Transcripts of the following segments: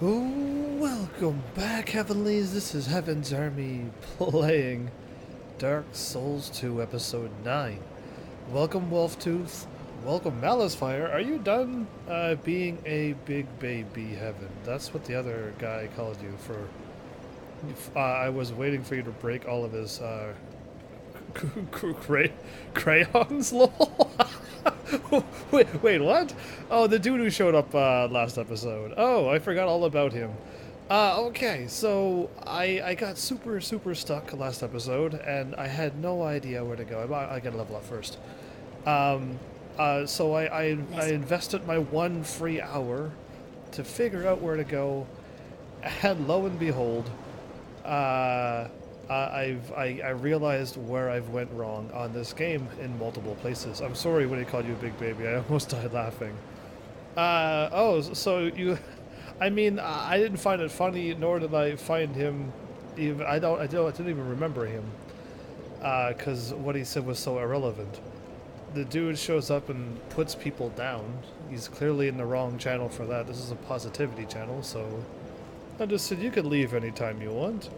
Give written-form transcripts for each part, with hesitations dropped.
Welcome back, Heavenlies. This is Heaven's Army playing Dark Souls 2 Episode 9. Welcome, Wolftooth. Welcome, Malacefire. Are you done being a big baby, Heaven? That's what the other guy called you for. I was waiting for you to break all of his crayons, lol. wait, what? Oh, the dude who showed up last episode. Oh, I forgot all about him. Okay, so I got super stuck last episode, and I had no idea where to go. I gotta level up first. So I invested my one free hour to figure out where to go, and lo and behold, I realized where I've went wrong on this game in multiple places. I'm sorry when he called you a big baby. I almost died laughing. Oh, so you... I mean, I didn't find it funny, nor did I find him... Even, I didn't even remember him. Because what he said was so irrelevant. The dude shows up and puts people down. He's clearly in the wrong channel for that. This is a positivity channel, so... I just said you could leave anytime you want.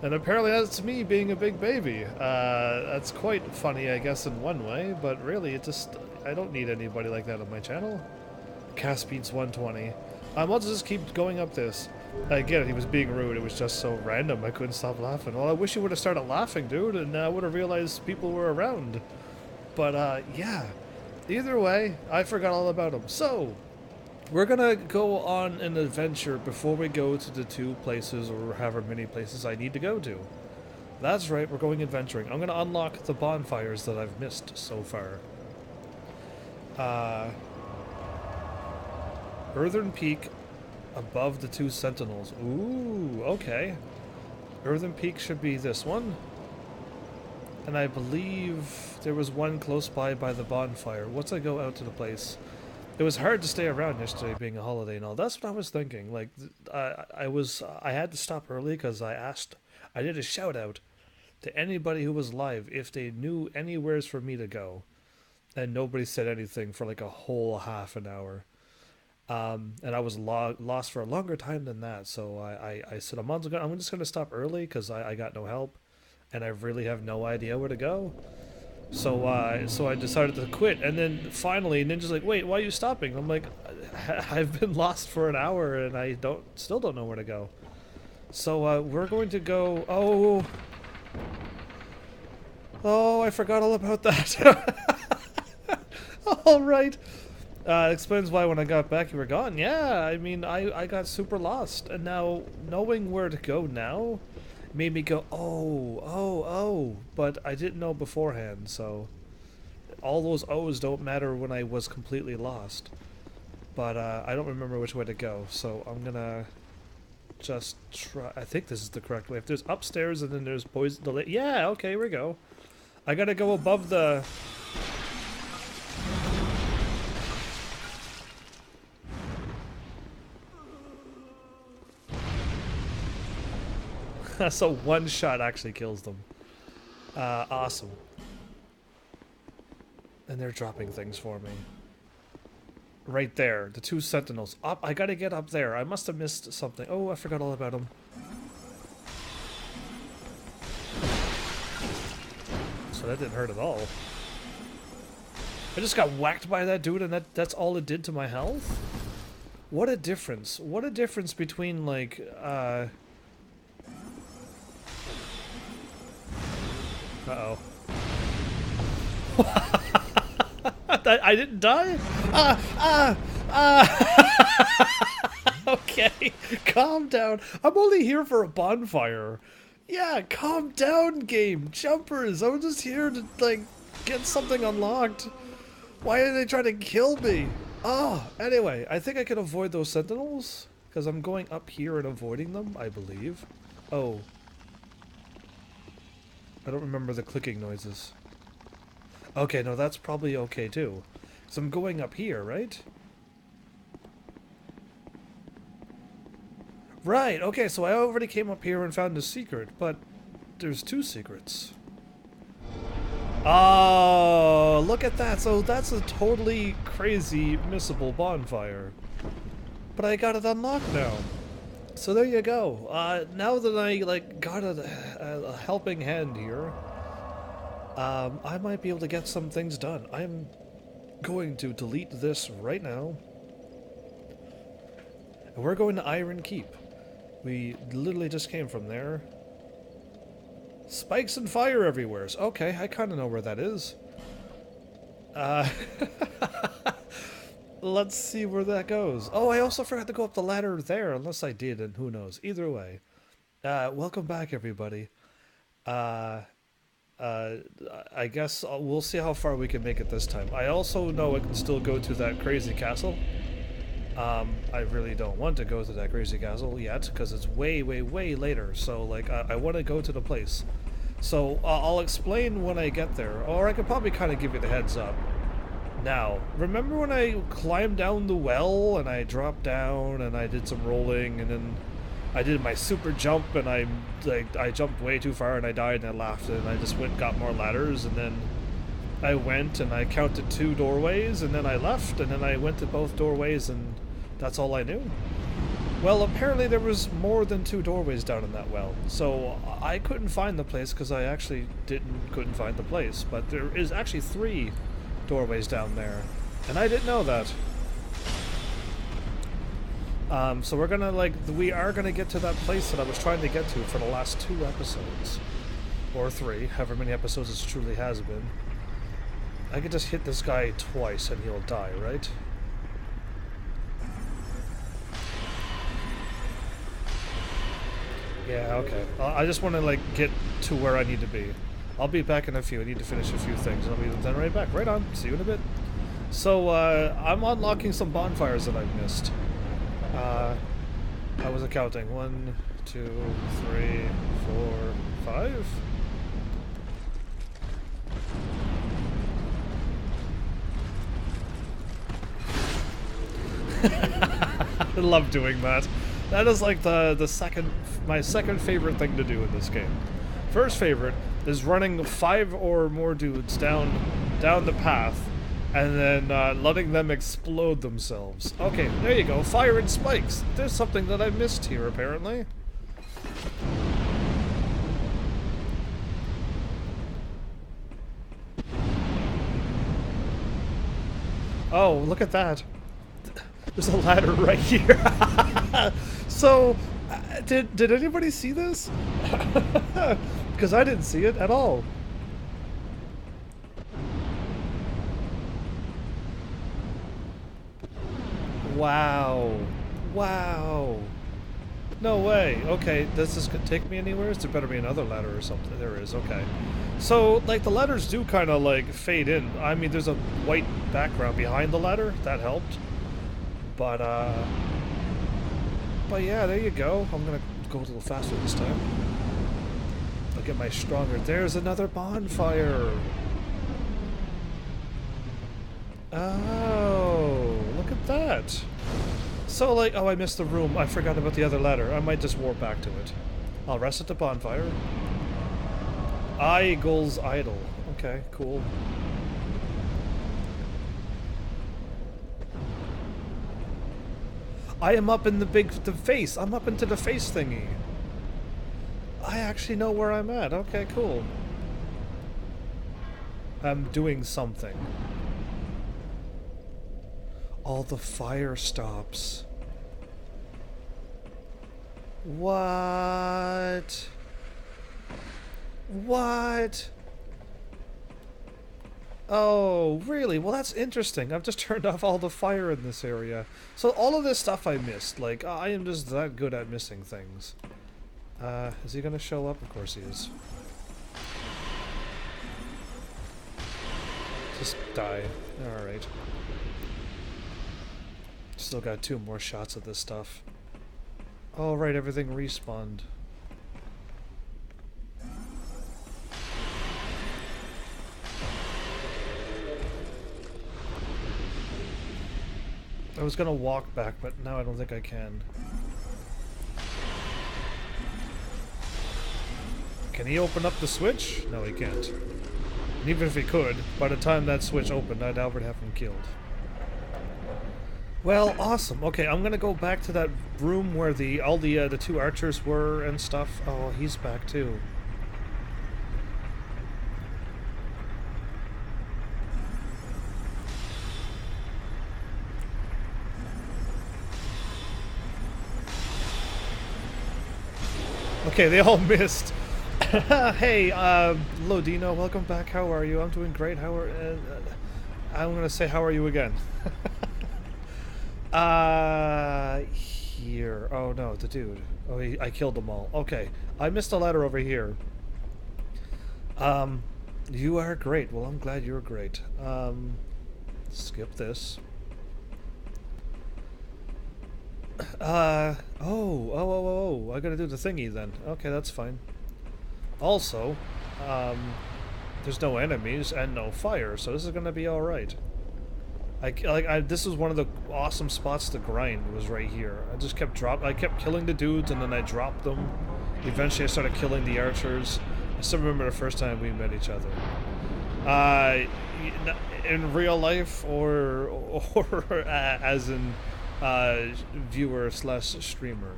And apparently that's me being a big baby. That's quite funny, I guess, in one way, but really, I don't need anybody like that on my channel. Cast speed's 120. I'll just keep going up this. I get it, he was being rude, it was just so random, I couldn't stop laughing. Well, I wish you would have started laughing, dude, and I would have realized people were around. But, yeah. Either way, I forgot all about him. So, we're gonna go on an adventure before we go to the two places, or however many places I need to go to. That's right, we're going adventuring. I'm gonna unlock the bonfires that I've missed so far. Earthen Peak above the two sentinels. Ooh, okay. Earthen Peak should be this one. And I believe there was one close by the bonfire. Once I go out to the place... It was hard to stay around yesterday, being a holiday and all. That's what I was thinking. Like, I had to stop early because I did a shout out to anybody who was live if they knew anywheres for me to go, and nobody said anything for like a whole half an hour. And I was lost for a longer time than that. So I said I'm just gonna stop early because I got no help, and I really have no idea where to go. So I decided to quit, and then finally Ninja's like, wait, why are you stopping? I'm like, I've been lost for an hour and I still don't know where to go. So we're going to go... Oh, I forgot all about that. Alright. Explains why when I got back you were gone. Yeah, I mean, I got super lost, and now knowing where to go now made me go, oh, but I didn't know beforehand, so all those O's don't matter when I was completely lost. But I don't remember which way to go, so I'm gonna just try. I think this is the correct way. If there's upstairs and then there's poison, yeah, okay, here we go. I gotta go above the... So one shot actually kills them. Awesome. And they're dropping things for me. Right there, the two sentinels. Up, I gotta get up there. I must have missed something. Oh, I forgot all about them. So that didn't hurt at all. I just got whacked by that dude, and that's all it did to my health? What a difference. What a difference between, like, Uh-oh. I didn't die? Okay, calm down. I'm only here for a bonfire. Yeah, calm down, game. Jumpers, I was just here to, like, get something unlocked. Why are they trying to kill me? Oh, anyway, I think I can avoid those sentinels, because I'm going up here and avoiding them, I believe. Oh. I don't remember the clicking noises. Okay, no, that's probably okay too. So I'm going up here, right? Right, okay, so I already came up here and found a secret, but there's two secrets. Oh, look at that. So that's a totally crazy missable bonfire. But I got it unlocked now. So there you go. Now that I like got a helping hand here, I might be able to get some things done. I'm going to delete this right now, and we're going to Iron Keep. We literally just came from there. Spikes and fire everywhere. Okay, I kind of know where that is. Let's see where that goes. Oh, I also forgot to go up the ladder there, unless I did, and who knows. Either way. Welcome back, everybody. I guess we'll see how far we can make it this time. I also know I can still go to that crazy castle. I really don't want to go to that crazy castle yet, because it's way, way, way later. So, like, I want to go to the place. So, I'll explain when I get there, or I could probably kind of give you the heads up. Now, remember when I climbed down the well, and I dropped down, and I did some rolling, and then I did my super jump, and I jumped way too far, and I died, and I laughed, and I just went and got more ladders, and then I went, and I counted 2 doorways, and then I left, and then I went to both doorways, and that's all I knew. Well, apparently there was more than 2 doorways down in that well, so I couldn't find the place because I actually couldn't find the place, but there is actually 3 doorways down there, and I didn't know that. So we're gonna we are gonna get to that place that I was trying to get to for the last 2 episodes, or 3, however many episodes it truly has been. I could just hit this guy twice and he'll die, right? Yeah, okay. I just want to, get to where I need to be. I'll be back in a few. I need to finish a few things, and I'll be then right back. Right on. See you in a bit. So, I'm unlocking some bonfires that I've missed. I wasn't counting. 1, 2, 3, 4, 5? I love doing that. That is like my second favorite thing to do in this game. First favorite is running 5 or more dudes down the path, and then letting them explode themselves. Okay, there you go. Fire and spikes. There's something that I missed here, apparently. Oh, look at that. There's a ladder right here. So, did anybody see this? Because I didn't see it at all. Wow. Wow. No way. Okay, does this take me anywhere? There better be another ladder or something. There is, okay. So, the ladders do kind of, fade in. I mean, there's a white background behind the ladder. That helped. But yeah, there you go. I'm gonna go a little faster this time. I'll get my stronger. There's another bonfire. Oh, look at that. So, oh, I missed the room. I forgot about the other ladder. I might just warp back to it. I'll rest at the bonfire. Eagle's Idol. Okay, cool. I am up in the face. I'm up into the face thingy. I actually know where I'm at. Okay, cool. I'm doing something. All the fire stops. What? What? Oh, really? Well, that's interesting. I've just turned off all the fire in this area. So all of this stuff I missed. I am just that good at missing things. Is he gonna show up? Of course he is. Just die. Alright. Still got 2 more shots of this stuff. Oh, right, everything respawned. I was gonna walk back, but now I don't think I can. Can he open up the switch? No, he can't. And even if he could, by the time that switch opened, I'd already have him killed. Well, awesome. Okay, I'm gonna go back to that room where the two archers were and stuff. Oh, he's back too. Okay, they all missed. Hey, Lodino, welcome back. How are you? I'm doing great. I'm gonna say how are you again. Here. Oh no, the dude. Oh, I killed them all. Okay, I missed a letter over here. Um, you are great. Well, I'm glad you're great. Skip this. I gotta do the thingy then. Okay, that's fine. Also, there's no enemies and no fire, so this is gonna be alright. This was one of the awesome spots to grind, was right here. I kept killing the dudes and then I dropped them. Eventually I started killing the archers. I still remember the first time we met each other. In real life or as in viewer slash streamer,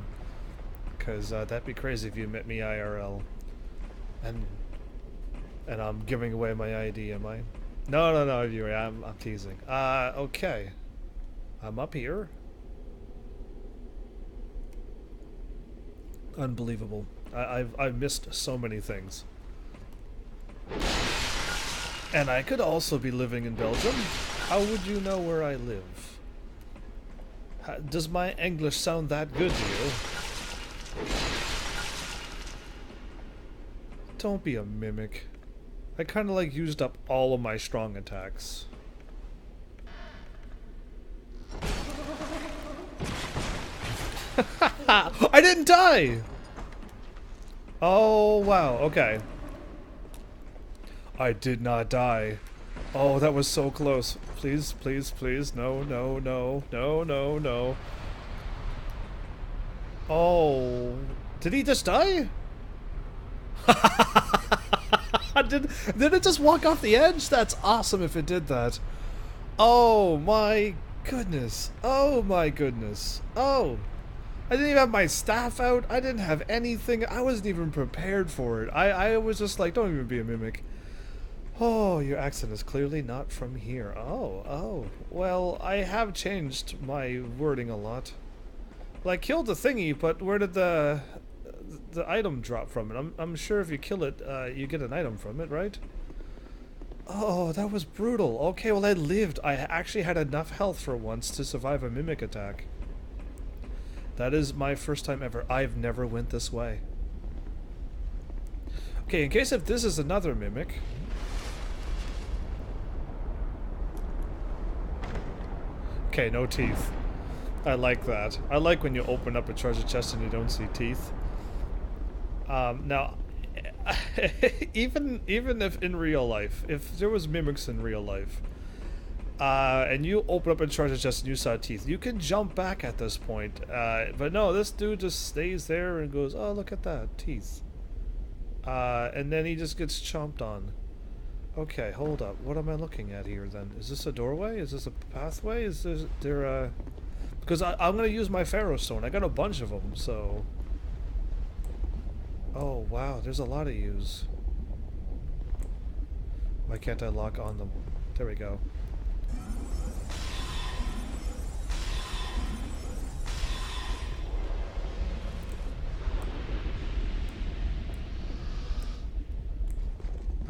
because that'd be crazy if you met me IRL. And I'm giving away my ID, am I? No, viewer. I'm teasing. Okay. I'm up here. Unbelievable. I've missed so many things. And I could also be living in Belgium. How would you know where I live? Does my English sound that good to you? Don't be a mimic. I kind of like used up all of my strong attacks. I didn't die! Oh, wow, okay. I did not die. Oh, that was so close. Please, please, please. No, no, no. No, no, no. Oh. Did he just die? Did it just walk off the edge? That's awesome if it did that. Oh my goodness. Oh my goodness. Oh. I didn't even have my staff out. I didn't have anything. I wasn't even prepared for it. I was just like, don't even be a mimic. Oh, your accent is clearly not from here. Oh. Well, I have changed my wording a lot. Well, I killed the thingy, but where did the item drop from it? I'm sure if you kill it, you get an item from it, right? Oh, that was brutal. Okay, well I lived. I actually had enough health for once to survive a mimic attack. That is my first time ever. I've never went this way. Okay, in case if this is another mimic. Okay, no teeth. I like that. I like when you open up a treasure chest and you don't see teeth. Now, even if in real life, if there was mimics in real life, and you open up a treasure chest and you saw teeth, you can jump back at this point. But no, this dude just stays there and goes, oh, look at that, teeth. And then he just gets chomped on. Okay, hold up. What am I looking at here then? Is this a doorway? Is this a pathway? Is there a... Because I'm going to use my Pharaoh Stone. I got a bunch of them, so... Oh, wow. There's a lot of yous. Why can't I lock on them? There we go.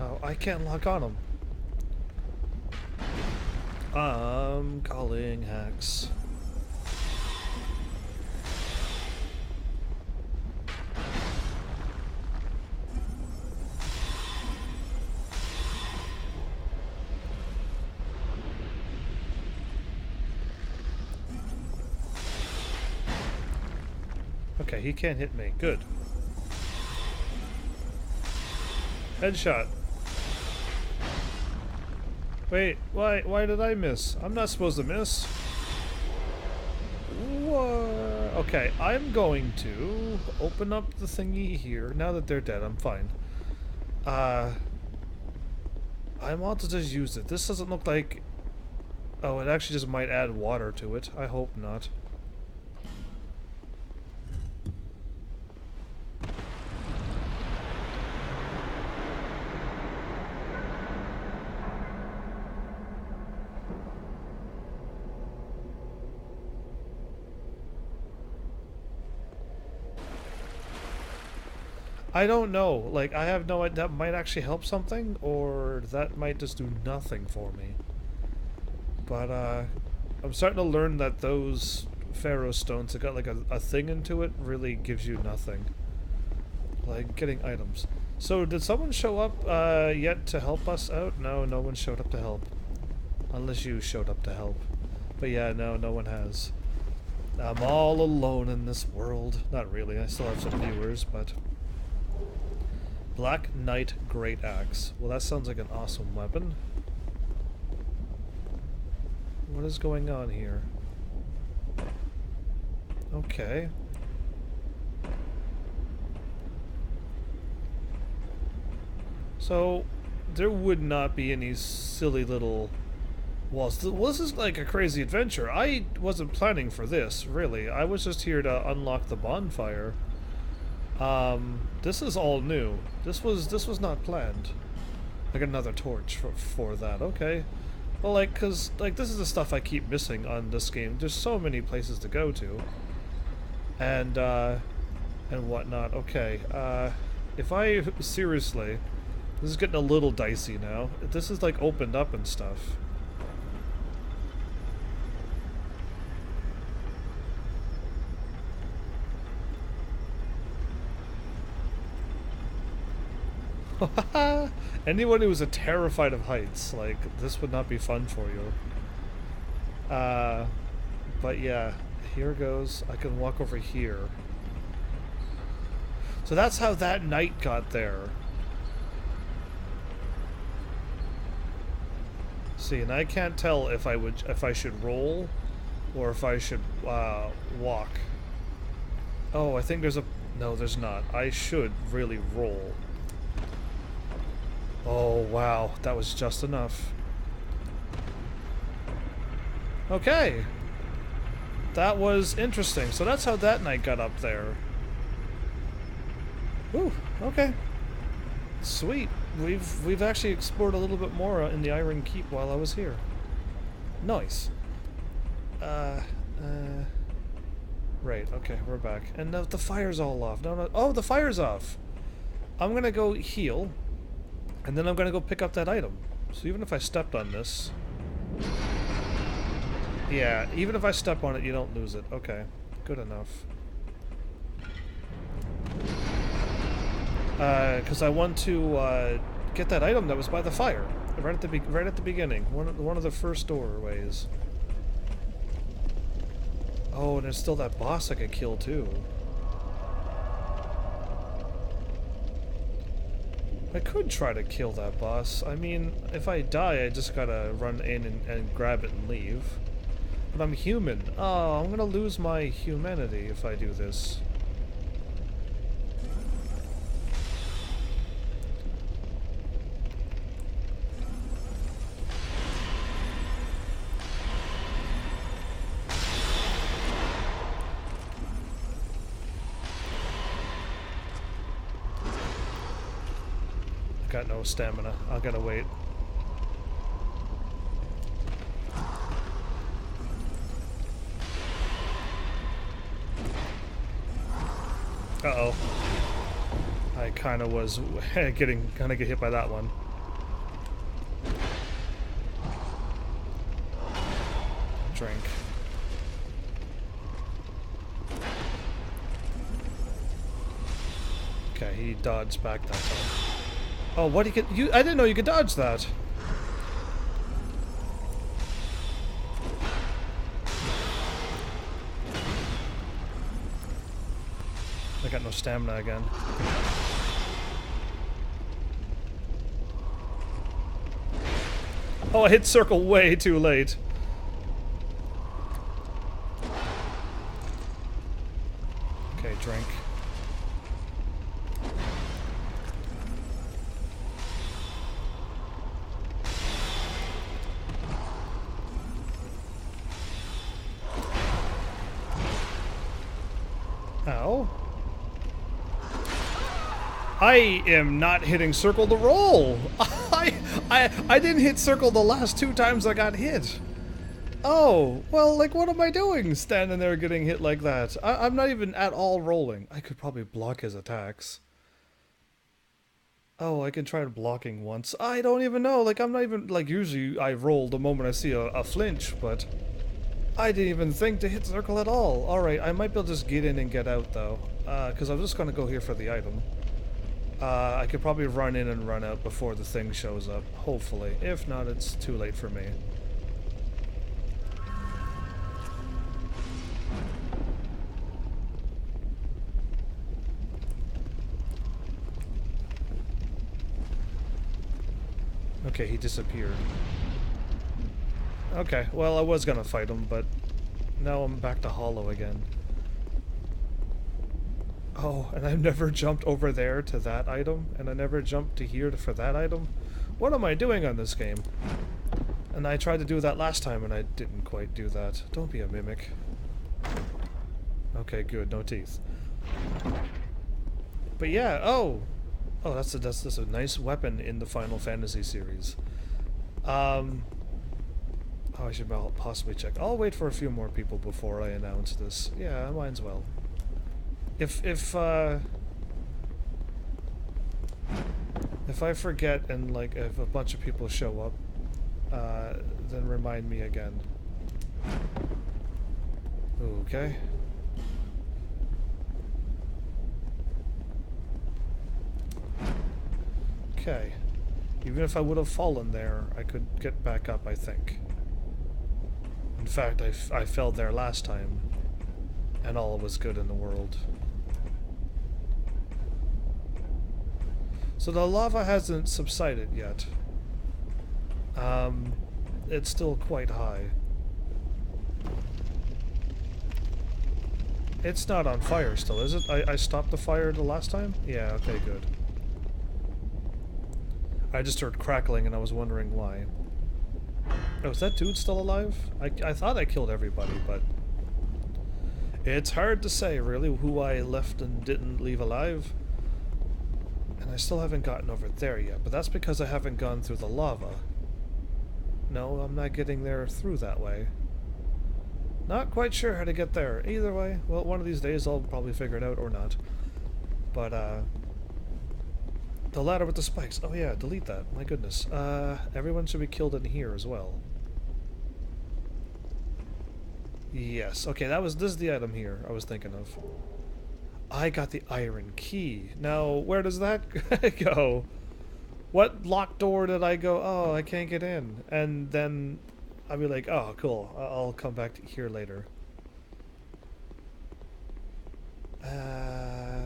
Oh, I can't lock on them. I'm calling hacks. Okay, he can't hit me. Good. Headshot. Wait, why did I miss? I'm not supposed to miss. What? Okay, I'm going to open up the thingy here. Now that they're dead, I'm fine. I want to just use it. This doesn't look like Oh, it actually just might add water to it. I hope not. I don't know. Like, I have no idea. That might actually help something, or that might just do nothing for me. But, I'm starting to learn that those Pharaoh stones that got, like, a thing into it really gives you nothing. Like, getting items. So, did someone show up, yet to help us out? No, no one showed up to help. Unless you showed up to help. But yeah, no, no one has. I'm all alone in this world. Not really, I still have some viewers, but... Black Knight Great Axe. Well, that sounds like an awesome weapon. What is going on here? Okay. So, there would not be any silly little walls. Well, this is like a crazy adventure. I wasn't planning for this, really. I was just here to unlock the bonfire. This is all new. This was not planned. Like another torch for that. Okay. Well, like, cause like this is the stuff I keep missing on this game. There's so many places to go to, and whatnot. Okay. If I seriously, this is getting a little dicey now. This is like opened up and stuff. Anyone who's terrified of heights, like, this would not be fun for you. But yeah, here goes. I can walk over here. So that's how that knight got there. See, and I can't tell if I should roll or if I should walk. Oh, I think there's a... No, there's not. I should really roll. Oh, wow. That was just enough. Okay. That was interesting. So that's how that knight got up there. Ooh, okay. Sweet. We've actually explored a little bit more in the Iron Keep while I was here. Nice. Right, okay, we're back. And the fire's all off. No. Oh, the fire's off! I'm gonna go heal. And then I'm gonna go pick up that item. So even if I stepped on this... Yeah, even if I step on it, you don't lose it. Okay, good enough. Because I want to get that item that was by the fire. Right at the beginning. One of the first doorways. Oh, and there's still that boss I could kill too. I could try to kill that boss. I mean, if I die, I just gotta run in and grab it and leave. But I'm human. Oh, I'm gonna lose my humanity if I do this. Got no stamina. I gotta wait. Uh-oh. I kinda was gonna get hit by that one. Drink. Okay, he dodged back that time. Oh, what do you I didn't know you could dodge that. I got no stamina again. Oh, I hit circle way too late. Okay, drink. Ow. I am not hitting circle to roll. I didn't hit circle the last 2 times I got hit. Oh, well, like, what am I doing standing there getting hit like that? I'm not even at all rolling. I could probably block his attacks. Oh, I can try blocking once. I don't even know. Like, I'm not even, like, usually I roll the moment I see a flinch, but I didn't even think to hit circle at all. Alright, I might be able to just get in and get out, though. Because I'm just going to go here for the item. I could probably run in and run out before the thing shows up, hopefully. If not, it's too late for me. Okay, he disappeared. Okay, well, I was gonna fight him, but now I'm back to hollow again. Oh, and I've never jumped over there to that item, and I never jumped to here for that item. What am I doing on this game? And I tried to do that last time, and I didn't quite do that. Don't be a mimic. Okay, good, no teeth. But yeah, oh, that's a nice weapon in the Final Fantasy series. Oh, I should possibly check. I'll wait for a few more people before I announce this. Yeah, might as well. If I forget and, like, if a bunch of people show up, then remind me again. Okay. Okay. Even if I would have fallen there, I could get back up, I think. In fact, I fell there last time, and all was good in the world. So the lava hasn't subsided yet. It's still quite high. It's not on fire still, is it? I stopped the fire the last time? Yeah, okay, good. I just heard crackling and I was wondering why. Oh, is that dude still alive? I thought I killed everybody, but it's hard to say, really, who I left and didn't leave alive. And I still haven't gotten over there yet, but that's because I haven't gone through the lava. No, I'm not getting there through that way. Not quite sure how to get there. Either way, well, one of these days I'll probably figure it out or not. But, the ladder with the spikes. Oh yeah, delete that. My goodness. Everyone should be killed in here as well. Yes. Okay, this is the item here I was thinking of. I got the iron key. Now, where does that go? What locked door did I go? Oh, I can't get in. And then I'll be like, oh, cool. I'll come back to here later.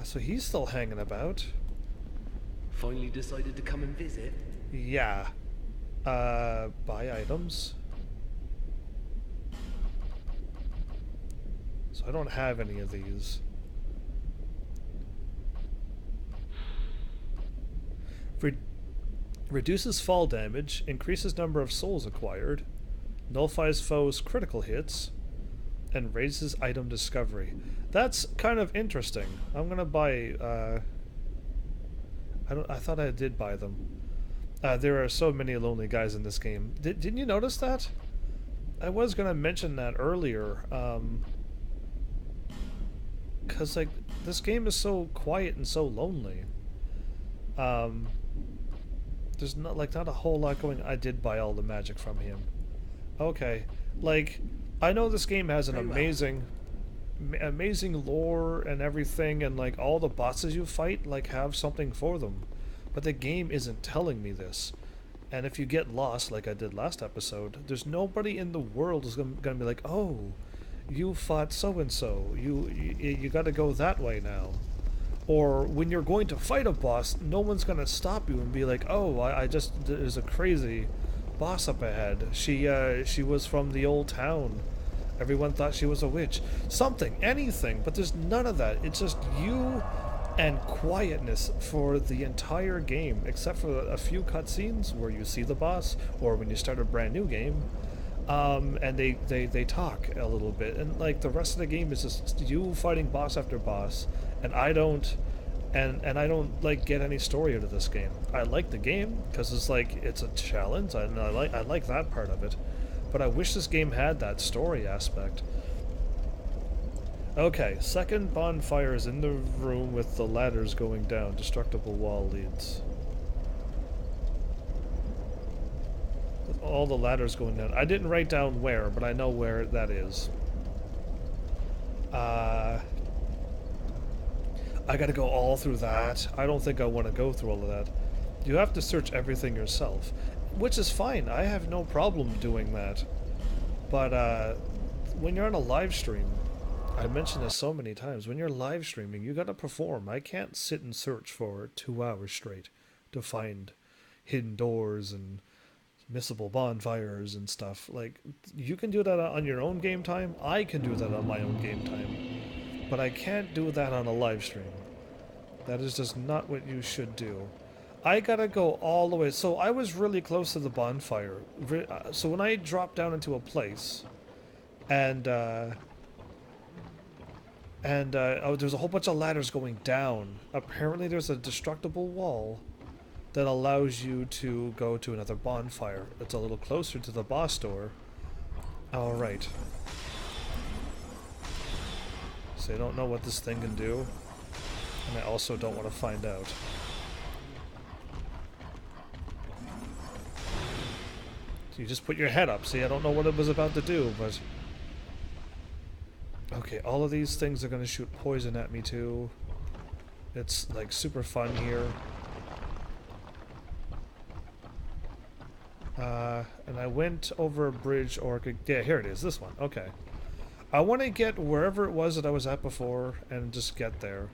So he's still hanging about. Finally decided to come and visit? Yeah. Buy items. So I don't have any of these. Reduces fall damage, increases number of souls acquired, nullifies foes' critical hits, and raises item discovery. That's kind of interesting. I'm gonna buy, I thought I did buy them. There are so many lonely guys in this game. Didn't you notice that? I was gonna mention that earlier, cause like, this game is so quiet and so lonely. There's not a whole lot going. I did buy all the magic from him. Okay, like, I know this game has an amazing lore and everything, and like all the bosses you fight like have something for them, but the game isn't telling me this. And if you get lost, like I did last episode, there's nobody in the world who's gonna be like, oh, you fought so and so. You got to go that way now. Or when you're going to fight a boss, no one's gonna stop you and be like, oh, there's a crazy boss up ahead. She was from the old town. Everyone thought she was a witch. Something, anything, but there's none of that. It's just you and quietness for the entire game, except for a few cutscenes where you see the boss, or when you start a brand new game. And they talk a little bit, and like the rest of the game is just you fighting boss after boss, and I don't like get any story out of this game. I like the game because it's like it's a challenge, and I like that part of it, but I wish this game had that story aspect. Okay, second bonfire is in the room with the ladders going down. Destructible wall leads. All the ladders going down. I didn't write down where, but I know where that is. I gotta go all through that. I don't think I want to go through all of that. You have to search everything yourself, which is fine. I have no problem doing that. But when you're on a live stream, I mentioned this so many times, when you're live streaming, you gotta perform. I can't sit and search for 2 hours straight to find hidden doors and missable bonfires and stuff. Like, you can do that on your own game time. I can do that on my own game time. But I can't do that on a live stream. That is just not what you should do. I gotta go all the way. So I was really close to the bonfire. So when I dropped down into a place, and oh, there's a whole bunch of ladders going down. Apparently there's a destructible wall that allows you to go to another bonfire. It's a little closer to the boss door. Alright. So I don't know what this thing can do. And I also don't want to find out. So you just put your head up. See, I don't know what it was about to do, but... Okay, all of these things are going to shoot poison at me too. It's like super fun here. And I went over a bridge or... Yeah, here it is, this one. Okay. I want to get wherever it was that I was at before and just get there.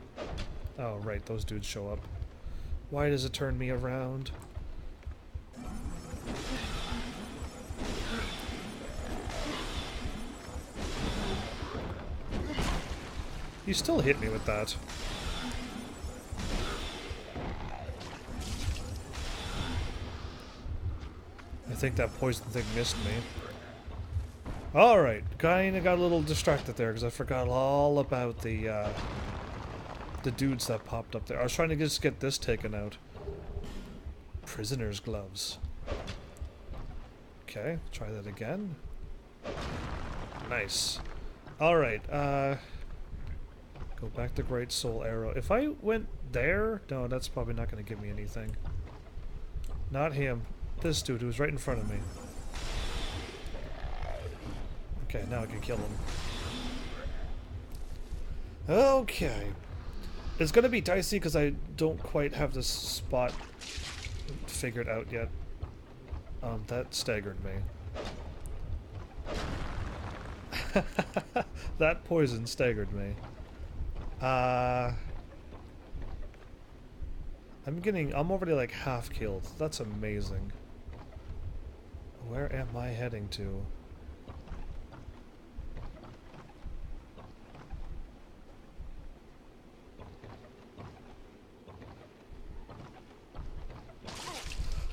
Oh, right, those dudes show up. Why does it turn me around? You still hit me with that. I think that poison thing missed me. Alright, kinda got a little distracted there because I forgot all about the dudes that popped up there. I was trying to just get this taken out. Prisoner's gloves. Okay, try that again. Nice. Alright, go back to Great Soul Arrow. If I went there... No, that's probably not going to give me anything. Not him. This dude who's right in front of me. Okay, now I can kill him. Okay. It's going to be dicey because I don't quite have this spot figured out yet. That staggered me. That poison staggered me. I'm already like half killed. That's amazing. Where am I heading to?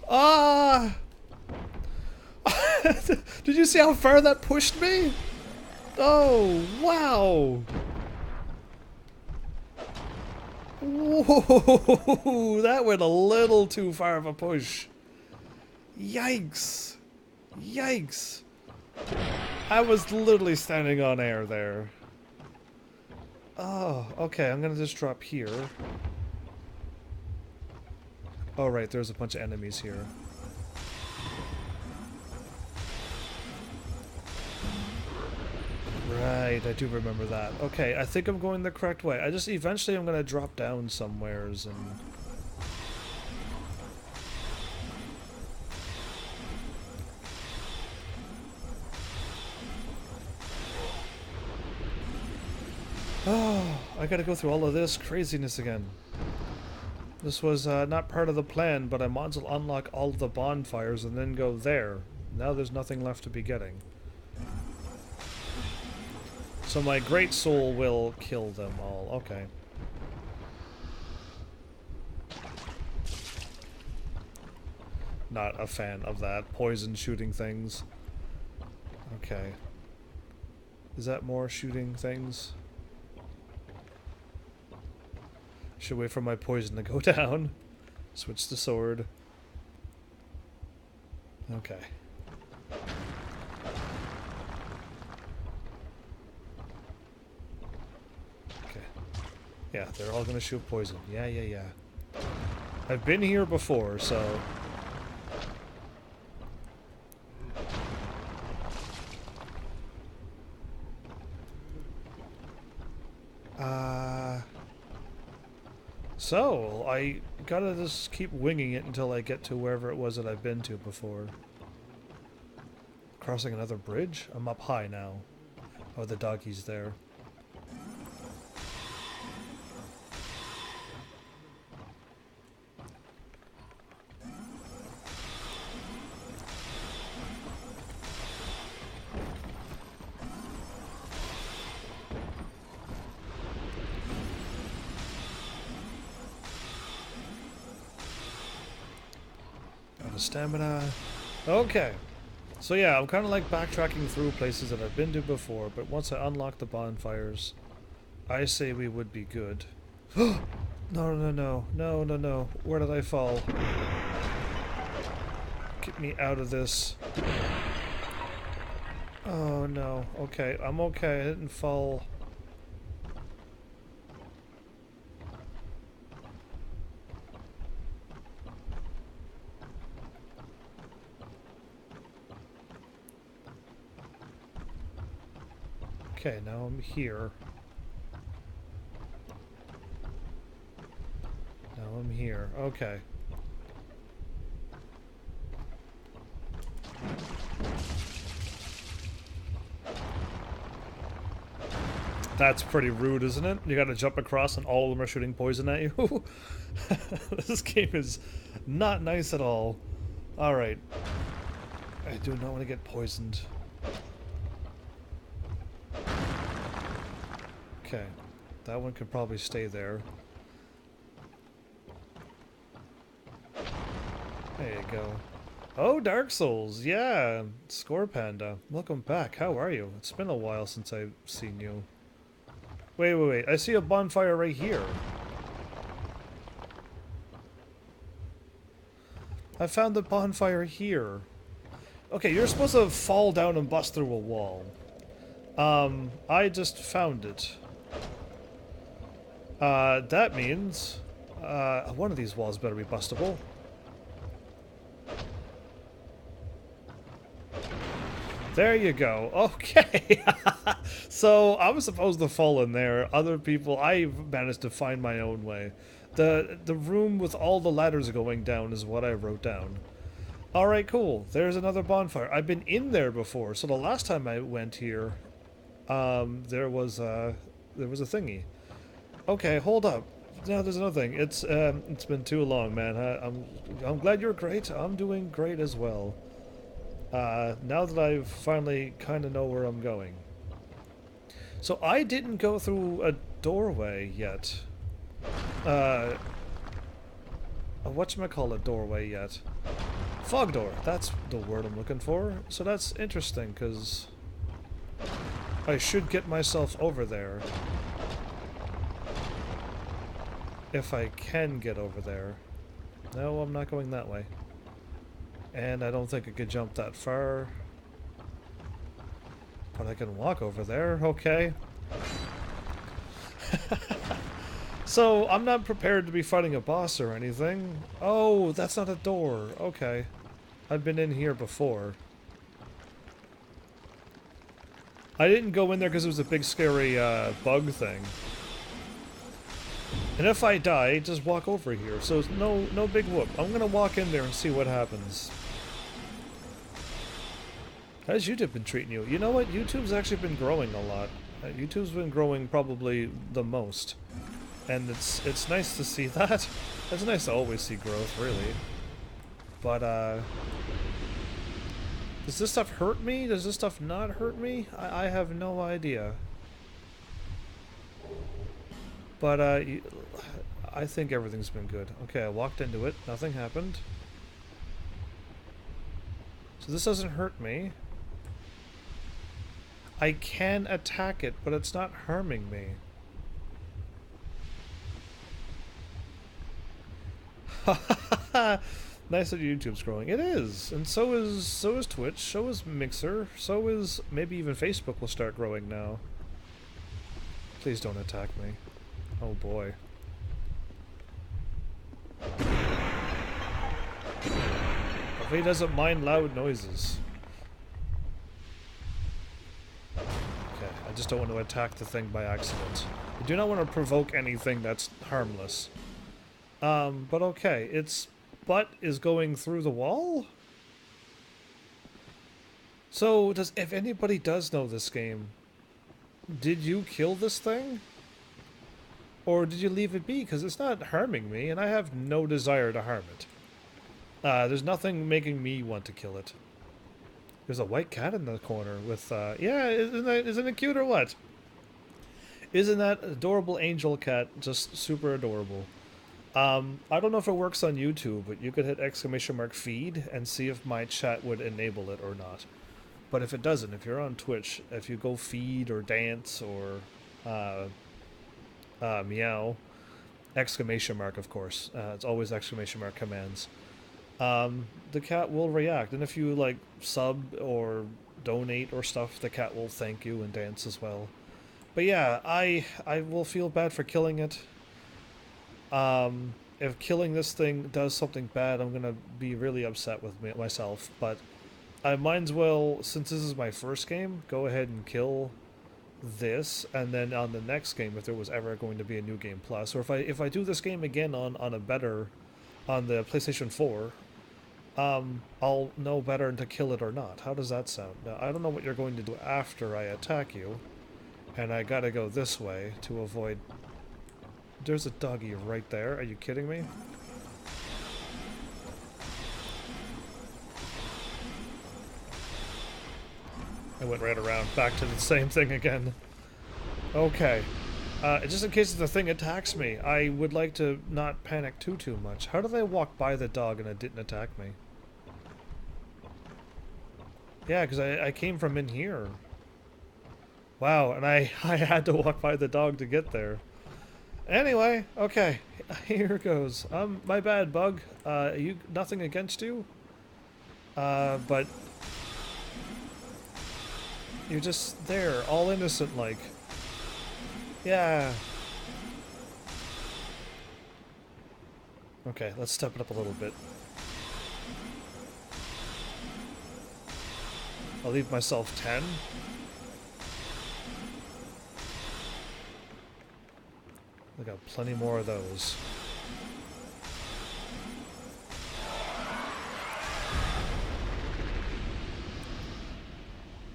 Ah! Did you see how far that pushed me? Oh, wow! Whoa, that went a little too far of a push. Yikes. Yikes. I was literally standing on air there. Oh, okay, I'm gonna just drop here. Oh, right, there's a bunch of enemies here. Right, I do remember that. Okay, I think I'm going the correct way. Eventually I'm gonna drop down somewheres and... Oh, I gotta go through all of this craziness again. This was not part of the plan, but I might as well unlock all of the bonfires and then go there. Now there's nothing left to be getting. So my great soul will kill them all. Okay. Not a fan of that. Poison shooting things. Okay. Is that more shooting things? Should wait for my poison to go down. Switch the sword. Okay. Okay. Yeah, they're all gonna shoot poison. Yeah, yeah, yeah. I've been here before, so... So, I gotta just keep winging it until I get to wherever it was that I've been to before. Crossing another bridge? I'm up high now. Oh, the doggy's there. Stamina. Okay. So yeah, I'm kind of like backtracking through places that I've been to before, but once I unlock the bonfires, I say we would be good. No, no, no. No, no, no. Where did I fall? Get me out of this. Oh no. Okay, I'm okay. I didn't fall. Okay, now I'm here. Now I'm here. Okay. That's pretty rude, isn't it? You gotta jump across and all of them are shooting poison at you. This game is not nice at all. Alright. I do not want to get poisoned. Okay. That one could probably stay there. There you go. Oh, Dark Souls! Yeah! Score Panda. Welcome back. How are you? It's been a while since I've seen you. Wait, wait, wait. I see a bonfire right here. I found the bonfire here. Okay, you're supposed to fall down and bust through a wall. I just found it. That means... one of these walls better be bustable. There you go. Okay. So, I was supposed to fall in there. Other people... I've managed to find my own way. The room with all the ladders going down is what I wrote down. Alright, cool. There's another bonfire. I've been in there before, so the last time I went here, there was a thingy. Okay, hold up. Now there's another thing. It's been too long, man. I'm glad you're great. I'm doing great as well. Now that I've finally kind of know where I'm going. So I didn't go through a doorway yet. Whatchamacallit doorway yet. Fog door, that's the word I'm looking for. So that's interesting, because I should get myself over there. If I can get over there. No, I'm not going that way. And I don't think I could jump that far. But I can walk over there, okay. So, I'm not prepared to be fighting a boss or anything. Oh, that's not a door. Okay. I've been in here before. I didn't go in there because it was a big scary bug thing. And if I die, just walk over here. So it's no big whoop. I'm gonna walk in there and see what happens. How's YouTube been treating you? You know what? YouTube's actually been growing a lot. YouTube's been growing probably the most. And it's nice to see that. It's nice to always see growth, really. But, does this stuff hurt me? Does this stuff not hurt me? I have no idea. But, I think everything's been good. Okay, I walked into it. Nothing happened. So this doesn't hurt me. I can attack it, but it's not harming me. Nice that YouTube's growing. It is, and so is Twitch, so is Mixer, so is maybe even Facebook will start growing now. Please don't attack me. Oh boy. If he doesn't mind loud noises. Okay, I just don't want to attack the thing by accident. I do not want to provoke anything that's harmless. But okay, its butt is going through the wall? So, if anybody does know this game, did you kill this thing? Or did you leave it be? Because it's not harming me, and I have no desire to harm it. There's nothing making me want to kill it. There's a white cat in the corner with, yeah, isn't it cute or what? Isn't that adorable angel cat just super adorable? I don't know if it works on YouTube, but you could hit !feed and see if my chat would enable it or not. But if it doesn't, if you're on Twitch, if you go feed or dance or meow, ! Of course. It's always ! Commands. The cat will react, and if you like sub or donate or stuff, the cat will thank you and dance as well. But yeah, I will feel bad for killing it. If killing this thing does something bad, I'm gonna be really upset with myself. But I might as well, since this is my first game, go ahead and kill this, and then on the next game, if there was ever going to be a new game plus, or if I do this game again on a better, on the PlayStation 4, I'll know better to kill it or not. How does that sound? Now, I don't know what you're going to do after I attack you, and I gotta go this way to avoid... There's a doggy right there. Are you kidding me? I went right around, back to the same thing again. Okay. Just in case the thing attacks me, I would like to not panic too much. How did I walk by the dog and it didn't attack me? Yeah, because I came from in here. Wow, and I had to walk by the dog to get there. Anyway, okay, here goes. My bad, bug. Nothing against you. But you're just there, all innocent like. Yeah. Okay, let's step it up a little bit. I'll leave myself 10. I got plenty more of those.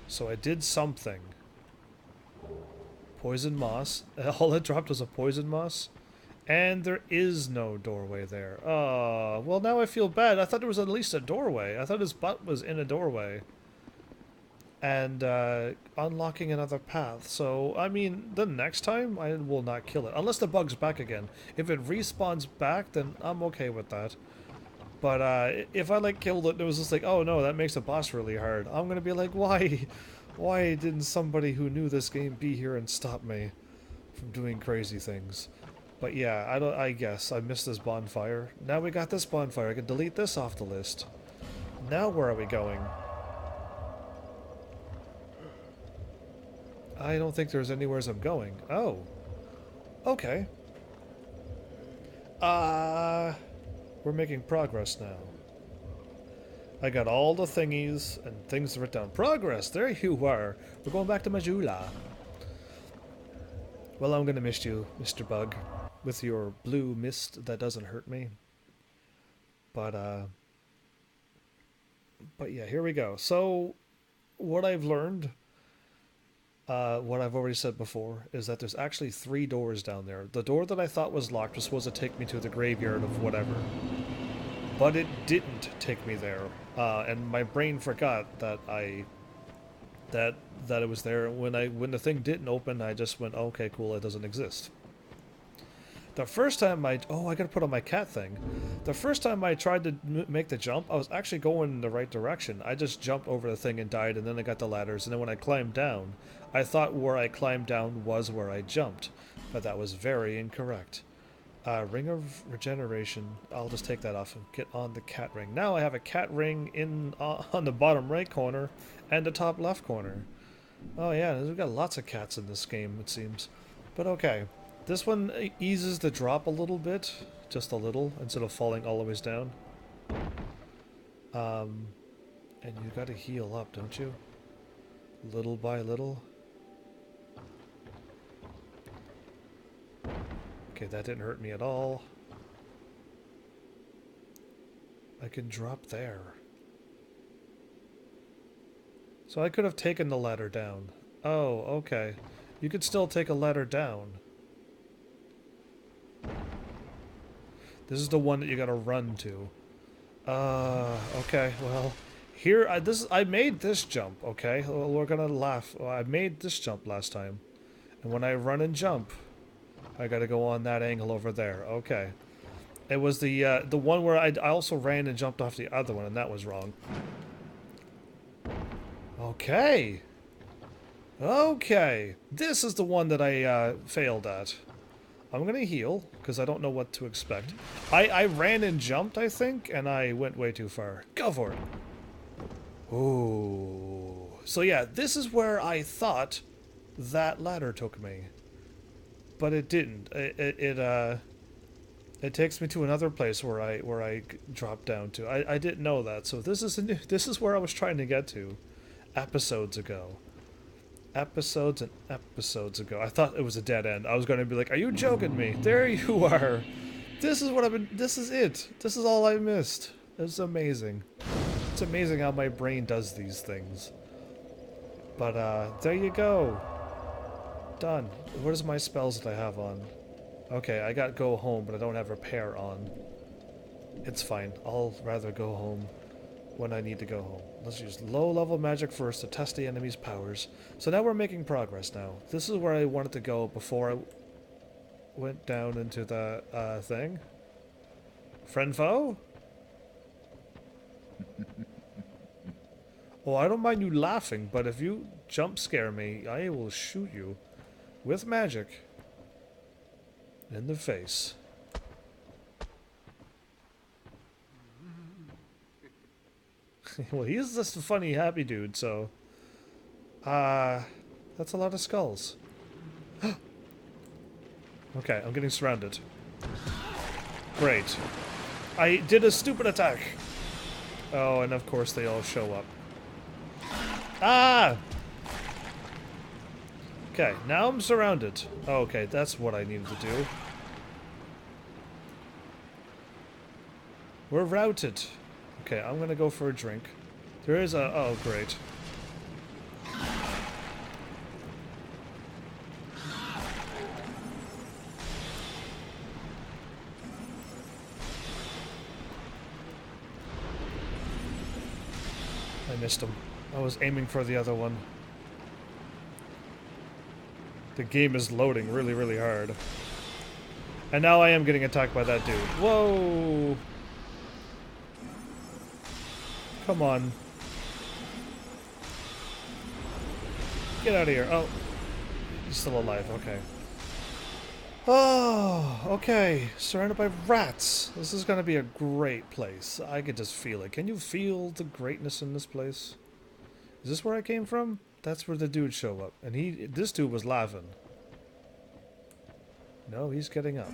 So I did something. Poison moss. All it dropped was a poison moss. And there is no doorway there. Oh, well now I feel bad. I thought there was at least a doorway. I thought his butt was in a doorway. And unlocking another path. So, I mean, the next time I will not kill it. Unless the bug's back again. If it respawns back, then I'm okay with that. But if I like killed it and it was just like, oh no, that makes the boss really hard, I'm gonna be like, why? Why didn't somebody who knew this game be here and stop me from doing crazy things? But yeah, I guess I missed this bonfire. Now we got this bonfire. I can delete this off the list. Now where are we going? I don't think there's anywhere I'm going. Oh. Okay. We're making progress now. I got all the thingies and things written down. Progress! There you are! We're going back to Majula. Well, I'm gonna miss you, Mr. Bug. With your blue mist that doesn't hurt me. But yeah, here we go. So, what I've learned... what I've already said before, is that there's actually 3 doors down there. The door that I thought was locked was supposed to take me to the graveyard of whatever. But it didn't take me there. And my brain forgot that that it was there. When the thing didn't open, I just went, okay, cool, it doesn't exist. The first time oh, I gotta put on my cat thing. The first time I tried to make the jump, I was actually going in the right direction. I just jumped over the thing and died, and then I got the ladders, and then when I climbed down, I thought where I climbed down was where I jumped. But that was very incorrect. Ring of Regeneration. I'll just take that off and get on the cat ring. Now I have a cat ring in on the bottom right corner and the top left corner. Oh yeah, we've got lots of cats in this game, it seems. But okay. This one eases the drop a little bit. Just a little, instead of falling all the way down. And you gotta heal up, don't you? Little by little. Okay, that didn't hurt me at all. I can drop there. So I could have taken the ladder down. Oh, okay. You could still take a ladder down. This is the one that you gotta run to. Okay, well... Here, I made this jump, okay? We're gonna laugh. I made this jump last time. And when I run and jump, I gotta go on that angle over there. Okay. It was the one where I also ran and jumped off the other one, and that was wrong. Okay. Okay. This is the one that I failed at. I'm gonna heal, because I don't know what to expect. I ran and jumped, I think, and I went way too far. Go for it. Ooh. So yeah, this is where I thought that ladder took me. But it didn't. It takes me to another place where I dropped down to. I didn't know that. So this is where I was trying to get to episodes ago. Episodes and episodes ago. I thought it was a dead end. I was going to be like, "Are you joking me?" There you are. This is what I've been. This is it. This is all I missed. It's amazing. It's amazing how my brain does these things. But there you go. Done. Where's my spells that I have on? Okay, I got go home, but I don't have repair on. It's fine. I'll rather go home when I need to go home. Let's use low-level magic first to test the enemy's powers. So now we're making progress now. This is where I wanted to go before I went down into the thing. Friend foe? Oh, I don't mind you laughing, but if you jump scare me, I will shoot you with magic in the face. Well, he's just a funny, happy dude, so... that's a lot of skulls. Okay, I'm getting surrounded. Great. I did a stupid attack! Oh, and of course they all show up. Ah! Okay, now I'm surrounded. Oh, okay, that's what I needed to do. We're routed. Okay, I'm gonna go for a drink. There is a... Oh, great. I missed him. I was aiming for the other one. The game is loading really, really hard. And now I am getting attacked by that dude. Whoa! Come on. Get out of here. Oh. He's still alive. Okay. Oh, okay. Surrounded by rats. This is going to be a great place. I could just feel it. Can you feel the greatness in this place? Is this where I came from? That's where the dude showed up. And this dude was laughing. No, he's getting up.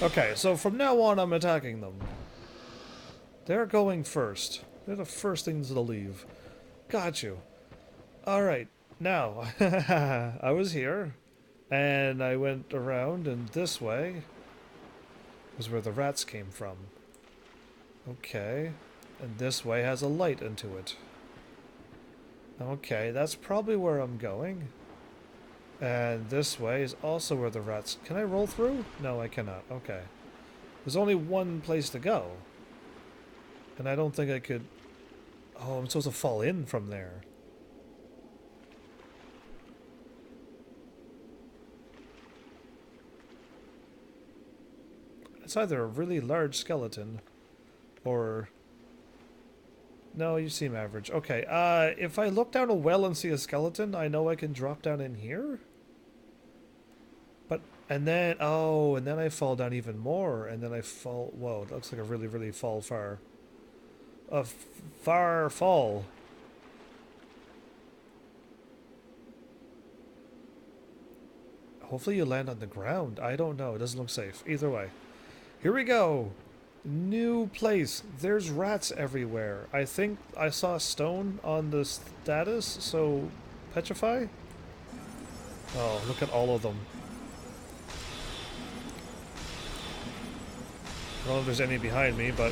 Okay, so from now on I'm attacking them. They're going first. They're the first things to leave. Got you. Alright, now, I was here, and I went around, and this way was where the rats came from. Okay, and this way has a light into it. Okay, that's probably where I'm going. And this way is also where the rats... Can I roll through? No, I cannot. Okay. There's only one place to go. And I don't think I could... Oh, I'm supposed to fall in from there. It's either a really large skeleton or... No, you seem average. Okay, if I look down a well and see a skeleton, I know I can drop down in here? But, and then, oh, and then I fall down even more, and then I fall... Whoa, that looks like a really, really far. A far fall. Hopefully you land on the ground. I don't know. It doesn't look safe. Either way. Here we go. New place. There's rats everywhere. I think I saw a stone on the status, so petrify? Oh, look at all of them. I don't know if there's any behind me, but...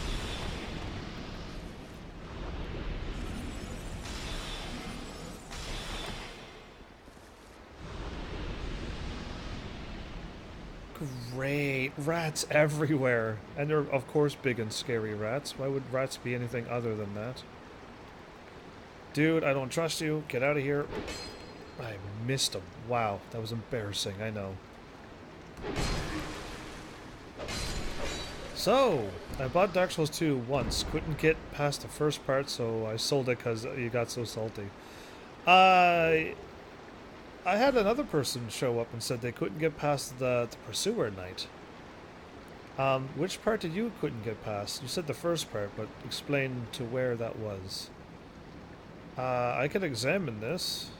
Great! Rats everywhere! And they're, of course, big and scary rats. Why would rats be anything other than that? Dude, I don't trust you. Get out of here. I missed him. Wow, that was embarrassing, I know. So, I bought Dark Souls 2 once. Couldn't get past the first part, so I sold it because you got so salty. I had another person show up and said they couldn't get past the Pursuer Knight. Which part did you couldn't get past? You said the first part, but explain to where that was. I could examine this.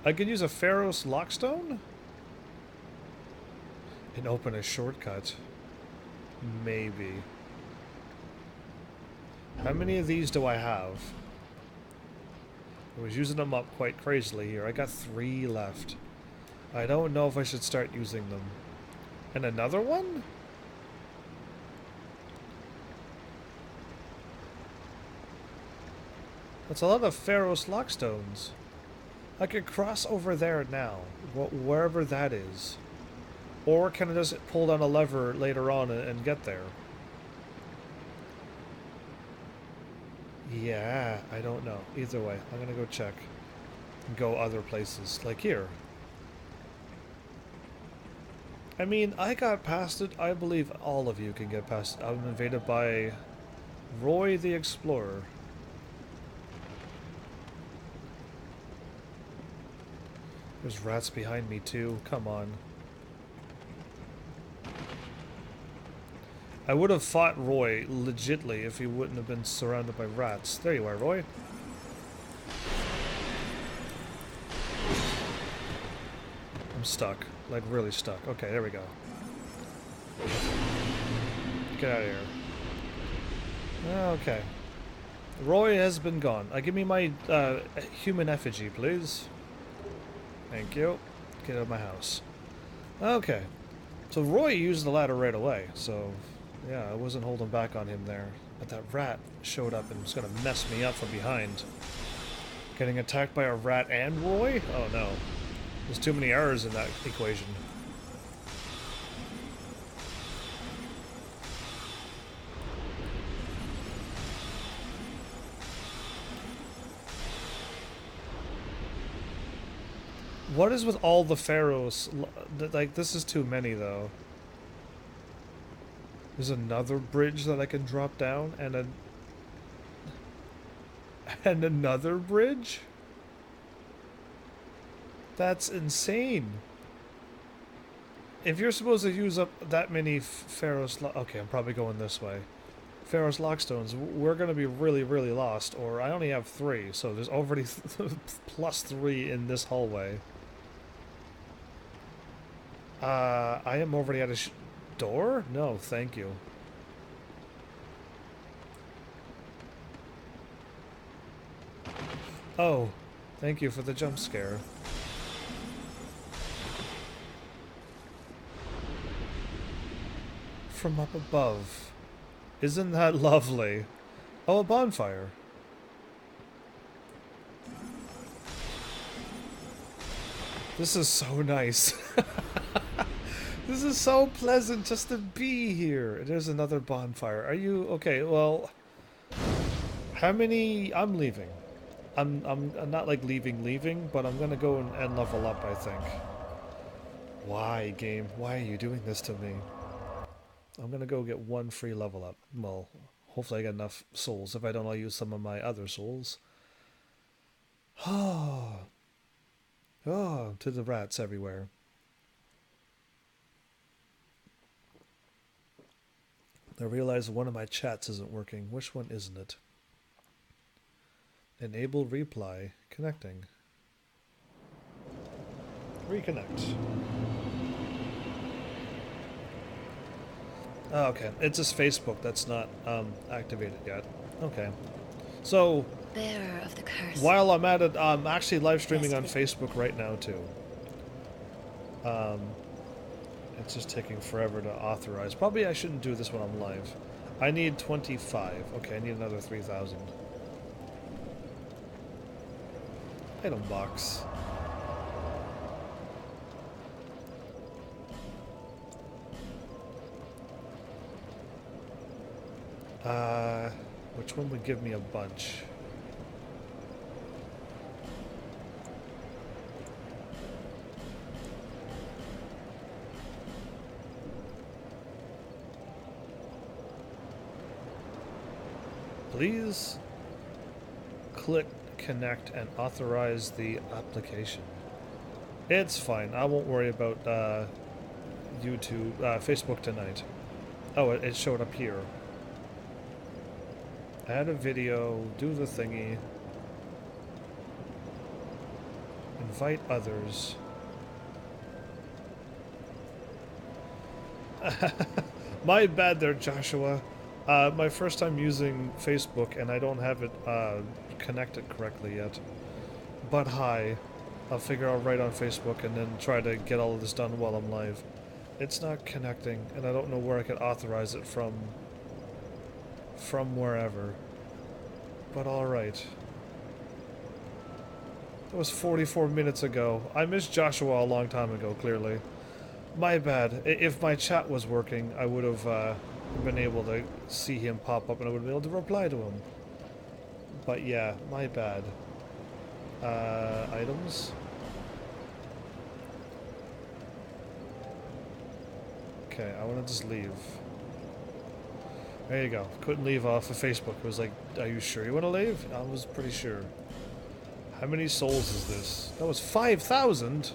I could use a Pharaoh's Lockstone? And open a shortcut. Maybe. How many of these do I have? I was using them up quite crazily here. I got 3 left. I don't know if I should start using them. And another one? That's a lot of Pharaoh's Lockstones. I could cross over there now, wherever that is. Or can I just pull down a lever later on and get there? Yeah, I don't know. Either way, I'm gonna go check. And go other places, like here. I mean, I got past it. I believe all of you can get past it. I'm invaded by Roy the Explorer. There's rats behind me too. Come on. I would have fought Roy legitly if he wouldn't have been surrounded by rats. There you are, Roy. I'm stuck. Like, really stuck. Okay, there we go. Get out of here. Okay. Roy has been gone. Give me my human effigy, please. Thank you. Get out of my house. Okay. So Roy used the ladder right away, so... Yeah, I wasn't holding back on him there. But that rat showed up and was going to mess me up from behind. Getting attacked by a rat and Roy? Oh no. There's too many errors in that equation. What is with all the pharaohs? Like, this is too many, though. There's another bridge that I can drop down, and another bridge? That's insane. If you're supposed to use up that many Pharaoh's... Okay, I'm probably going this way. Pharaoh's Lockstones, we're going to be really, really lost. Or I only have 3, so there's already plus 3 in this hallway. I am already at a door? No, thank you. Oh, thank you for the jump scare. From up above. Isn't that lovely? Oh, a bonfire. This is so nice. This is so pleasant just to be here. There's another bonfire. Are you okay? Well, how many? I'm leaving. I'm not like leaving, but I'm gonna go and level up, I think. Why, game? Why are you doing this to me? I'm gonna go get one free level up. Well, hopefully I get enough souls. If I don't, I'll use some of my other souls. Oh, oh, to the rats everywhere. I realize one of my chats isn't working. Which one isn't it? Enable reply. Connecting. Reconnect. Oh, okay. It's just Facebook that's not activated yet. Okay. So, Bearer of the curse. while I'm at it, I'm actually live streaming on Facebook right now too. It's just taking forever to authorize. Probably I shouldn't do this when I'm live. I need 25. Okay, I need another 3,000. Item box. Which one would give me a bunch? Please click connect and authorize the application. It's fine. I won't worry about YouTube, Facebook tonight. Oh, it showed up here. Add a video, do the thingy. Invite others. My bad there, Joshua. My first time using Facebook and I don't have it connected correctly yet. But hi. I'll figure out right on Facebook and then try to get all of this done while I'm live. It's not connecting and I don't know where I could authorize it from wherever. But alright. That was 44 minutes ago. I missed Joshua a long time ago, clearly. My bad. If my chat was working, I would have been able to see him pop up and I would have been able to reply to him. But yeah, my bad. Items? Okay, I want to just leave. There you go. Couldn't leave off of Facebook. It was like, are you sure you want to leave? I was pretty sure. How many souls is this? That was 5,000?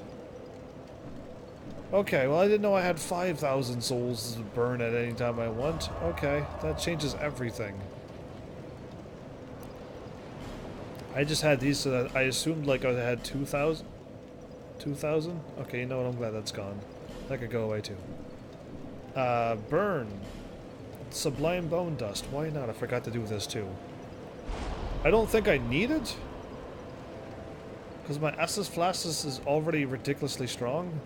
Okay, well I didn't know I had 5,000 souls to burn at any time I want. Okay, that changes everything. I just had these so that I assumed like I had 2,000? 2,000? Okay, you know what, I'm glad that's gone. That could go away too. Burn. Sublime bone dust. Why not? I forgot to do this too. I don't think I need it. Because my Estus Flastus is already ridiculously strong.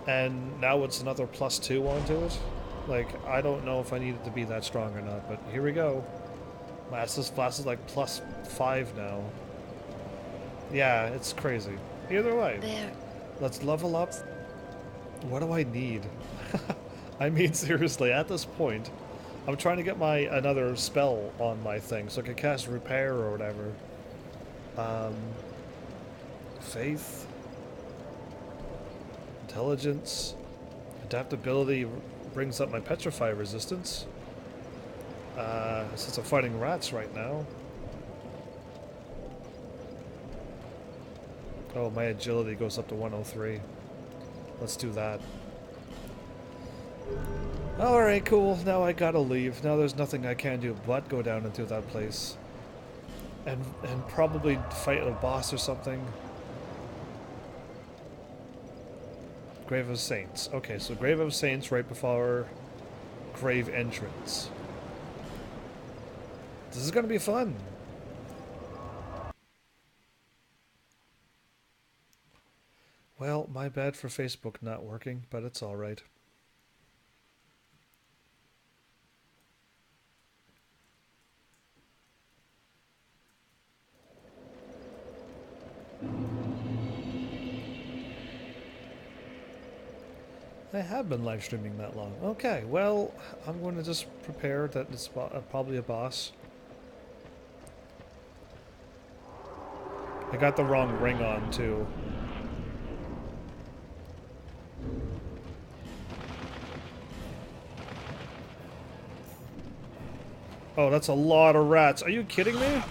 And now it's another +2 onto it. Like, I don't know if I need it to be that strong or not, but here we go. My Estus Flastus is like +5 now. Yeah, it's crazy. Either way. There. Let's level up. What do I need? I mean, seriously, at this point, I'm trying to get another spell on my thing so I can cast Repair or whatever. Faith. Intelligence. Adaptability brings up my Petrify resistance. Since I'm fighting rats right now. Oh, my agility goes up to 103. Let's do that. Alright, cool. Now I gotta leave. Now there's nothing I can do but go down into that place. And probably fight a boss or something. Grave of Saints. Okay, so Grave of Saints right before Grave Entrance. This is gonna be fun. Well, my bad for Facebook not working, but it's alright. I have been live streaming that long. Okay, well, I'm going to just prepare that it's probably a boss. I got the wrong ring on, too. Oh, that's a lot of rats. Are you kidding me?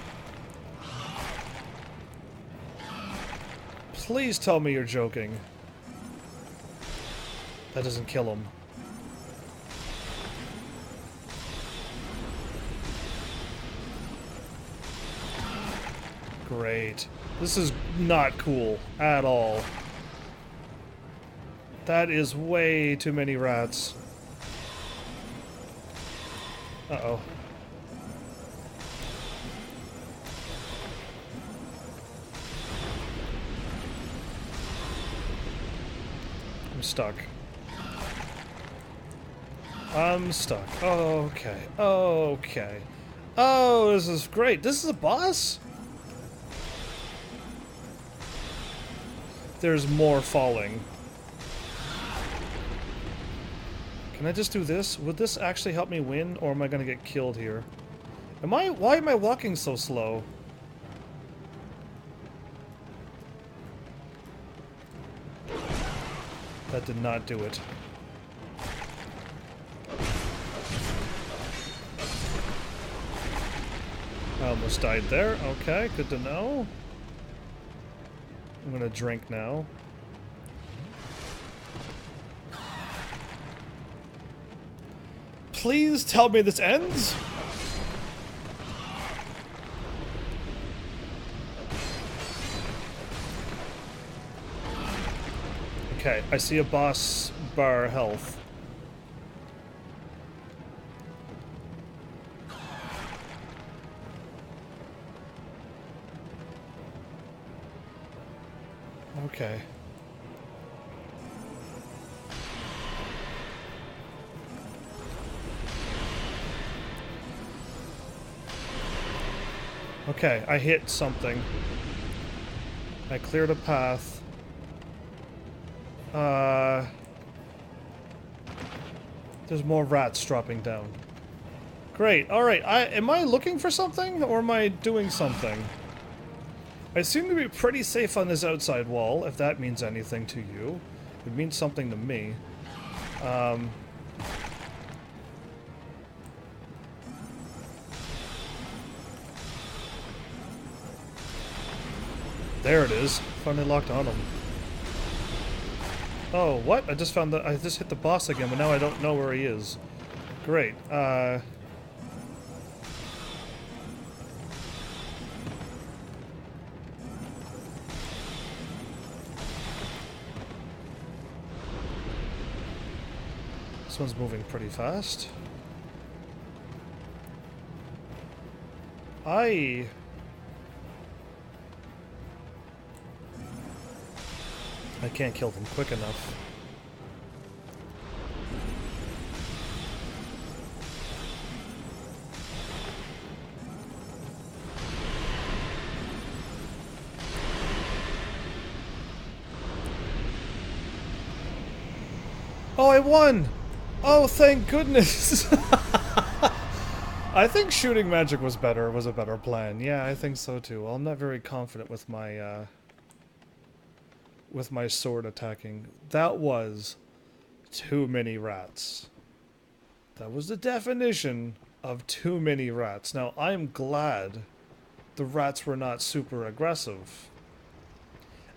Please tell me you're joking. That doesn't kill him. Great. This is not cool at all. That is way too many rats. Uh-oh. I'm stuck. I'm stuck. Okay. Okay. Oh, this is great. This is a boss? There's more falling. Can I just do this? Would this actually help me win, or am I gonna get killed here? Why am I walking so slow? That did not do it. I almost died there. Okay, good to know. I'm gonna drink now. Please tell me this ends? Okay, I see a boss bar health. Okay. Okay, I hit something. I cleared a path. There's more rats dropping down. Great, alright. Am I looking for something, or am I doing something? I seem to be pretty safe on this outside wall, if that means anything to you. It means something to me. There it is. Finally locked on him. Oh, what? I just found that I just hit the boss again, but now I don't know where he is. Great. This one's moving pretty fast. I can't kill them quick enough. Oh, I won! Oh, thank goodness! I think shooting magic was a better plan. Yeah, I think so too. I'm not very confident with my sword attacking. That was too many rats. That was the definition of too many rats. Now, I'm glad the rats were not super aggressive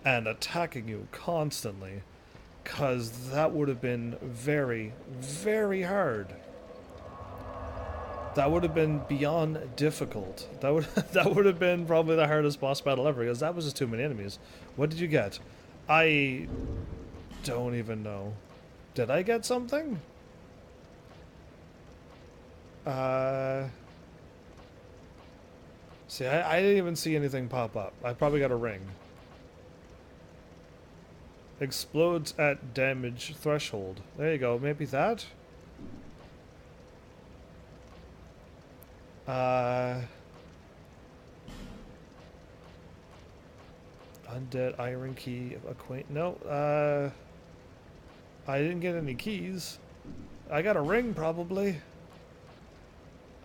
and attacking you constantly, because that would have been very, very hard. That would have been beyond difficult. That would have been probably the hardest boss battle ever, because that was just too many enemies. What did you get? I don't even know. Did I get something? See, I didn't even see anything pop up. I probably got a ring. Explodes at damage threshold. There you go. Maybe that? Undead iron key acquaint. No, I didn't get any keys. I got a ring, probably.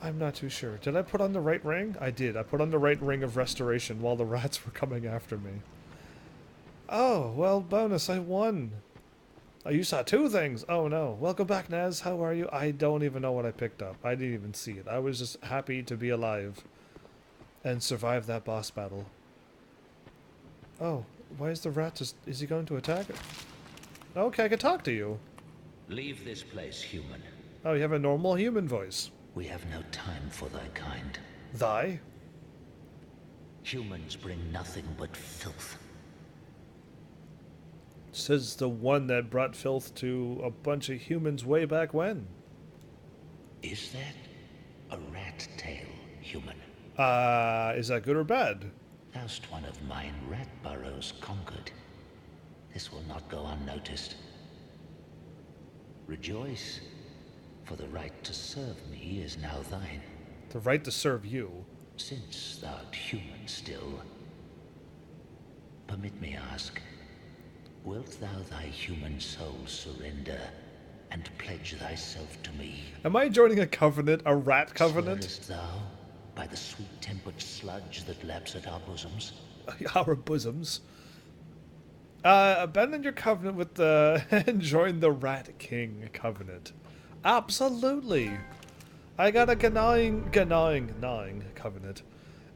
I'm not too sure. Did I put on the right ring? I did. I put on the right ring of restoration while the rats were coming after me. Oh, well, bonus. I won. Oh, you saw two things. Oh no. Welcome back, Nez. How are you? I don't even know what I picked up. I didn't even see it. I was just happy to be alive and survive that boss battle. Oh, why is the rat just... Is he going to attack it? Okay, I can talk to you. Leave this place, human. Oh, you have a normal human voice. We have no time for thy kind. Thy? Humans bring nothing but filth. Says the one that brought filth to a bunch of humans way back when. Is that a rat tail, human? Is that good or bad? Thou'st one of mine rat burrows conquered. This will not go unnoticed. Rejoice, for the right to serve me is now thine. The right to serve you. Since thou'rt human still, permit me ask, wilt thou thy human soul surrender and pledge thyself to me? Am I joining a covenant? A rat covenant? Swearest thou by the sweet-tempered sludge that laps at our bosoms? Our bosoms. Abandon your covenant with the... and join the Rat King covenant. Absolutely. I got a gnawing covenant.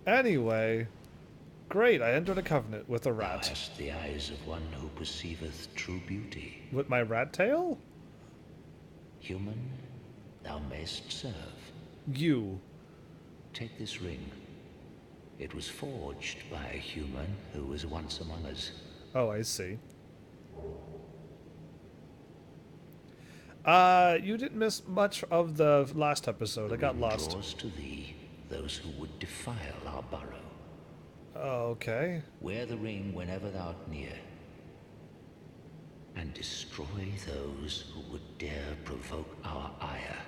Anyway, great, I entered a covenant with a rat. Thou hast the eyes of one who perceiveth true beauty. With my rat tail? Human, thou mayst serve. You. Take this ring. It was forged by a human who was once among us. Oh, I see. You didn't miss much of the last episode. I got lost. Draws to thee those who would defile our burrow. Okay. Wear the ring whenever thou art near, and destroy those who would dare provoke our ire.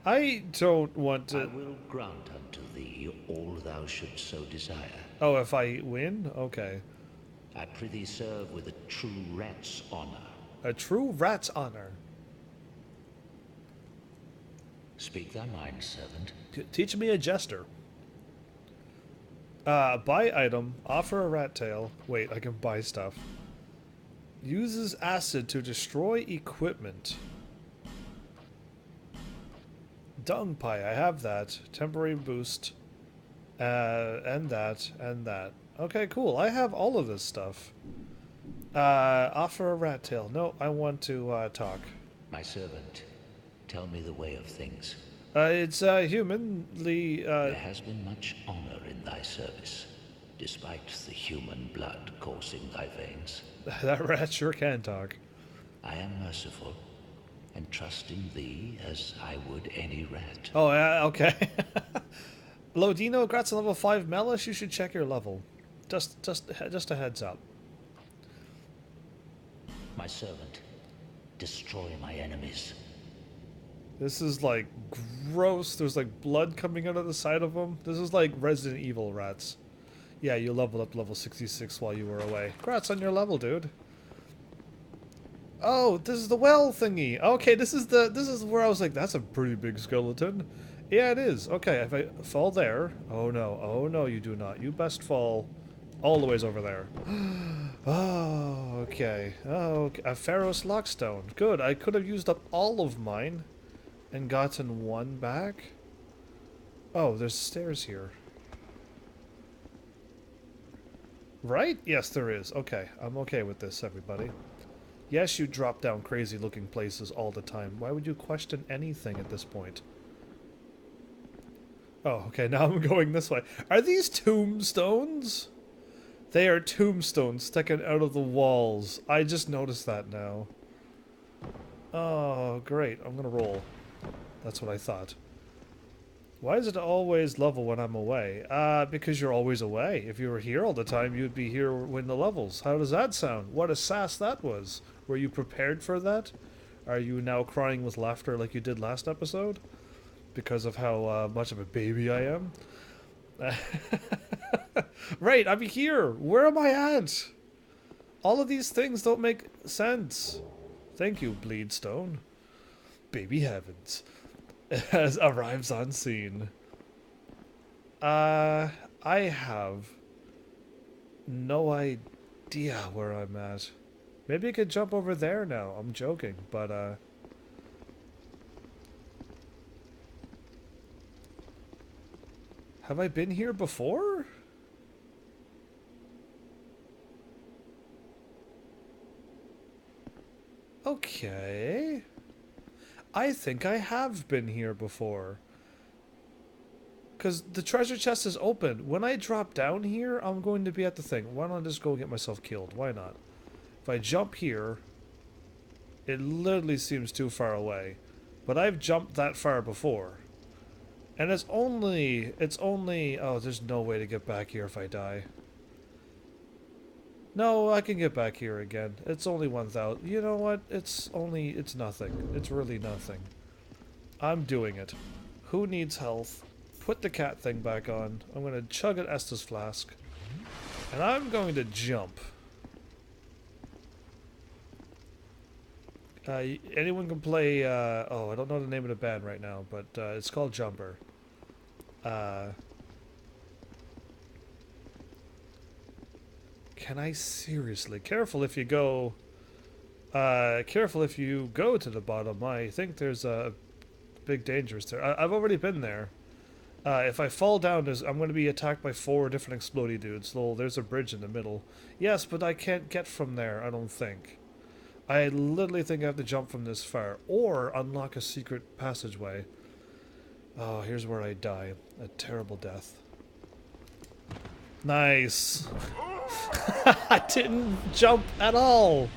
I don't want I to... will grant unto thee all thou shouldst so desire. Oh, if I win? Okay. I prithee serve with a true rat's honor. A true rat's honor. Speak thy mind, servant. Teach me a jester. Buy item. Offer a rat tail. Wait, I can buy stuff. Uses acid to destroy equipment. Dung pie, I have that. Temporary boost. And that, and that. Okay, cool. I have all of this stuff. Offer a rat tail. No, I want to, talk. My servant, tell me the way of things. It's, humanly, There has been much honor in thy service, despite the human blood coursing thy veins. that rat sure can talk. I am merciful, and trusting thee as I would any rat. Oh, yeah, okay. Lodino, congrats on level 5 Mellish. You should check your level. Just a heads up. My servant, destroy my enemies. This is like gross. There's like blood coming out of the side of them. This is like Resident Evil rats. Yeah, you leveled up to level 66 while you were away. Congrats on your level, dude. Oh, this is the well thingy. Okay, this is where I was like, that's a pretty big skeleton. Yeah, it is. Okay, if I fall there. Oh no, you do not. You best fall all the ways over there. Oh, okay. Oh, okay. A Pharaoh's Lockstone. Good. I could have used up all of mine and gotten one back. Oh, there's stairs here. Right? Yes, there is. Okay, I'm okay with this, everybody. Yes, you drop down crazy looking places all the time. Why would you question anything at this point? Oh, okay, now I'm going this way. Are these tombstones? They are tombstones sticking out of the walls. I just noticed that now. Oh, great. I'm gonna roll. That's what I thought. Why is it always level when I'm away? Because you're always away. If you were here all the time, you'd be here when the levels. How does that sound? What a sass that was. Were you prepared for that? Are you now crying with laughter like you did last episode? Because of how much of a baby I am? Right, I'm here! Where am I at? All of these things don't make sense. Thank you, Bleedstone. Baby Heavens. As arrives on scene. I have no idea where I'm at. Maybe I could jump over there now. I'm joking, but have I been here before? Okay. I think I have been here before. Because the treasure chest is open. When I drop down here, I'm going to be at the thing. Why don't I just go get myself killed? Why not? If I jump here, it literally seems too far away. But I've jumped that far before. And it's only, oh, there's no way to get back here if I die. No, I can get back here again. It's only 1,000. You know what? It's nothing. It's really nothing. I'm doing it. Who needs health? Put the cat thing back on. I'm going to chug an Estus flask. And I'm going to jump. Anyone can play, oh, I don't know the name of the band right now, but it's called Jumper. Can I seriously? Careful if you go to the bottom. I think there's a big dangers there. I've already been there. If I fall down, I'm going to be attacked by 4 different explodey dudes. Lol, there's a bridge in the middle. Yes, but I can't get from there, I don't think. I literally think I have to jump from this far. Or unlock a secret passageway. Oh, here's where I die. A terrible death. Nice. I didn't jump at all.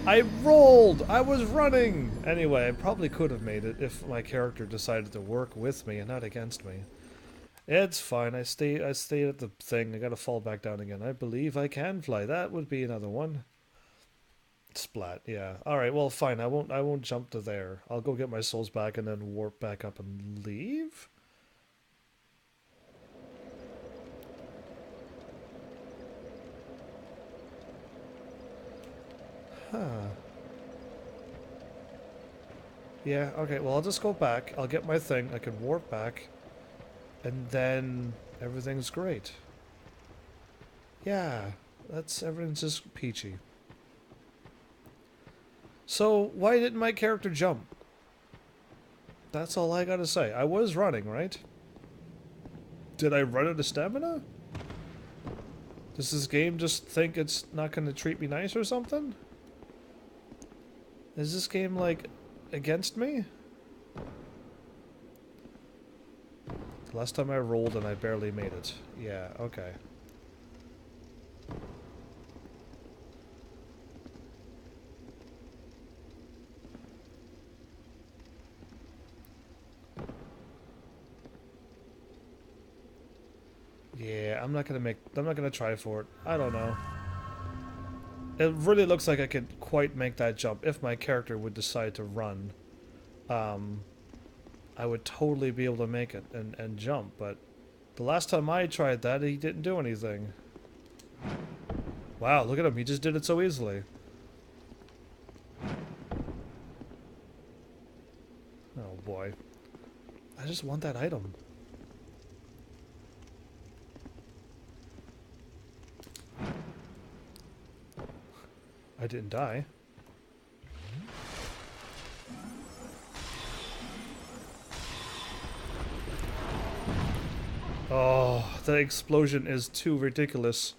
I rolled. I was running. Anyway, I probably could have made it if my character decided to work with me and not against me. It's fine. I stayed at the thing. I gotta fall back down again. I believe I can fly. That would be another one. Splat. Yeah. All right. Well, fine. I won't jump to there. I'll go get my souls back and then warp back up and leave. Huh. Yeah, okay, well I'll just go back, I'll get my thing, I can warp back, and then everything's great. Yeah, everything's just peachy. So, why didn't my character jump? That's all I gotta say. I was running, right? Did I run out of stamina? Does this game just think it's not gonna treat me nice or something? Is this game, like, against me? The last time I rolled and I barely made it. Yeah, okay. Yeah, I'm not gonna try for it. I don't know. It really looks like I could quite make that jump if my character would decide to run. I would totally be able to make it and jump, but the last time I tried that, he didn't do anything. Wow, look at him, he just did it so easily. Oh boy. I just want that item. I didn't die. Oh, the explosion is too ridiculous.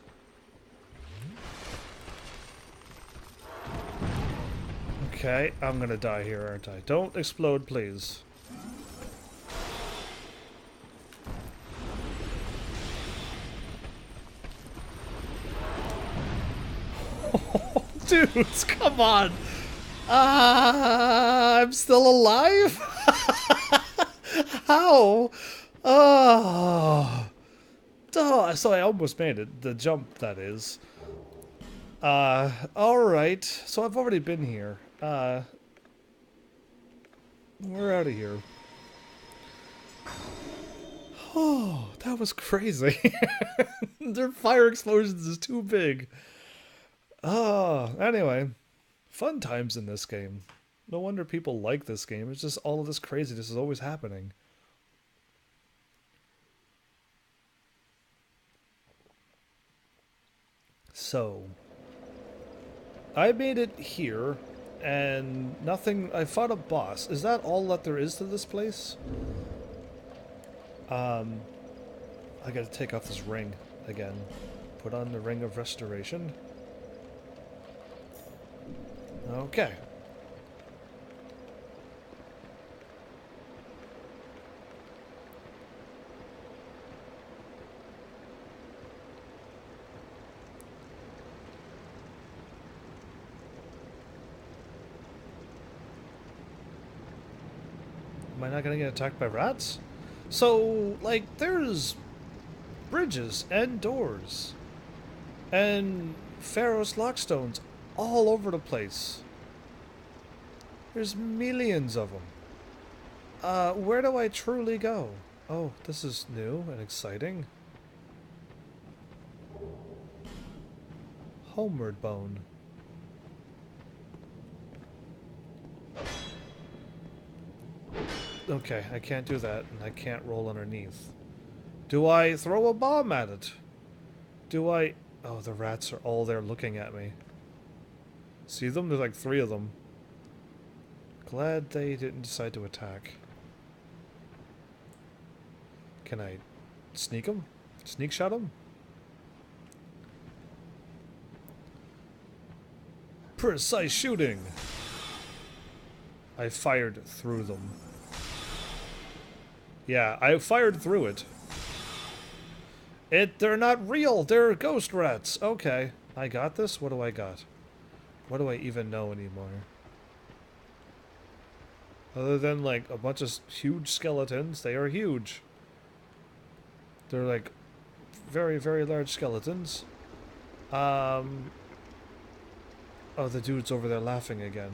Okay, I'm gonna die here, aren't I? Don't explode, please. Dudes, come on! I'm still alive? How? Oh. Oh, so I almost made it. The jump, that is. Alright. So I've already been here. We're out of here. Oh, that was crazy. Their fire explosions is too big. Oh, anyway. Fun times in this game. No wonder people like this game. It's just all of this craziness is always happening. So, I made it here, and nothing... I fought a boss. Is that all that there is to this place? I gotta take off this ring again. Put on the Ring of Restoration. Okay. Am I not gonna get attacked by rats? So, like, there's bridges and doors and Pharaoh's Lockstones all over the place. There's millions of them. Where do I truly go? Oh, this is new and exciting. Homeward Bone. Okay, I can't do that, and I can't roll underneath. Do I throw a bomb at it? Do I... Oh, the rats are all there looking at me. See them? There's like 3 of them. Glad they didn't decide to attack. Can I sneak them? Sneak shot them? Precise shooting! I fired through them. Yeah, I fired through it. They're not real! They're ghost rats! Okay. I got this? What do I got? What do I even know anymore? Other than, like, a bunch of huge skeletons. They are huge. They're, like, very, very large skeletons. Oh, the dude's over there laughing again.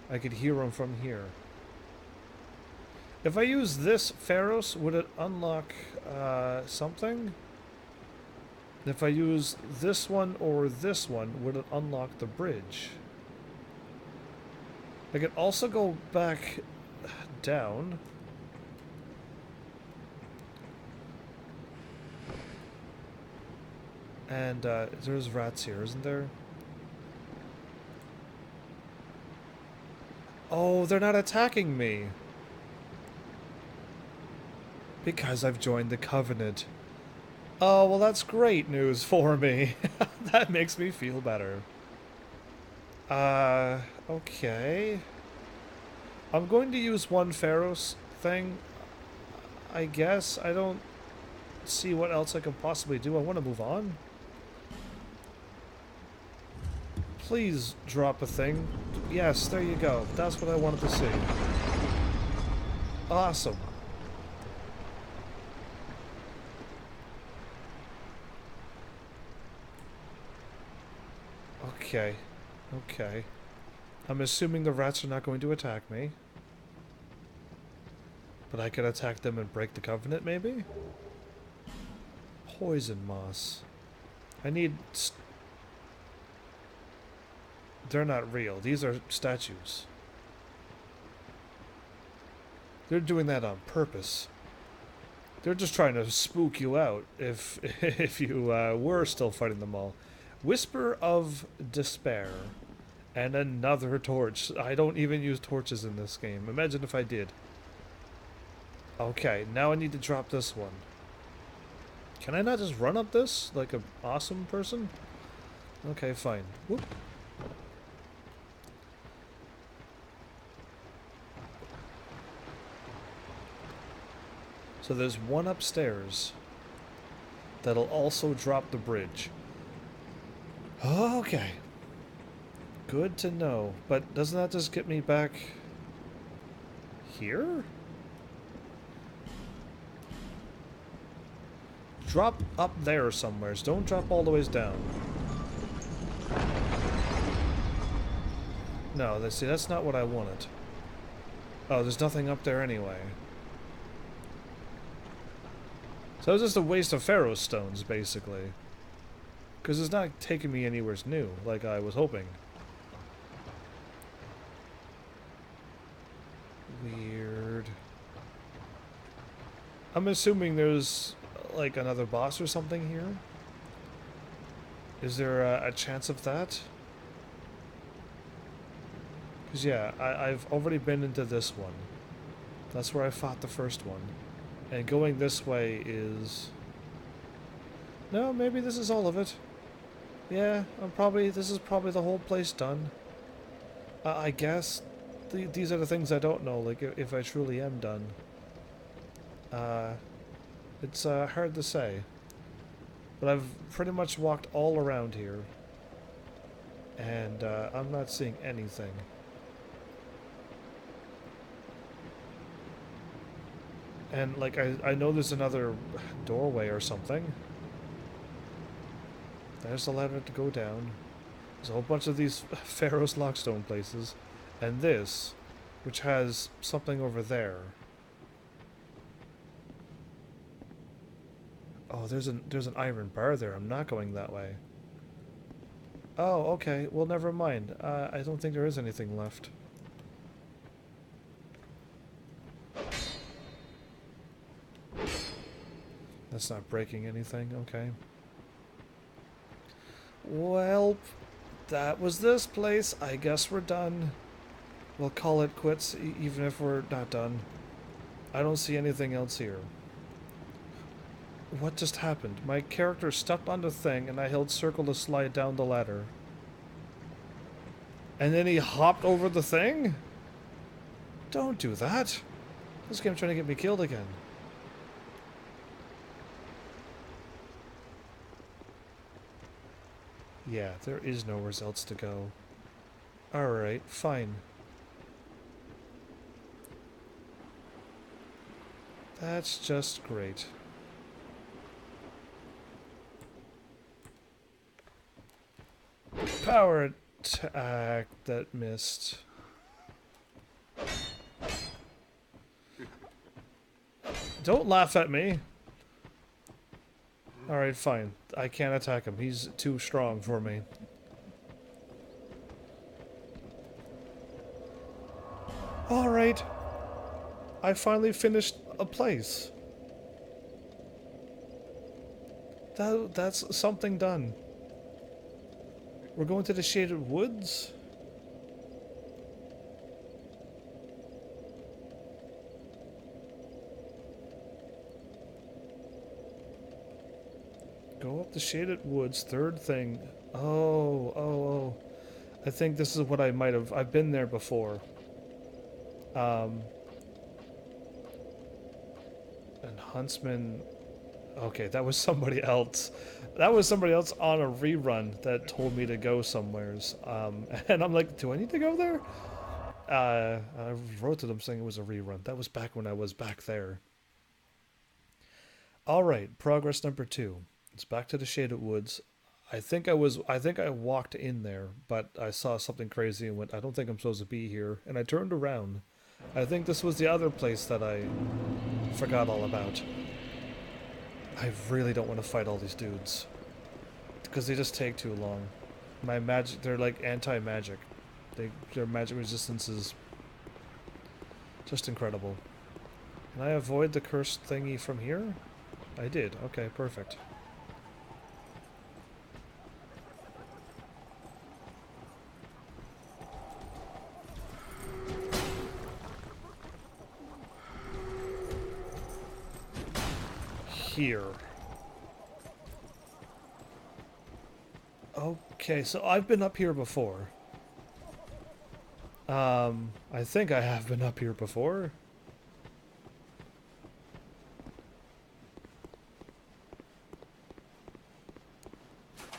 I could hear him from here. If I use this Pharos, would it unlock something? If I use this one or this one, would it unlock the bridge? I could also go back down. And there's rats here, isn't there? Oh, they're not attacking me. Because I've joined the Covenant. Oh, well that's great news for me. That makes me feel better. Okay. I'm going to use one Pharos thing. I guess. I don't see what else I can possibly do. I want to move on. Please drop a thing. Yes, there you go. That's what I wanted to see. Awesome. Okay. Okay. I'm assuming the rats are not going to attack me. But I could attack them and break the Covenant, maybe? Poison moss. I need... They're not real. These are statues. They're doing that on purpose. They're just trying to spook you out if if you were still fighting them all. Whisper of Despair. And another torch. I don't even use torches in this game. Imagine if I did. Okay, now I need to drop this one. Can I not just run up this like an awesome person? Okay, fine. Whoop. So there's one upstairs that'll also drop the bridge. Okay. Good to know. But doesn't that just get me back here? Drop up there somewhere. Don't drop all the ways down. No, see, that's not what I wanted. Oh, there's nothing up there anyway. So it's just a waste of Pharaoh stones, basically. Because it's not taking me anywhere new, like I was hoping. Weird. I'm assuming there's, like, another boss or something here? Is there a chance of that? Because, yeah, I've already been into this one. That's where I fought the first one. And going this way is... No, maybe this is all of it. Yeah, this is probably the whole place done. I guess these are the things I don't know, like if I truly am done. It's hard to say. But I've pretty much walked all around here. And I'm not seeing anything. And like I know there's another doorway or something. There's the ladder to go down. There's a whole bunch of these Pharaoh's Lockstone places. And this, which has something over there. Oh, there's an iron bar there. I'm not going that way. Oh, okay. Well, never mind. I don't think there is anything left. That's not breaking anything. Okay. Well, that was this place. I guess we're done. We'll call it quits, even if we're not done. I don't see anything else here. What just happened? My character stepped on the thing, and I held circle to slide down the ladder. And then he hopped over the thing? Don't do that. This game's trying to get me killed again. Yeah, there is nowhere else to go. Alright, fine. That's just great. Power attack that missed. Don't laugh at me. Alright, fine. I can't attack him. He's too strong for me. Alright. I finally finished a place. That's something done. We're going to the Shaded Woods? Go up the Shaded Woods, third thing. Oh. I think this is what I might have... I've been there before. And Huntsman... Okay, that was somebody else. That was somebody else on a rerun that told me to go somewheres. And I'm like, do I need to go there? I wrote to them saying it was a rerun. That was back when I was back there. Alright, progress number 2. It's back to the Shaded Woods. I think I walked in there, but I saw something crazy and went, I don't think I'm supposed to be here. And I turned around. I think this was the other place that I forgot all about. I really don't want to fight all these dudes. Because they just take too long. My magic, they're like anti-magic. Their magic resistance is just incredible. Can I avoid the cursed thingy from here? I did. Okay, perfect. Here. Okay, so I've been up here before. I think I have been up here before.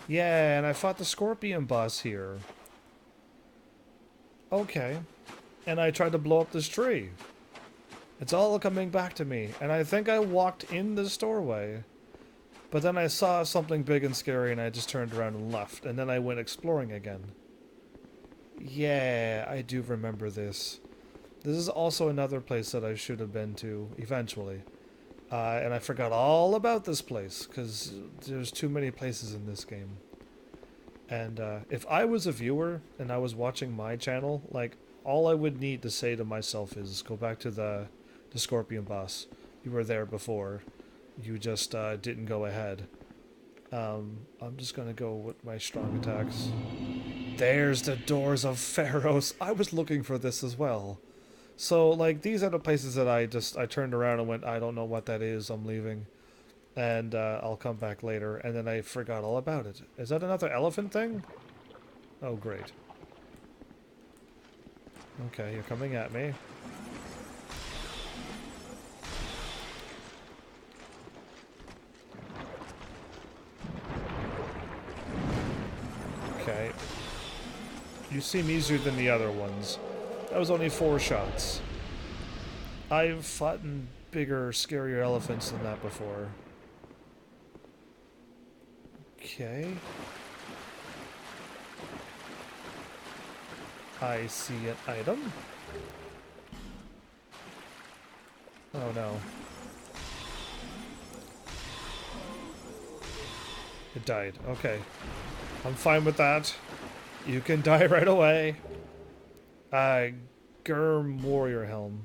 Yeah, and I fought the scorpion boss here. Okay. And I tried to blow up this tree. It's all coming back to me, and I think I walked in this doorway. But then I saw something big and scary and I just turned around and left, and then I went exploring again. Yeah, I do remember this. This is also another place that I should have been to, eventually. And I forgot all about this place, because there's too many places in this game. And if I was a viewer, and I was watching my channel, like, all I would need to say to myself is, go back to the Scorpion boss. You were there before. You just didn't go ahead. I'm just gonna go with my strong attacks. There's the doors of Pharaohs. I was looking for this as well. So, like, these are the places that I turned around and went, I don't know what that is, I'm leaving. And I'll come back later. And then I forgot all about it. Is that another elephant thing? Oh, great. Okay, you're coming at me. Okay. You seem easier than the other ones. That was only 4 shots. I've fought bigger, scarier elephants than that before. Okay. I see an item. Oh no. It died. Okay. I'm fine with that. You can die right away. Germ Warrior Helm.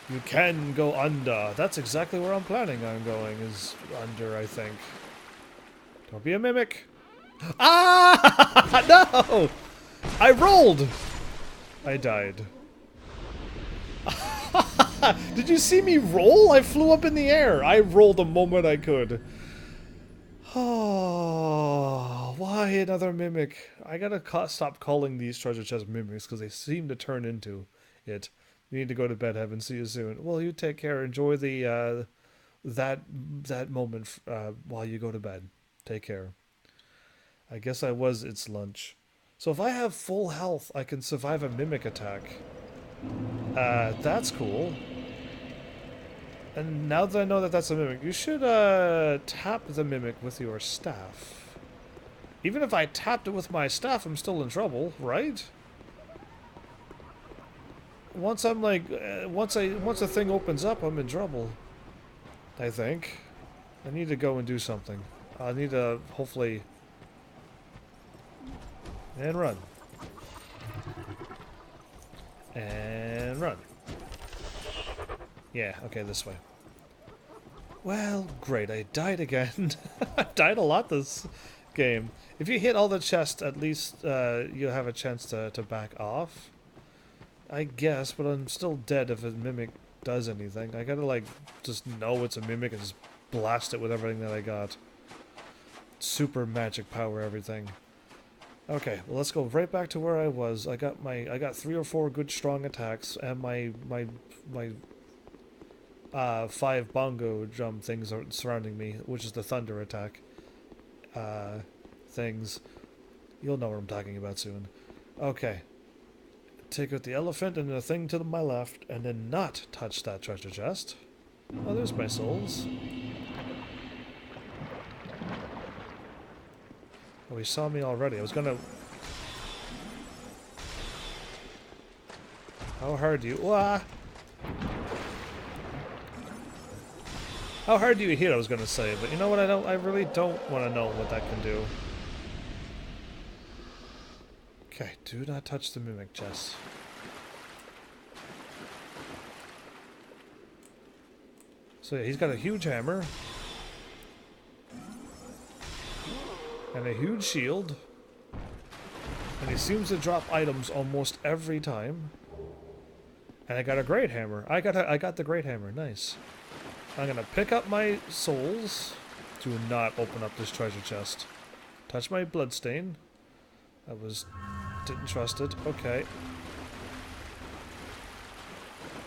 You can go under. That's exactly where I'm planning on going, is under, I think. Don't be a mimic. Ah! No! I rolled! I died. Did you see me roll? I flew up in the air. I rolled the moment I could. Oh, why another mimic? I gotta stop calling these treasure chest mimics because they seem to turn into it. You need to go to bed, Heaven. See you soon. Well, you take care. Enjoy the that moment while you go to bed. Take care. I guess I was its lunch. So if I have full health, I can survive a mimic attack. That's cool. And now that I know that that's a mimic, you should tap the mimic with your staff. Even if I tapped it with my staff, I'm still in trouble, right? Once I'm like, once the thing opens up, I'm in trouble. I think. I need to go and do something. I need to hopefully. And run. And run. Yeah, okay, this way. Well, great, I died again. I died a lot this game. If you hit all the chests, at least you have a chance to back off. I guess, but I'm still dead if a mimic does anything. I gotta, like, just know it's a mimic and just blast it with everything that I got. Super magic power, everything. Okay, well, let's go right back to where I was. I got 3 or 4 good strong attacks, and my 5 bongo drum things are surrounding me, which is the thunder attack things. You'll know what I'm talking about soon. Okay. Take out the elephant and the thing to my left, and then not touch that treasure chest. Oh, there's my souls. Oh, he saw me already. I was gonna... How hard do you... Wah! How hard do you hit, I was gonna say, but you know what, I really don't want to know what that can do. Okay, do not touch the mimic chest. So yeah, he's got a huge hammer. And a huge shield. And he seems to drop items almost every time. And I got a great hammer. I got the great hammer, nice. I'm gonna pick up my souls. Do not open up this treasure chest. Touch my bloodstain. Didn't trust it. Okay.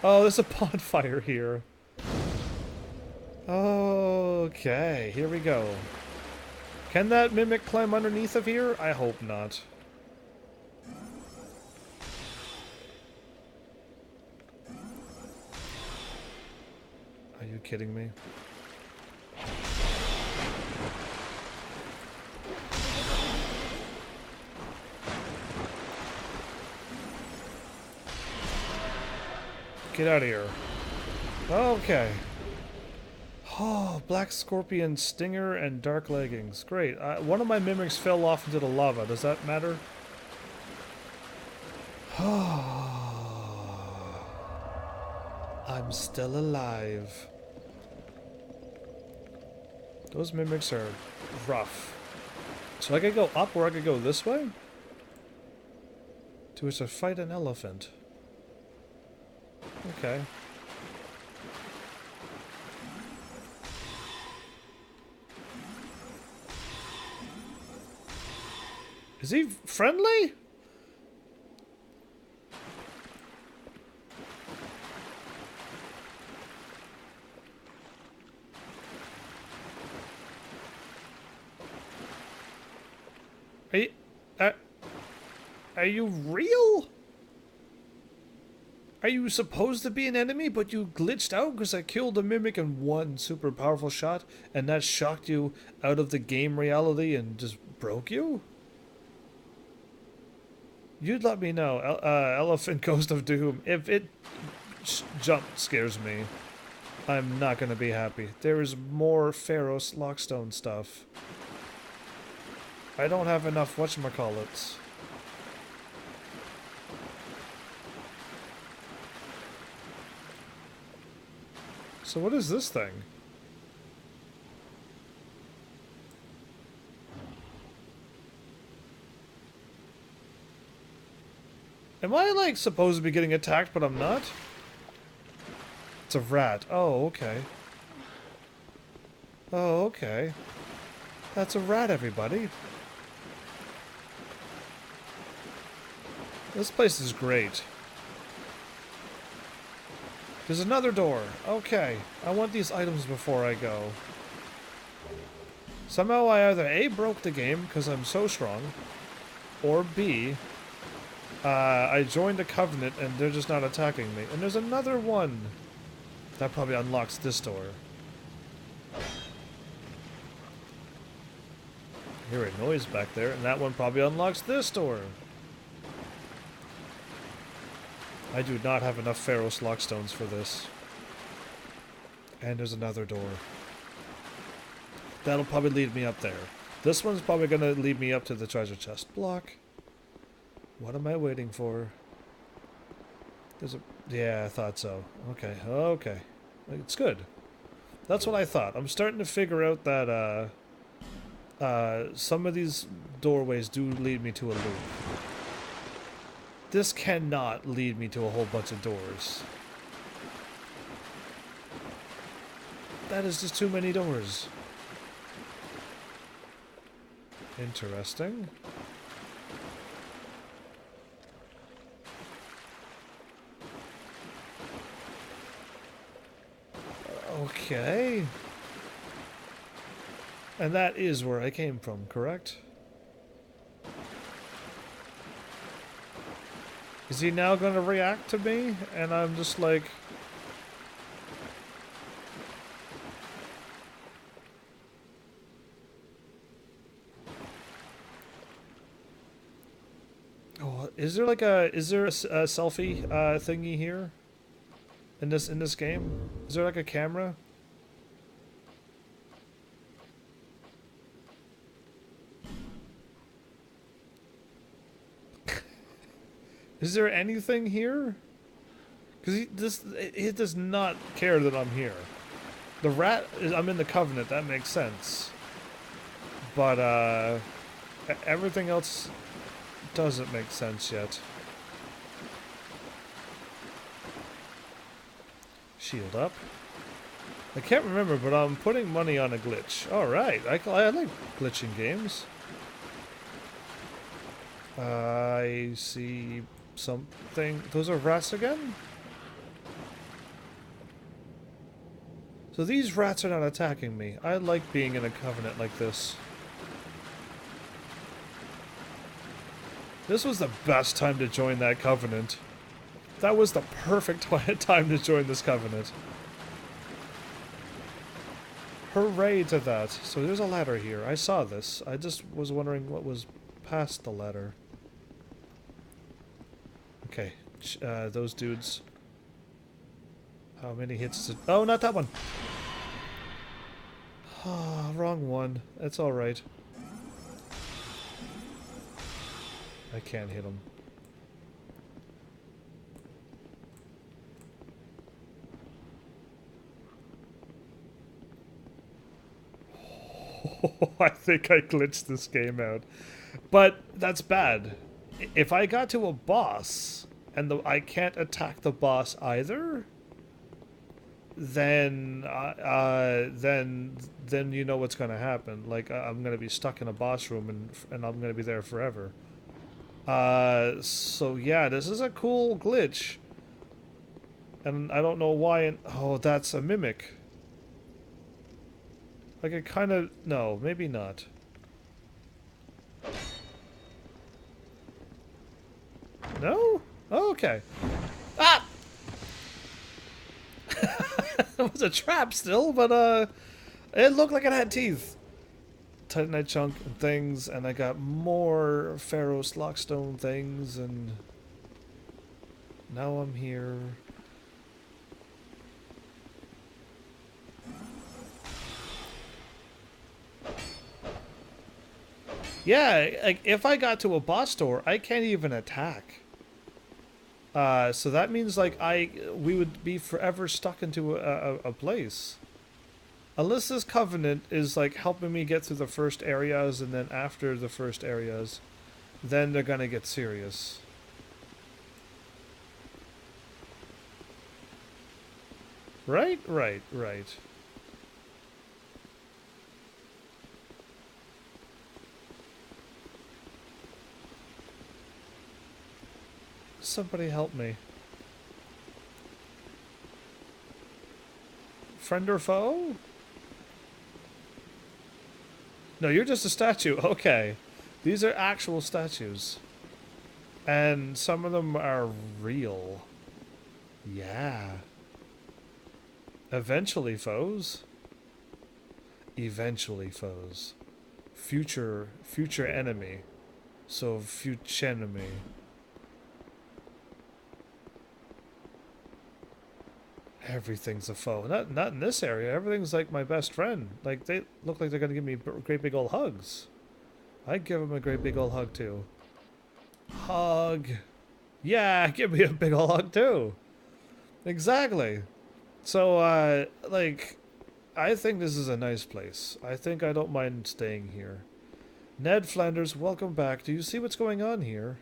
Oh, there's a bonfire here. Okay, here we go. Can that mimic climb underneath of here? I hope not. Are you kidding me? Get out of here. Okay. Oh, Black Scorpion, Stinger, and Dark Leggings. Great. One of my mimics fell off into the lava. Does that matter? I'm still alive. Those mimics are rough. So I could go up or I could go this way? To which I fight an elephant. Okay. Is he friendly? Are you, are you real? Are you supposed to be an enemy, but you glitched out because I killed a mimic in one super powerful shot, and that shocked you out of the game reality and just broke you? You'd let me know, Elephant Ghost of Doom. If it jump scares me, I'm not gonna be happy. There is more Pharaoh's Lockstone stuff. I don't have enough whatchamacallits. So what is this thing? Am I, like, supposed to be getting attacked, but I'm not? It's a rat. Oh, okay. Oh, okay. That's a rat, everybody. This place is great. There's another door. Okay. I want these items before I go. Somehow I either A, broke the game because I'm so strong, or B, I joined a covenant and they're just not attacking me. And there's another one. That probably unlocks this door. I hear a noise back there, and that one probably unlocks this door. I do not have enough Pharaoh's Lockstones for this. And there's another door. That'll probably lead me up there. This one's probably gonna lead me up to the treasure chest block. What am I waiting for? There's a... Yeah, I thought so. Okay, okay. It's good. That's what I thought. I'm starting to figure out that, some of these doorways do lead me to a loop. This cannot lead me to a whole bunch of doors. That is just too many doors. Interesting. Okay. And that is where I came from, correct? Is he now going to react to me? And I'm just like... Oh, is there like a... Is there a selfie thingy here? In this game? Is there like a camera? Is there anything here? Because it does not care that I'm here. The rat is... I'm in the Covenant, that makes sense. But, everything else doesn't make sense yet. Shield up. I can't remember, but I'm putting money on a glitch. Alright, I like glitching games. I see something. Those are rats again? So these rats are not attacking me. I like being in a covenant like this. This was the best time to join that covenant. That was the perfect time to join this covenant. Hooray to that. So there's a ladder here. I saw this. I just was wondering what was past the ladder. Okay. Those dudes. How many hits? Oh, not that one. Ah, wrong one. That's alright. I can't hit him. I think I glitched this game out. But that's bad. if I got to a boss and I can't attack the boss either, then you know what's gonna happen. Like I'm gonna be stuck in a boss room and I'm gonna be there forever. So yeah, this is a cool glitch, and I don't know why. Oh, that's a mimic. Like it kind of no, maybe not. No? Oh, okay. Ah! It was a trap still, but it looked like it had teeth. Titanite chunk and things, and I got more Pharaoh's Lockstone things, and now I'm here. Yeah, like if I got to a boss door, I can't even attack. So that means like we would be forever stuck into a place. Unless this covenant is like helping me get through the first areas, and then after the first areas, then they're gonna get serious. Right, right, right. Somebody help me. Friend or foe? No, you're just a statue. Okay. These are actual statues. And some of them are real. Yeah. Eventually foes. Eventually foes. Future enemy. So future enemy. Everything's a foe. Not in this area. Everything's like my best friend. Like they look like they're gonna give me great big old hugs. I'd give them a great big old hug too. Hug. Yeah, give me a big old hug too. Exactly. So like I think this is a nice place. I think I don't mind staying here. Ned Flanders, welcome back. Do you see what's going on here?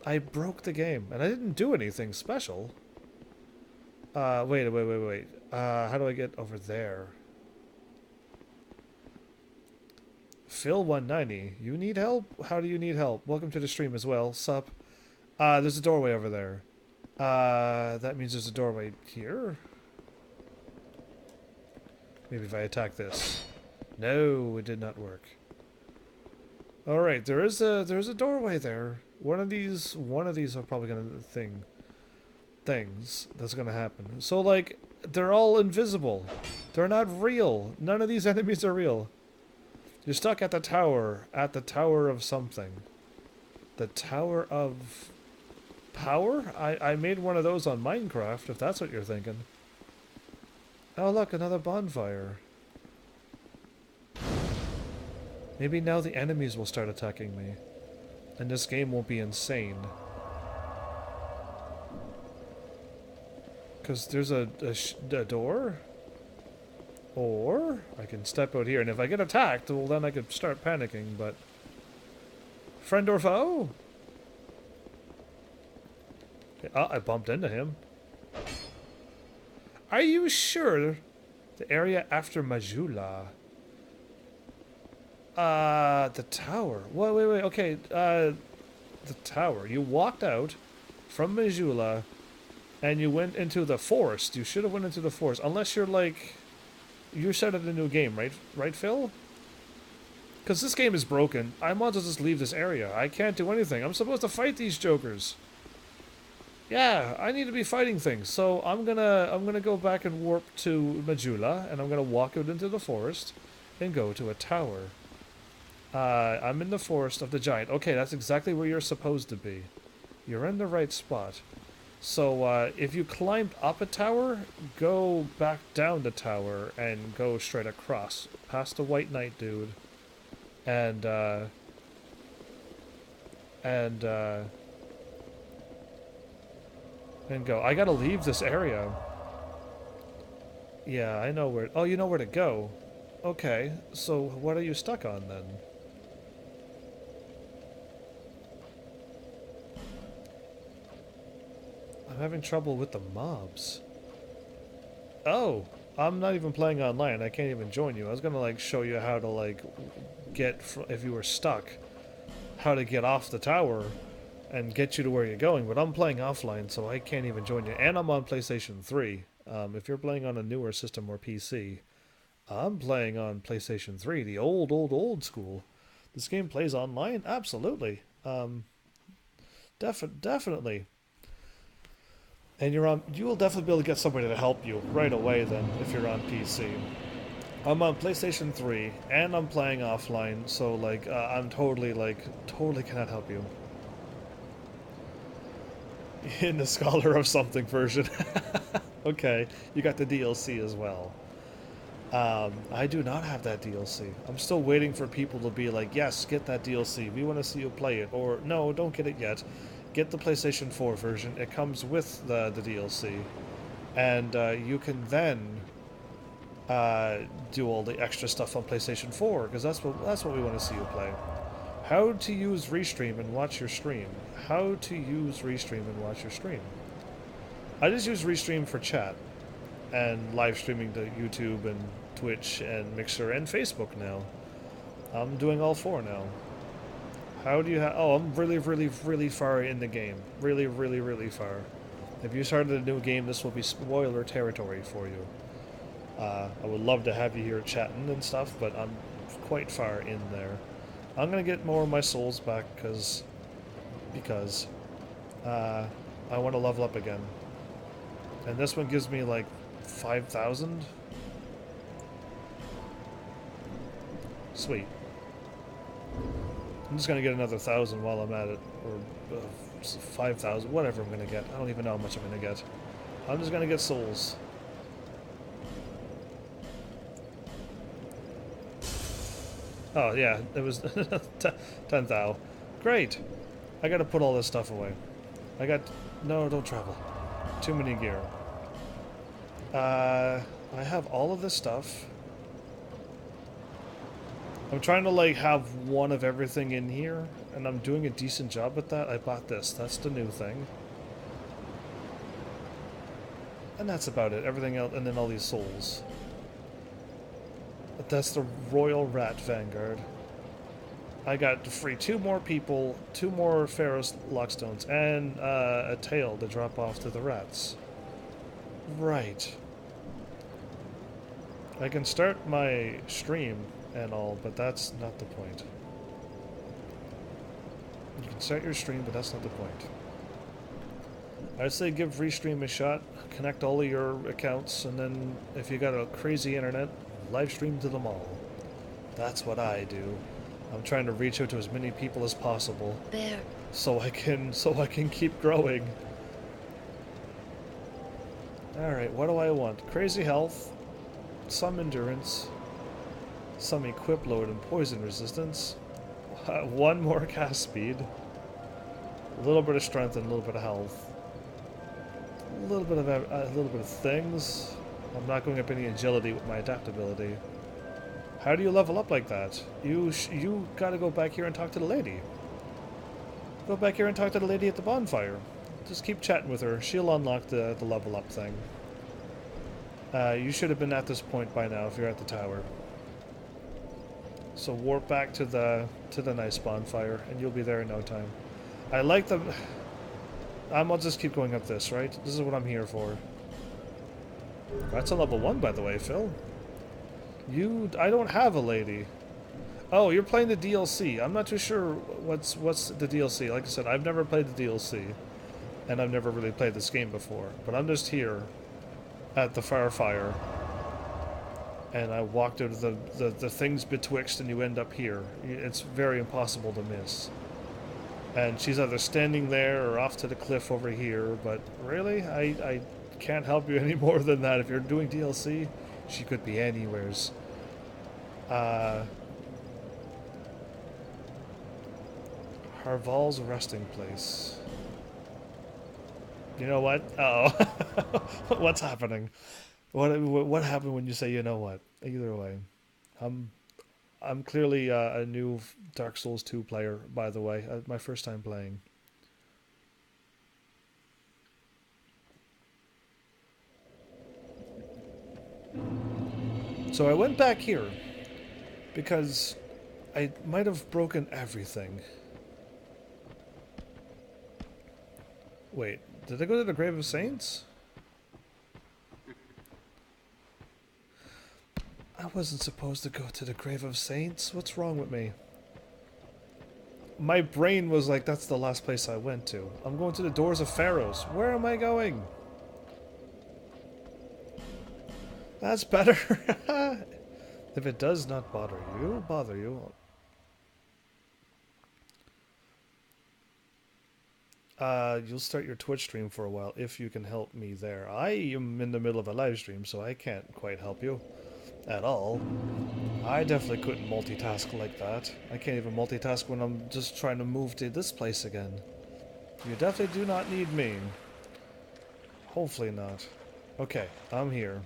I broke the game and I didn't do anything special. Wait. How do I get over there? Phil 190. You need help? How do you need help? Welcome to the stream as well. Sup? There's a doorway over there. That means there's a doorway here? Maybe if I attack this. No, it did not work. Alright, there's a doorway there. One of these are probably gonna things that's gonna happen. So like they're all invisible. They're not real. None of these enemies are real. You're stuck at the tower of something. The Tower of Power? I made one of those on Minecraft, if that's what you're thinking. Oh look, another bonfire. Maybe now the enemies will start attacking me. And this game won't be insane. Because there's a door? Or I can step out here, and if I get attacked, well then I could start panicking, but... Friend or foe? Okay, oh, I bumped into him. Are you sure? The area after Majula. The tower. Wait, okay, the tower. You walked out from Majula, and you went into the forest. You should have went into the forest, unless you're like... You started a new game, right? Right, Phil? Because this game is broken. I might as well just leave this area. I can't do anything. I'm supposed to fight these jokers. Yeah, I need to be fighting things. So I'm gonna go back and warp to Majula, and I'm gonna walk out into the forest and go to a tower. I'm in the forest of the giant. Okay, that's exactly where you're supposed to be. You're in the right spot. So if you climbed up a tower, go back down the tower and go straight across past the White Knight dude, and go. I gotta leave this area. Yeah, I know where. Oh, you know where to go. Okay, so what are you stuck on then? I'm having trouble with the mobs. Oh, I'm not even playing online. I can't even join you. I was gonna like show you how to like get if you were stuck, how to get off the tower and get you to where you're going. But I'm playing offline, so I can't even join you. And I'm on PlayStation 3. If you're playing on a newer system or PC, I'm playing on PlayStation 3, the old school. This game plays online, absolutely. Definitely. And you will definitely be able to get somebody to help you right away then if you're on PC. I'm on PlayStation 3 and I'm playing offline, so like I'm totally cannot help you. In the Scholar of Something version. Okay, you got the DLC as well. I do not have that DLC. I'm still waiting for people to be like, yes, get that DLC. We want to see you play it. Or, no, don't get it yet. Get the PlayStation 4 version. It comes with the DLC. And you can then do all the extra stuff on PlayStation 4, because that's what we want to see you play. How to use Restream and watch your stream. How to use Restream and watch your stream. I just use Restream for chat and live streaming to YouTube and Twitch and Mixer and Facebook now. I'm doing all four now. How do you oh, I'm really far in the game. Really far. If you started a new game, this will be spoiler territory for you. I would love to have you here chatting and stuff, but I'm quite far in there. I'm gonna get more of my souls back because I want to level up again. And this one gives me like 5,000. Sweet. I'm just gonna get another 1,000 while I'm at it, or 5,000, whatever I'm gonna get. I don't even know how much I'm gonna get. I'm just gonna get souls. Oh yeah, it was 10,000. Great. I gotta put all this stuff away. No, don't travel. Too many gear. I have all of this stuff. I'm trying to like have one of everything in here, and I'm doing a decent job with that. I bought this. That's the new thing. And that's about it. Everything else, and then all these souls. But that's the Royal Rat Vanguard. I got to free 2 more people, 2 more Pharaoh's Lockstones, and a tail to drop off to the rats. Right. I can start my stream and all, but that's not the point. You can start your stream, but that's not the point. I'd say give Restream a shot, connect all of your accounts, and then if you got a crazy internet, live stream to them all. That's what I do. I'm trying to reach out to as many people as possible. Bear. So I can keep growing. Alright, what do I want? Crazy health, some endurance, some equip load and poison resistance, 1 more cast speed, a little bit of strength and a little bit of health, a little bit of things. I'm not going up any agility with my adaptability. How do you level up like that? You gotta go back here and talk to the lady. Go back here and talk to the lady at the bonfire. Just keep chatting with her. She'll unlock the level up thing. You should have been at this point by now if you're at the tower. So warp back to the nice bonfire, and you'll be there in no time. I like the... I'll just keep going up this, right? This is what I'm here for. That's a level 1, by the way, Phil. I don't have a lady. Oh, you're playing the DLC. I'm not too sure what's the DLC. Like I said, I've never played the DLC. And I've never really played this game before. But I'm just here at the fire. And I walked out of the things betwixt and you end up here. It's very impossible to miss. And she's either standing there or off to the cliff over here. But really, I can't help you any more than that. If you're doing DLC, she could be anywheres. Harval's resting place. You know what? Oh, what's happening? What happened when you say you know what? Either way, I'm clearly a new Dark Souls 2 player. By the way, my first time playing. So I went back here because I might have broken everything. Wait, did I go to the Grave of Saints? I wasn't supposed to go to the Grave of Saints. What's wrong with me? My brain was like, that's the last place I went to. I'm going to the Doors of Pharaohs. Where am I going? That's better. If it does not bother you. You'll start your Twitch stream for a while if you can help me there. I am in the middle of a live stream, so I can't quite help you at all. I definitely couldn't multitask like that. I can't even multitask when I'm just trying to move to this place again. You definitely do not need me. Hopefully not. Okay, I'm here.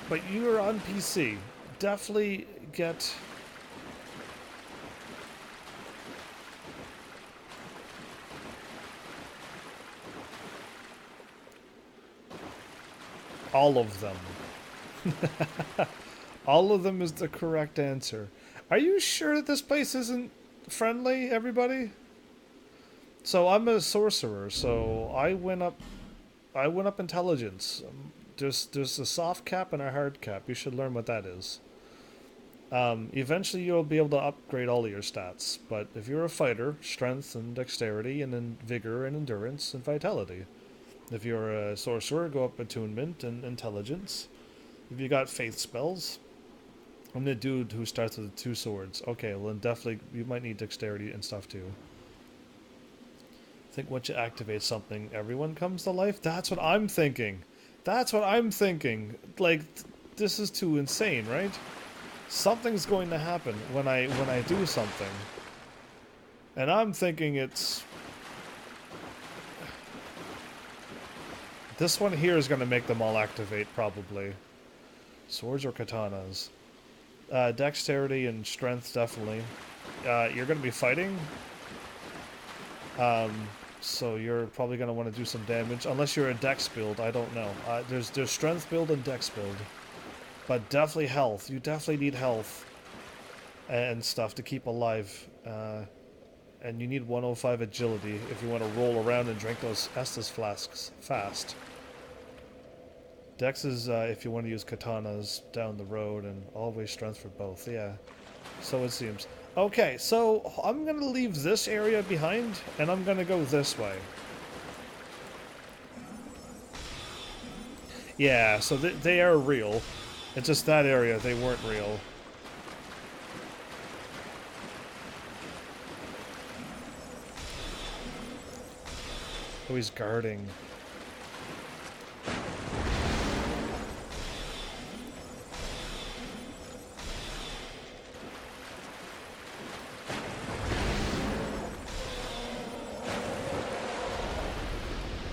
But you are on PC. Definitely get... all of them. All of them is the correct answer. Are you sure that this place isn't friendly, everybody? So I'm a sorcerer, so I went up intelligence. There's a soft cap and a hard cap. You should learn what that is. Eventually you'll be able to upgrade all of your stats, but if you're a fighter, strength and dexterity, and then vigor and endurance and vitality. If you're a sorcerer, go up attunement and intelligence. If you got faith spells, I'm the dude who starts with 2 swords. Okay, well then definitely you might need dexterity and stuff too. I think once you activate something, everyone comes to life. That's what I'm thinking. That's what I'm thinking. Like, this is too insane, right? Something's going to happen when I do something. And I'm thinking it's... this one here is going to make them all activate, probably. Swords or katanas? Dexterity and strength, definitely. You're going to be fighting. So you're probably going to want to do some damage. Unless you're a dex build, I don't know. There's strength build and dex build. But definitely health. You definitely need health and stuff to keep alive. And you need 105 agility if you want to roll around and drink those Estus flasks fast. Dex is if you want to use katanas down the road, and always strength for both, yeah. So it seems. Okay, so I'm going to leave this area behind, and I'm going to go this way. Yeah, so they are real. It's just that area, they weren't real. Oh, he's guarding.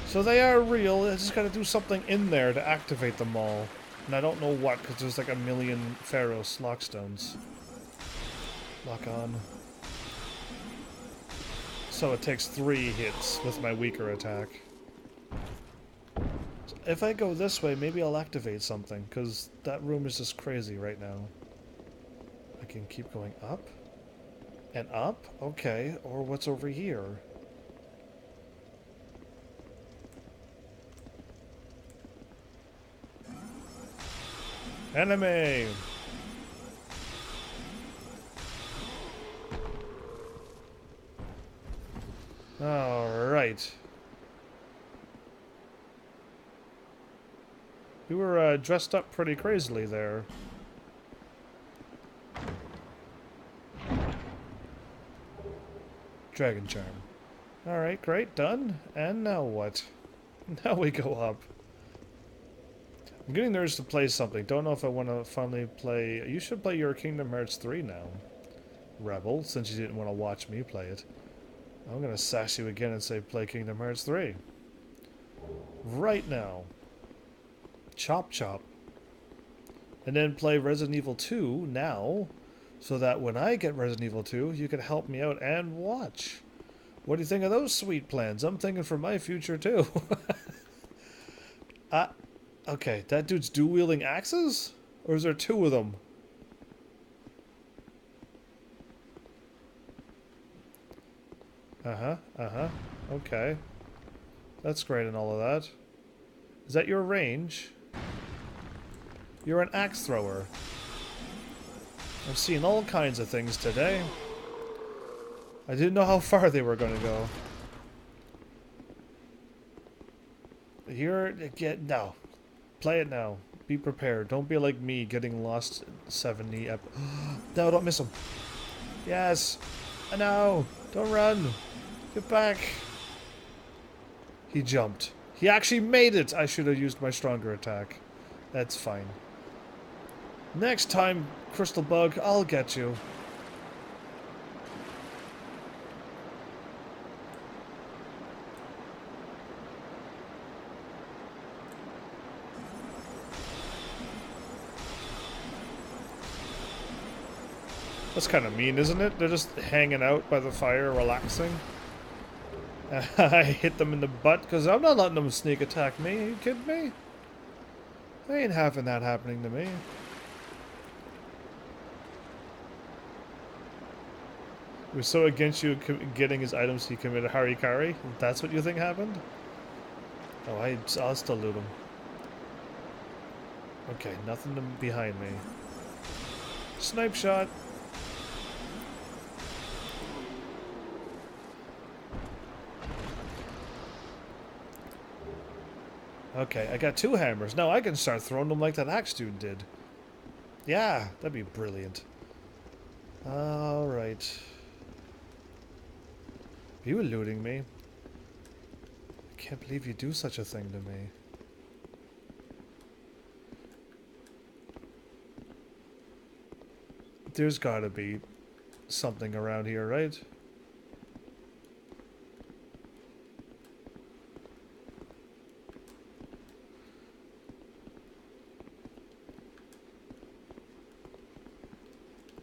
So they are real, I just gotta do something in there to activate them all. And I don't know what, because there's like a million Pharaoh's lockstones. Lock on. So it takes 3 hits with my weaker attack. So if I go this way, maybe I'll activate something, because that room is just crazy right now. I can keep going up? And up? Okay, or what's over here? Enemy! Alright. You were dressed up pretty crazily there. Dragon Charm. Alright, great, done. And now what? Now we go up. I'm getting the urge to play something. Don't know if I want to finally play... You should play your Kingdom Hearts 3 now, Rebel, since you didn't want to watch me play it. I'm going to sass you again and say play Kingdom Hearts 3. Right now. Chop chop. And then play Resident Evil 2 now, so that when I get Resident Evil 2, you can help me out and watch. What do you think of those sweet plans? I'm thinking for my future too. Okay, that dude's dual-wielding axes? Or is there two of them? Uh-huh, uh-huh. Okay. That's great and all of that. Is that your range? You're an axe thrower. I've seen all kinds of things today. I didn't know how far they were going to go. No. Play it now. Be prepared. Don't be like me getting lost 70 No, don't miss him. Yes. No. Don't run. Get back. He jumped. He actually made it. I should have used my stronger attack. That's fine. Next time, Crystal Bug, I'll get you. That's kind of mean, isn't it? They're just hanging out by the fire, relaxing. I hit them in the butt because I'm not letting them sneak attack me. Are you kidding me? I ain't having that happening to me. He was so against you getting his items he committed harikari? That's what you think happened? Oh, I'll still loot him. Okay, nothing behind me. Snipe shot. Okay, I got 2 hammers. Now I can start throwing them like that axe dude did. Yeah, that'd be brilliant. Alright. You were looting me. I can't believe you do such a thing to me. There's gotta be something around here, right?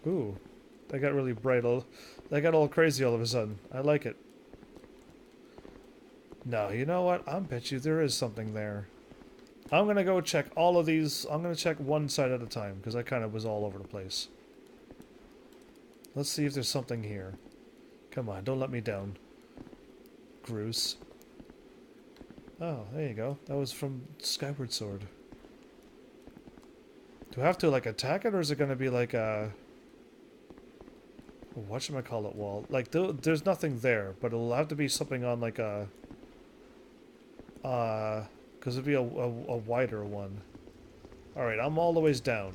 Ooh, that got really bright. That got all crazy all of a sudden. I like it. No, you know what? I bet you there is something there. I'm gonna go check all of these. I'm gonna check one side at a time because I kind of was all over the place. Let's see if there's something here. Come on, don't let me down. Groose. Oh, there you go. That was from Skyward Sword. Do I have to, like, attack it, or is it gonna be like a... whatchamacallit wall? Like, there's nothing there, but it'll have to be something on, like, a... because it'd be a wider one. Alright, I'm all the ways down.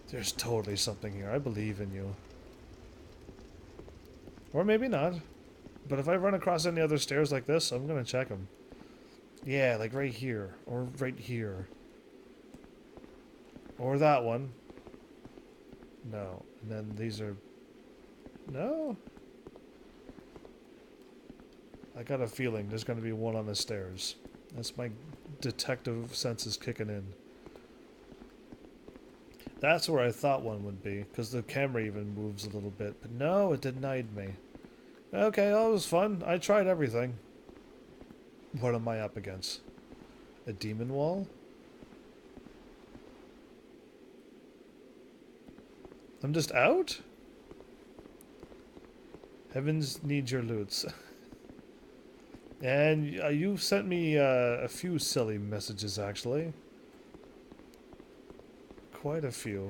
There's totally something here. I believe in you. Or maybe not. But if I run across any other stairs like this, I'm gonna check them. Yeah, like right here. Or right here. Or that one. No. And then these are... No? I got a feeling there's gonna be one on the stairs. That's my detective senses kicking in. That's where I thought one would be, because the camera even moves a little bit. But no, it denied me. Okay, that was fun. I tried everything. What am I up against? A demon wall? I'm just out? Heavens need your loots. And you sent me a few silly messages, actually. Quite a few.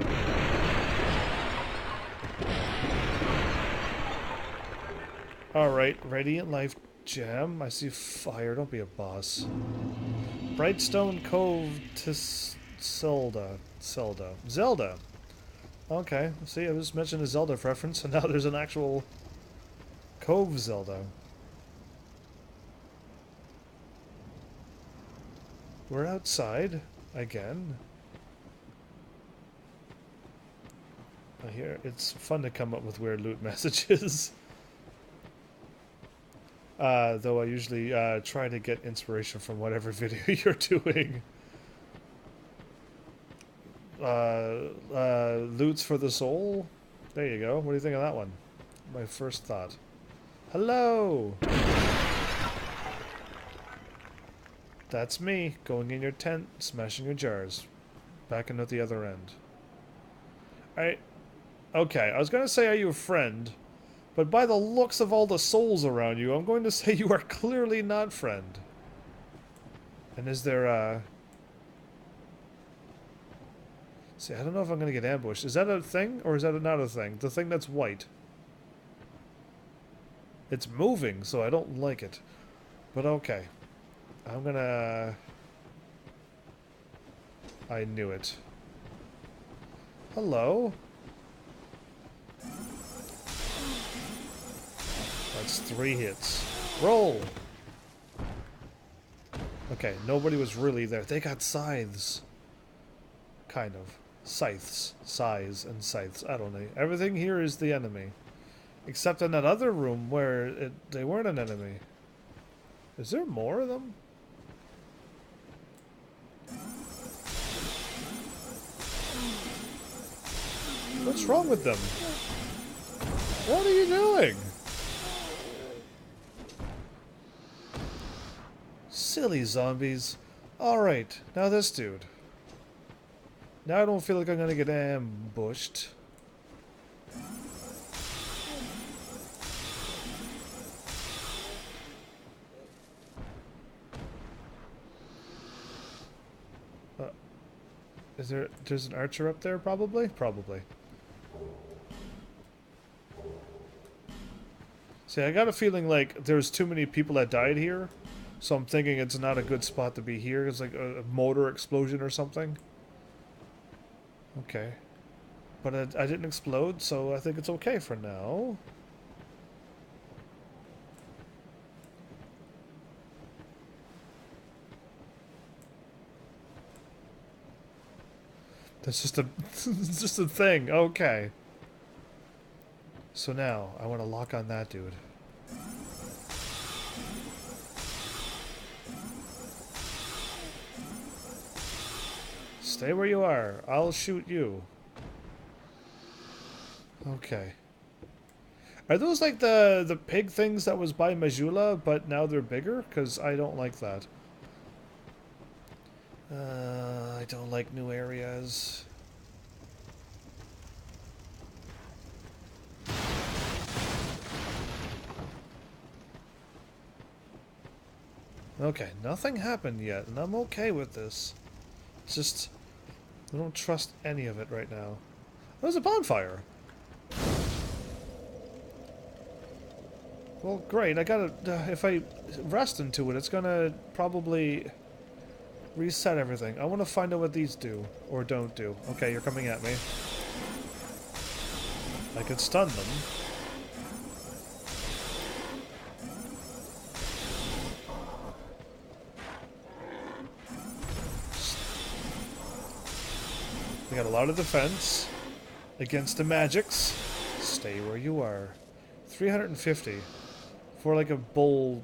Alright, Radiant Life Gem. I see fire. Don't be a boss. Brightstone Cove to Zelda. Zelda. Okay, see, I just mentioned a Zelda reference, and now there's an actual Cove Zelda. We're outside again. I hear it's fun to come up with weird loot messages. Though I usually try to get inspiration from whatever video you're doing. Loots for the soul? There you go. What do you think of that one? My first thought. Hello! That's me, going in your tent, smashing your jars. Backing out the other end. Okay, I was gonna say, are you a friend? But by the looks of all the souls around you, I'm going to say you are clearly not friend. And is there, see, I don't know if I'm gonna get ambushed. Is that a thing, or is that not a thing? The thing that's white. It's moving, so I don't like it. But okay. I'm gonna... I knew it. Hello? That's 3 hits. Roll! Okay, nobody was really there. They got scythes. Kind of. Scythes. Scythes and scythes. I don't know. Everything here is the enemy. Except in that other room where they weren't an enemy. Is there more of them? What's wrong with them? What are you doing? Silly zombies. Alright, now this dude. Now I don't feel like I'm gonna get ambushed. There's an archer up there, probably? Probably. See, I got a feeling like there's too many people that died here, so I'm thinking it's not a good spot to be here. It's like a motor explosion or something. Okay. But I didn't explode, so I think it's okay for now. That's just a it's just a thing. Okay. So now I want to lock on that dude. Stay where you are. I'll shoot you. Okay. Are those like the pig things that was by Majula, but now they're bigger? Because I don't like that. I don't like new areas. Okay, nothing happened yet, and I'm okay with this. It's just, I don't trust any of it right now. There's a bonfire! Well, great, I gotta, if I rest into it, it's gonna probably reset everything. I want to find out what these do, or don't do. Okay, you're coming at me. I could stun them. We got a lot of defense against the magics. Stay where you are. 350 for like a boar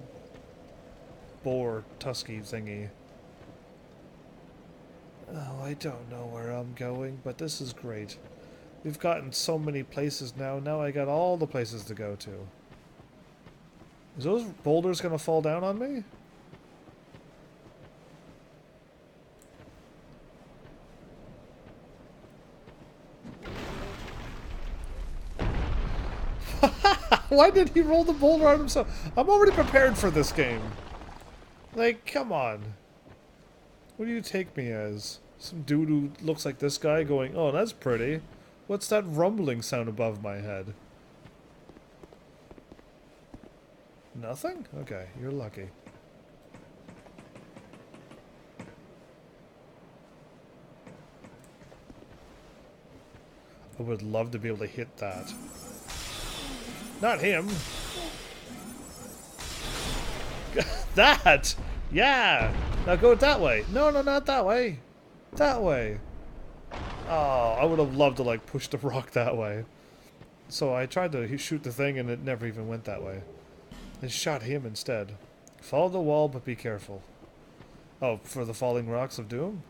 tusky thingy. Oh, I don't know where I'm going, but this is great. We've gotten so many places now. Now I got all the places to go to. Is those boulders gonna fall down on me? Why did he roll the boulder on himself? I'm already prepared for this game. Like, come on. What do you take me as? Some dude who looks like this guy going, oh, that's pretty. What's that rumbling sound above my head? Nothing? Okay, you're lucky. I would love to be able to hit that. Not him! That! Yeah! Now go that way. No, no, not that way. That way. Oh, I would have loved to, like, push the rock that way. So I tried to shoot the thing and it never even went that way. I shot him instead. Follow the wall, but be careful. Oh, for the falling rocks of doom?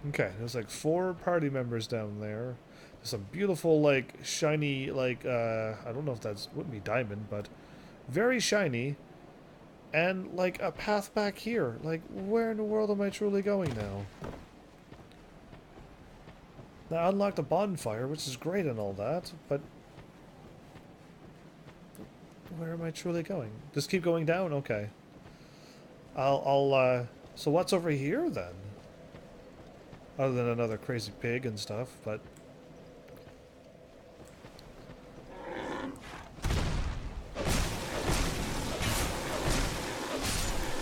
Okay, there's like 4 party members down there. There's some beautiful, like, shiny, like, I don't know if that's, wouldn't be diamond, but very shiny. and like a path back here. Like, where in the world am I truly going now? Now, I unlocked a bonfire, which is great and all that, but where am I truly going? Just keep going down? Okay. So what's over here then? Other than another crazy pig and stuff, but...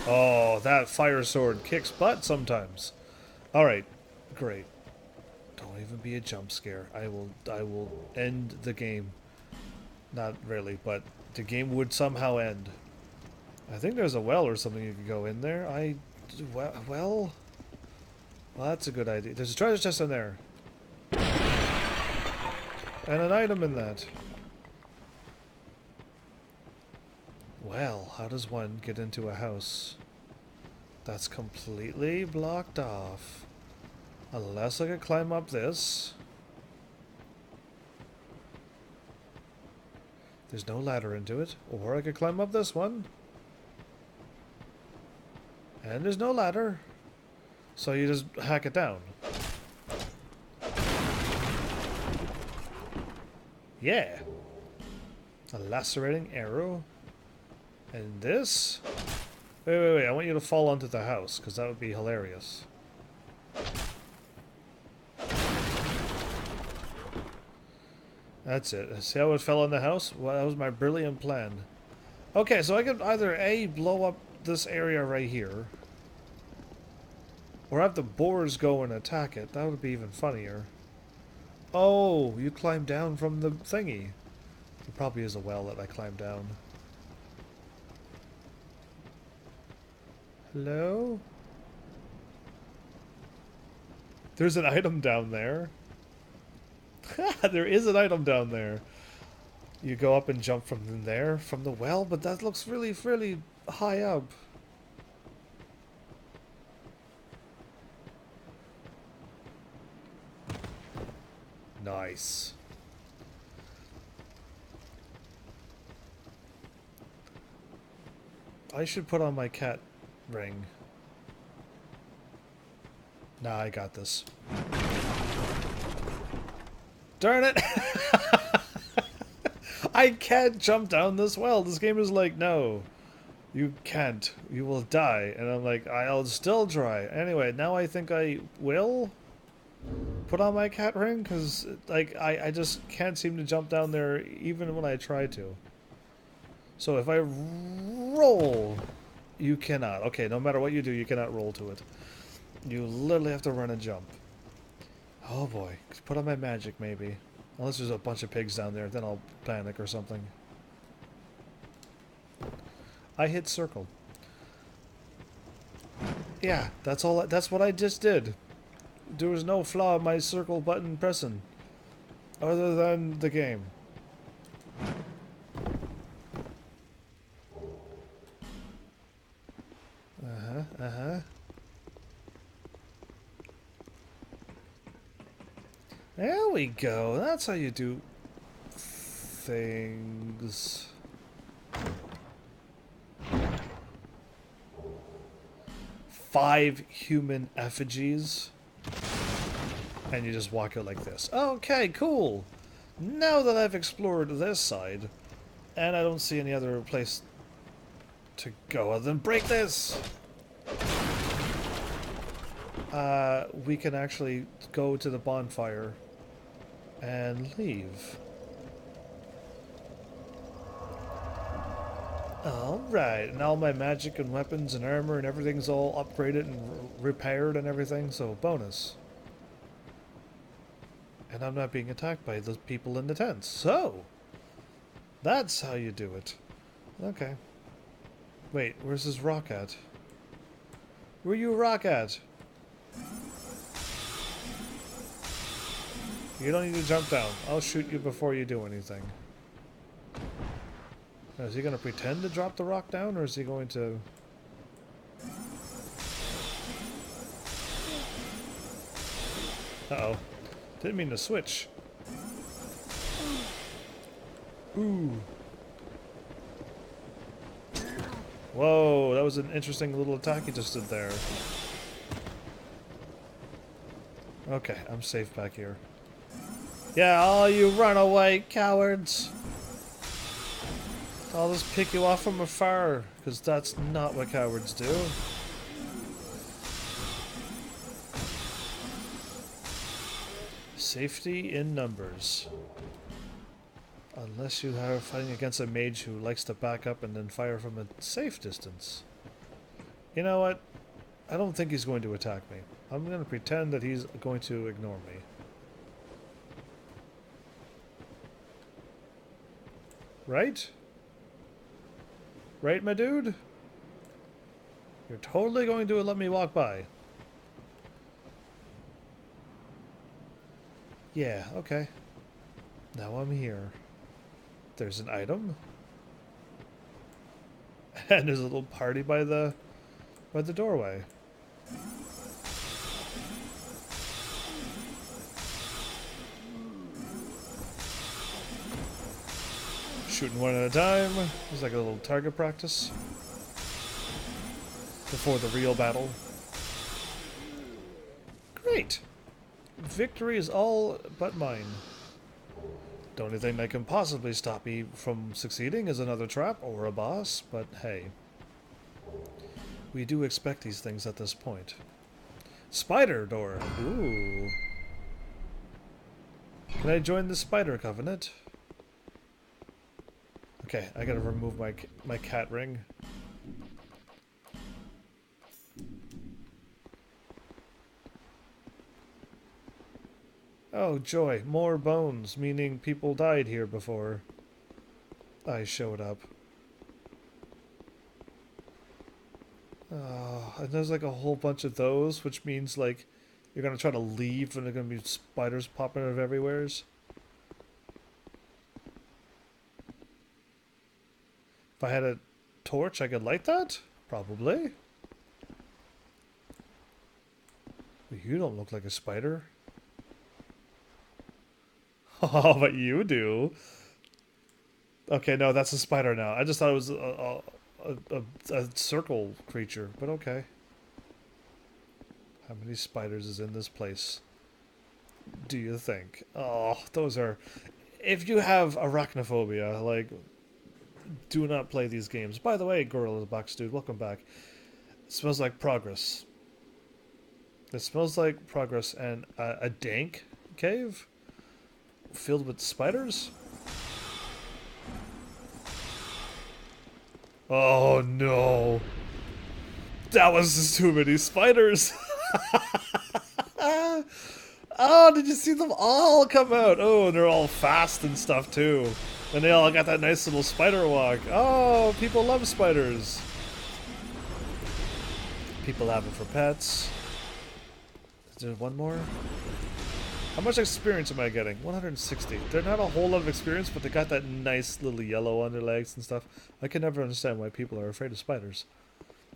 Oh, that fire sword kicks butt sometimes. Alright, great. Don't even be a jump scare. I will end the game. Not really, but the game would somehow end. I think there's a well or something you could go in there. Well, that's a good idea. There's a treasure chest in there. And an item in that. Well, how does one get into a house that's completely blocked off? Unless I could climb up this. There's no ladder into it. Or I could climb up this one. And there's no ladder. So you just hack it down. Yeah. A lacerating arrow. And this? Wait. I want you to fall onto the house, because that would be hilarious. That's it. See how it fell on the house? Well, that was my brilliant plan. Okay, so I could either A, blow up this area right here, or have the boars go and attack it. That would be even funnier. Oh, you climb down from the thingy. There probably is a well that I climb down. Hello? There's an item down there. There is an item down there. You go up and jump from there, from the well, but that looks really, really high up. Nice. I should put on my cat ring. Nah, I got this. Darn it! I can't jump down this well. This game is like, no, you can't. You will die. And I'm like, I'll still try. Anyway, now I think I will put on my cat ring, because like I just can't seem to jump down there even when I try to. So if I roll, you cannot. Okay, no matter what you do, you cannot roll to it. You literally have to run and jump. Oh boy. Put on my magic, maybe. Unless there's a bunch of pigs down there, then I'll panic or something. I hit circle. Yeah, that's all. That's what I just did. There was no flaw in my circle button pressing. Other than the game. There we go. That's how you do things. Five human effigies. And you just walk out like this. Okay, cool. Now that I've explored this side, and I don't see any other place to go other than break this. We can actually go to the bonfire and leave. Alright, and all my magic and weapons and armor and everything's all upgraded and repaired and everything, so bonus. And I'm not being attacked by the people in the tents, so that's how you do it. Okay. Wait, where's this rock at? Where you rock at? You don't need to jump down. I'll shoot you before you do anything. Now, is he going to pretend to drop the rock down, or is he going to... Uh-oh. Didn't mean to switch. Ooh. Whoa, that was an interesting little attack he just did there. Okay, I'm safe back here. Yeah, all you runaway cowards! I'll just pick you off from afar, because that's not what cowards do. Safety in numbers. Unless you are fighting against a mage who likes to back up and then fire from a safe distance. You know what? I don't think he's going to attack me. I'm going to pretend that he's going to ignore me. Right? Right, my dude? You're totally going to let me walk by. Yeah, okay. Now I'm here. There's an item. And there's a little party by the doorway. Shooting one at a time. It's like a little target practice before the real battle. Great! Victory is all but mine. The only thing that can possibly stop me from succeeding is another trap or a boss, but hey. We do expect these things at this point. Spider door! Ooh. Can I join the Spider Covenant? Okay, I gotta remove my cat ring. Oh, joy. More bones, meaning people died here before I showed up. And there's like a whole bunch of those, which means like you're gonna try to leave and there are gonna be spiders popping out of everywheres. If I had a torch, I could light that? Probably. But you don't look like a spider. Oh, but you do. Okay, no, that's a spider now. I just thought it was a circle creature, but okay. How many spiders is in this place? Do you think? Oh, those are... If you have arachnophobia, like, do not play these games. By the way, Gorilla Box Dude, welcome back. It smells like progress. It smells like progress and a dank cave filled with spiders. Oh no. That was just too many spiders. Oh, did you see them all come out? Oh, and they're all fast and stuff too. And they all got that nice little spider walk. Oh, people love spiders. People have it for pets. Is there one more? How much experience am I getting? 160. They're not a whole lot of experience, but they got that nice little yellow on their legs and stuff. I can never understand why people are afraid of spiders.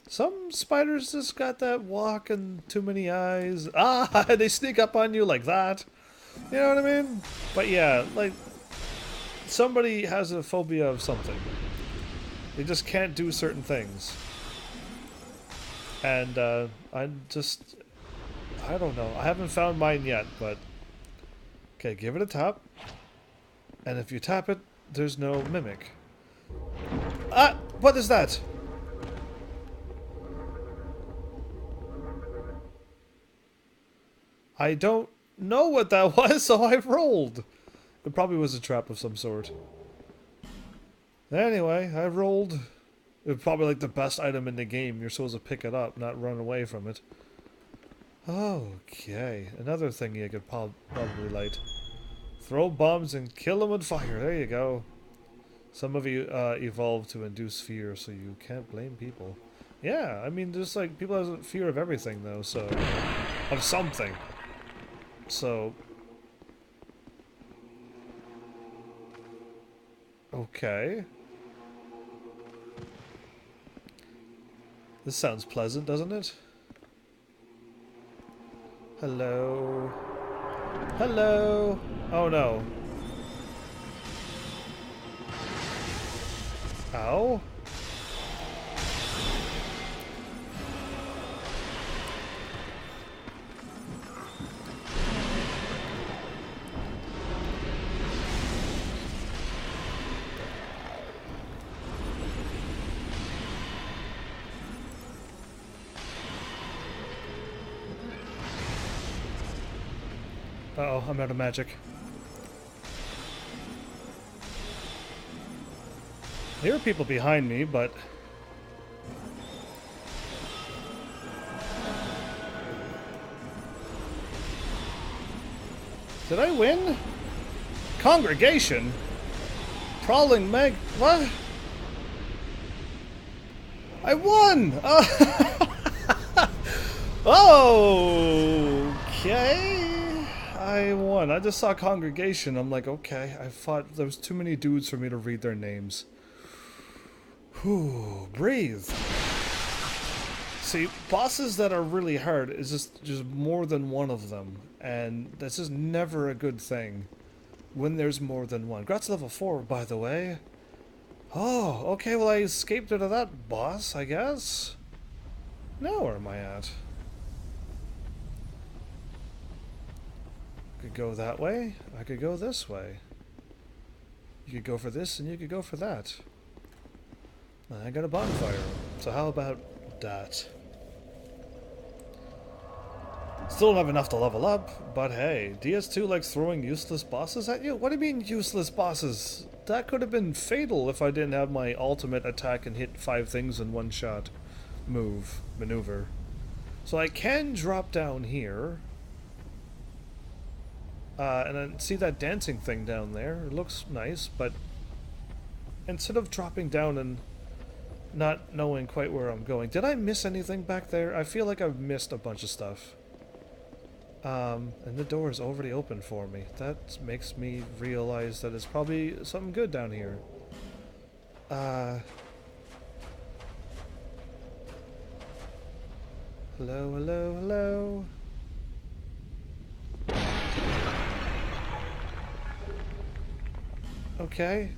Some spiders just got that walk and too many eyes. Ah, they sneak up on you like that. You know what I mean? But yeah, like, somebody has a phobia of something. They just can't do certain things. And I'm just... I don't know. I haven't found mine yet, but... Okay, give it a tap. And if you tap it, there's no mimic. Ah! What is that? I don't know what that was, so I rolled. It probably was a trap of some sort. Anyway, I rolled. It was probably like the best item in the game. You're supposed to pick it up, not run away from it. Okay, another thing you could probably light. Throw bombs and kill them with fire. There you go. Some of you evolved to induce fear, so you can't blame people. Yeah, I mean, just like people have fear of everything, though. So of something. So okay. This sounds pleasant, doesn't it? Hello. Hello. Oh no. Ow. Uh-oh, I'm out of magic. There are people behind me, but... Did I win? Congregation? Prowling Meg... What? I won! Okay. I won. I just saw Congregation. I'm like, okay. I thought there was too many dudes for me to read their names. Whew. Breathe. See, bosses that are really hard is just more than one of them. And this is never a good thing when there's more than one. Grat's level 4, by the way. Oh, okay, well I escaped out of that boss, I guess. Now where am I at? I could go that way, I could go this way. You could go for this and you could go for that. I got a bonfire, so how about that? Still don't have enough to level up, but hey, DS2 likes throwing useless bosses at you? What do you mean useless bosses? That could have been fatal if I didn't have my ultimate attack and hit 5 things in one shot. Maneuver. So I can drop down here. And then see that dancing thing down there? It looks nice, but instead of dropping down and not knowing quite where I'm going. Did I miss anything back there? I feel like I've missed a bunch of stuff. And the door is already open for me. That makes me realize that it's probably something good down here. Hello, hello, hello. Okay.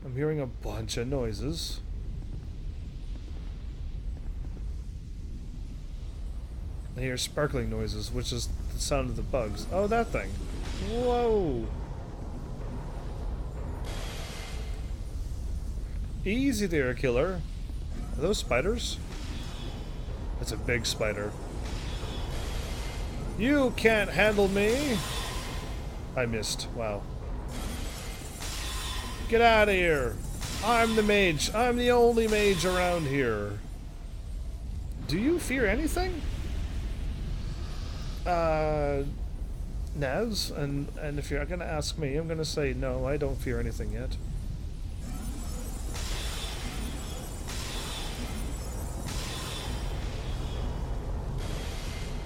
I'm hearing a bunch of noises. I hear sparkling noises, which is the sound of the bugs. Oh, that thing. Whoa. Easy there, killer. Are those spiders? That's a big spider. You can't handle me! I missed. Wow. Get out of here! I'm the mage. I'm the only mage around here. Do you fear anything? Naz, and if you're gonna ask me, I'm gonna say no, I don't fear anything yet.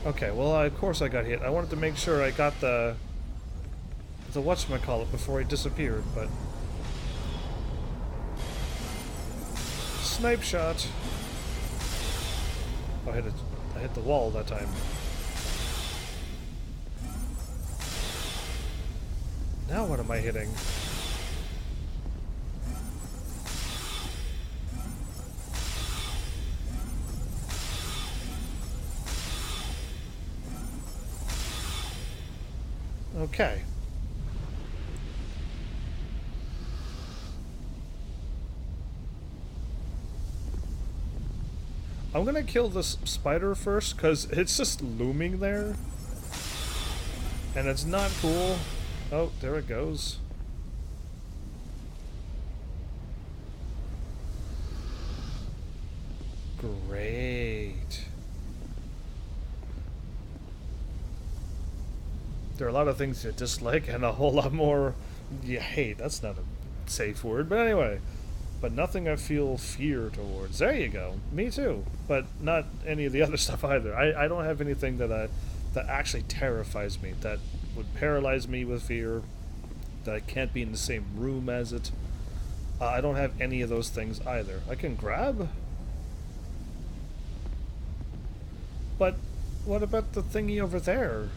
Okay, well, of course I got hit. I wanted to make sure I got the whatchamacallit before he disappeared, but... Snipe shot! Oh, I hit the wall that time. Now what am I hitting? Okay. I'm gonna kill this spider first, because it's just looming there. And it's not cool. Oh, there it goes. Great. There are a lot of things you dislike and a whole lot more you hate. That's not a safe word, but anyway. But nothing I feel fear towards. There you go. Me too. But not any of the other stuff either. I don't have anything that actually terrifies me, that would paralyze me with fear, that I can't be in the same room as it. I don't have any of those things either. I can grab? But what about the thingy over there?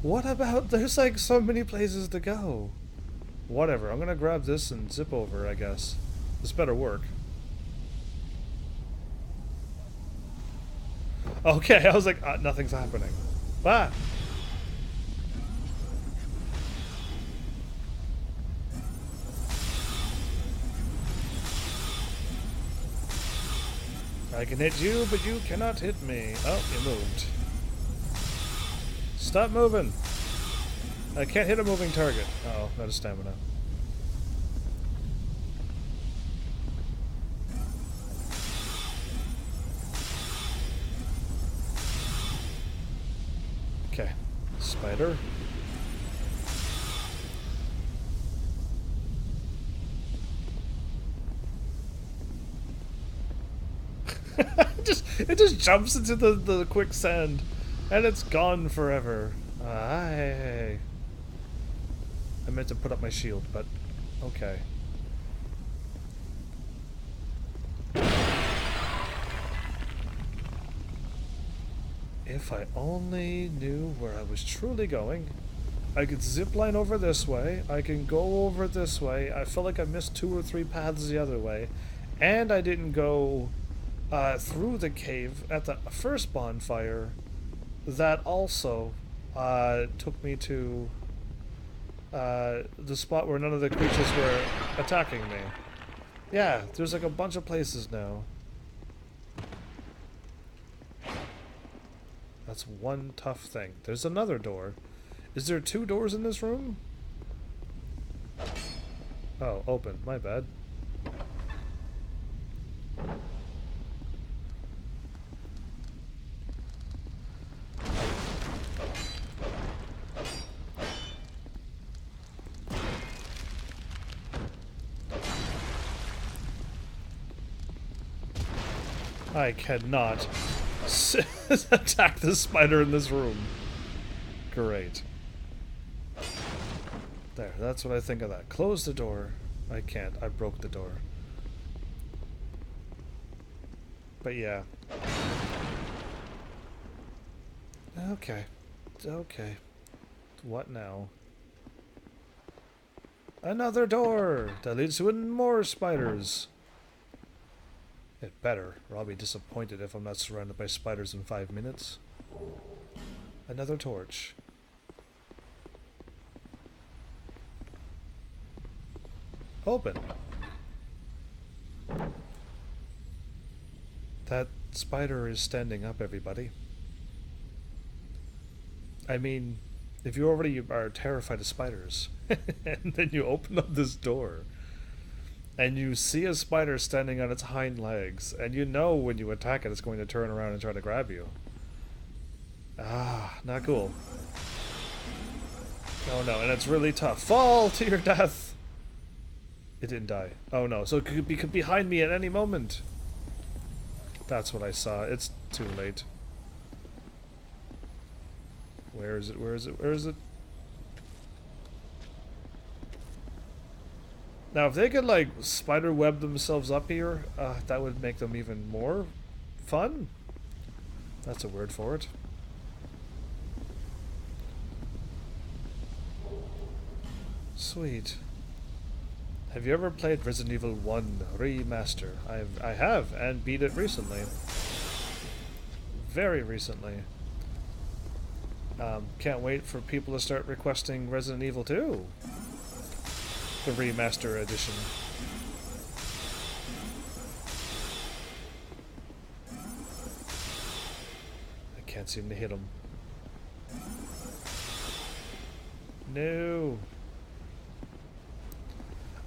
What about... There's like so many places to go. Whatever, I'm gonna grab this and zip over, I guess. This better work. Okay, I was like, nothing's happening. Ah! I can hit you, but you cannot hit me. Oh, you moved. Stop moving! I can't hit a moving target. Oh, not a stamina. Okay. Spider. It just jumps into the quicksand and it's gone forever. Hey. I meant to put up my shield, but okay. If I only knew where I was truly going. I could zipline over this way. I can go over this way. I feel like I missed 2 or 3 paths the other way. And I didn't go through the cave at the first bonfire. That also took me to the spot where none of the creatures were attacking me. Yeah, there's like a bunch of places now. That's one tough thing. There's another door. Is there 2 doors in this room? Oh, open. My bad. I cannot attack the spider in this room. Great. There, that's what I think of that. Close the door. I can't. I broke the door. But yeah. Okay. Okay. What now? Another door! That leads to more spiders! It better, or I'll be disappointed if I'm not surrounded by spiders in 5 minutes. Another torch. Open. That spider is standing up, everybody. I mean, if you already are terrified of spiders, and then you open up this door, and you see a spider standing on its hind legs, and you know when you attack it, it's going to turn around and try to grab you. Ah, not cool. Oh no, and it's really tough. Fall to your death! It didn't die. Oh no, so it could be behind me at any moment. That's what I saw. It's too late. Where is it? Where is it? Where is it? Now, if they could, like, spider web themselves up here, that would make them even more fun. That's a word for it. Sweet. Have you ever played Resident Evil 1 Remaster? I have, and beat it recently. Very recently. Can't wait for people to start requesting Resident Evil 2. The Remaster edition. I can't seem to hit him. No.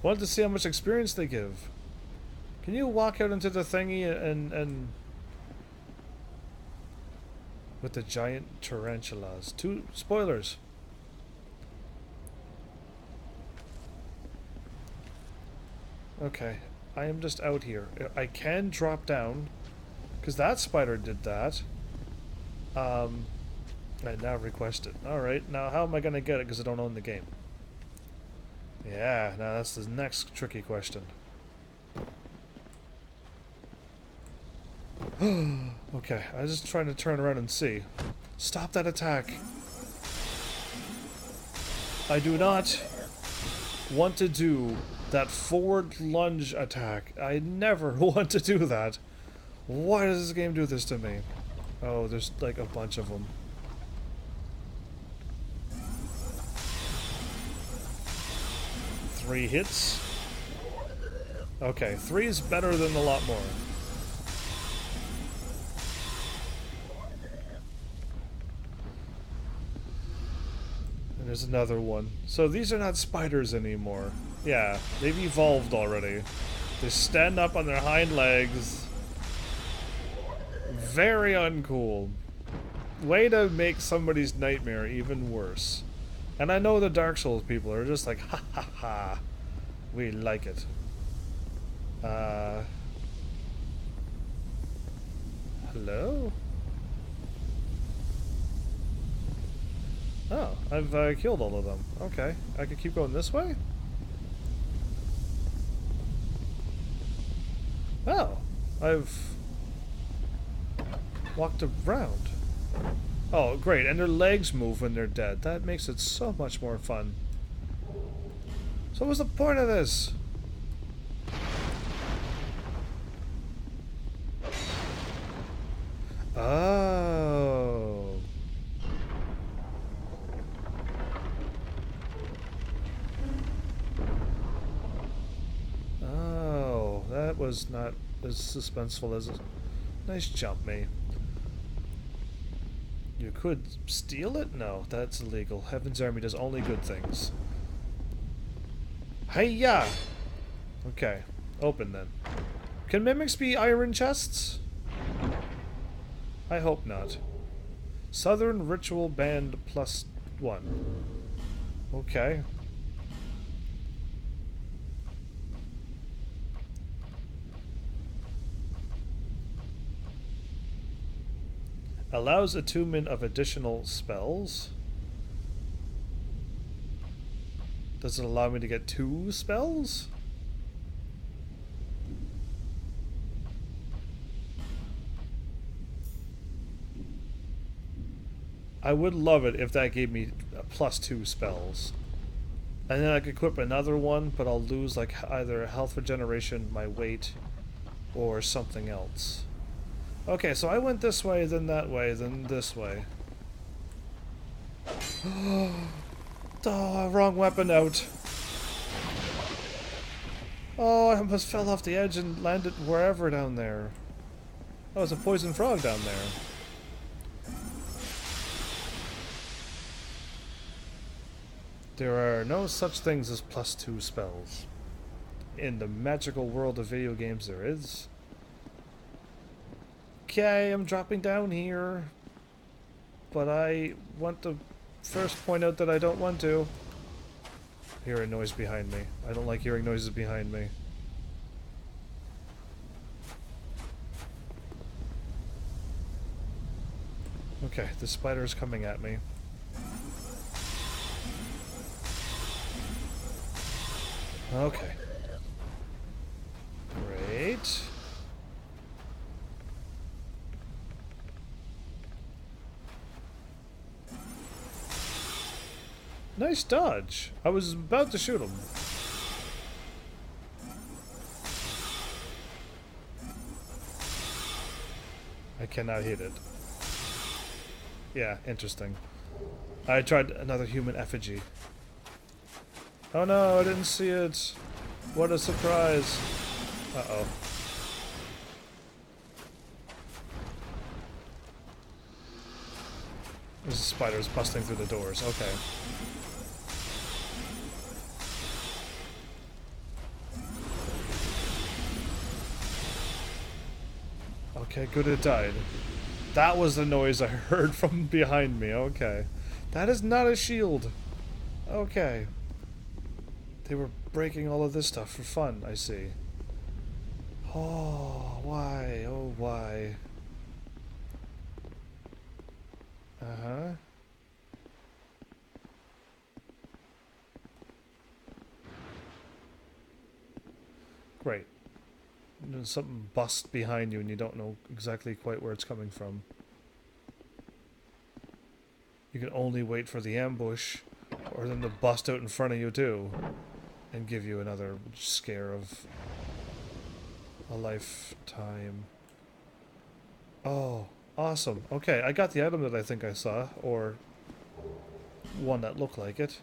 Wanted to see how much experience they give. Can you walk out into the thingy and with the giant tarantulas? 2 spoilers. Okay, I am just out here. I can drop down, because that spider did that. I now request it. Alright, now how am I going to get it because I don't own the game? Yeah, now that's the next tricky question. Okay, I was just trying to turn around and see. Stop that attack! I do not want to do that forward lunge attack. I never want to do that. Why does this game do this to me? Oh, there's like a bunch of them. Three hits. Okay, 3 is better than a lot more. There's another one. So these are not spiders anymore. Yeah, they've evolved already. They stand up on their hind legs. Very uncool. Way to make somebody's nightmare even worse. And I know the Dark Souls people are just like, ha ha ha. We like it. Hello? Oh, I've killed all of them. Okay, I can keep going this way? Oh, I've walked around. Oh, great, and their legs move when they're dead. That makes it so much more fun. So what's the point of this? Oh. Oh, that was not as suspenseful as a nice jump, me. You could steal it? No, that's illegal. Heaven's Army does only good things. Hey-ya! Okay, open then. Can mimics be iron chests? I hope not. Southern Ritual Band +1. Okay. Allows attunement of additional spells. Does it allow me to get 2 spells? I would love it if that gave me +2 spells. And then I could equip another one, but I'll lose like either health regeneration, my weight, or something else. Okay, so I went this way, then that way, then this way. Oh, wrong weapon out. Oh, I almost fell off the edge and landed wherever down there. Oh, it's a poison frog down there. There are no such things as +2 spells. In the magical world of video games there is. Okay, I'm dropping down here. But I want to first point out that I don't want to. I hear a noise behind me. I don't like hearing noises behind me. Okay, the spider is coming at me. Okay. Great. Nice dodge. I was about to shoot him. I cannot hit it. Yeah, interesting. I tried another human effigy. Oh no, I didn't see it. What a surprise. Uh-oh. There's spiders busting through the doors. Okay. Okay, good it died. That was the noise I heard from behind me. Okay. That is not a shield. Okay. They were breaking all of this stuff for fun, I see. Oh, why? Oh, why? Uh-huh. Great. There's something bust behind you and you don't know exactly quite where it's coming from. You can only wait for the ambush or them to bust out in front of you too and give you another scare of a lifetime. Oh, awesome. Okay, I got the item that I think I saw, or one that looked like it.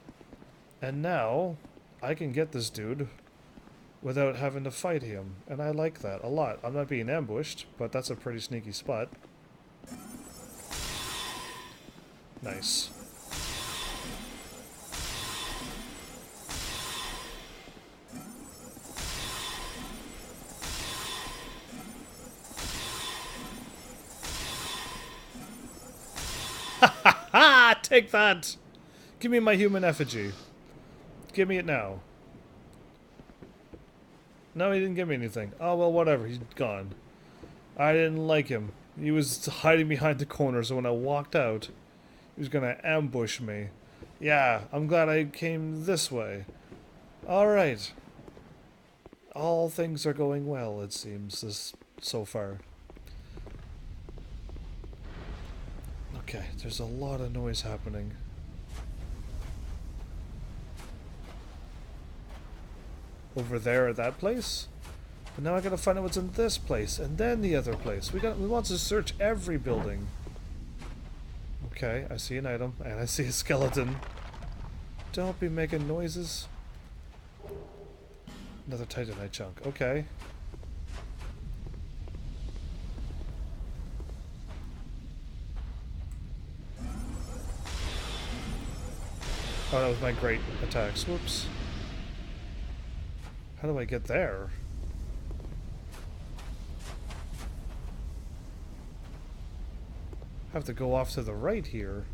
And now I can get this dude without having to fight him, and I like that a lot. I'm not being ambushed, but that's a pretty sneaky spot. Nice. Take that! Give me my human effigy. Give me it now. No, he didn't give me anything. Oh, well, whatever. He's gone. I didn't like him. He was hiding behind the corner, so when I walked out, he was gonna ambush me. Yeah, I'm glad I came this way. Alright. All things are going well, it seems, so far. Okay, there's a lot of noise happening. Over there at that place? But now I gotta find out what's in this place, and then the other place. We want to search every building. Okay, I see an item, and I see a skeleton. Don't be making noises. Another titanite chunk, okay. Oh, that was my great attacks. Whoops. How do I get there? I have to go off to the right here.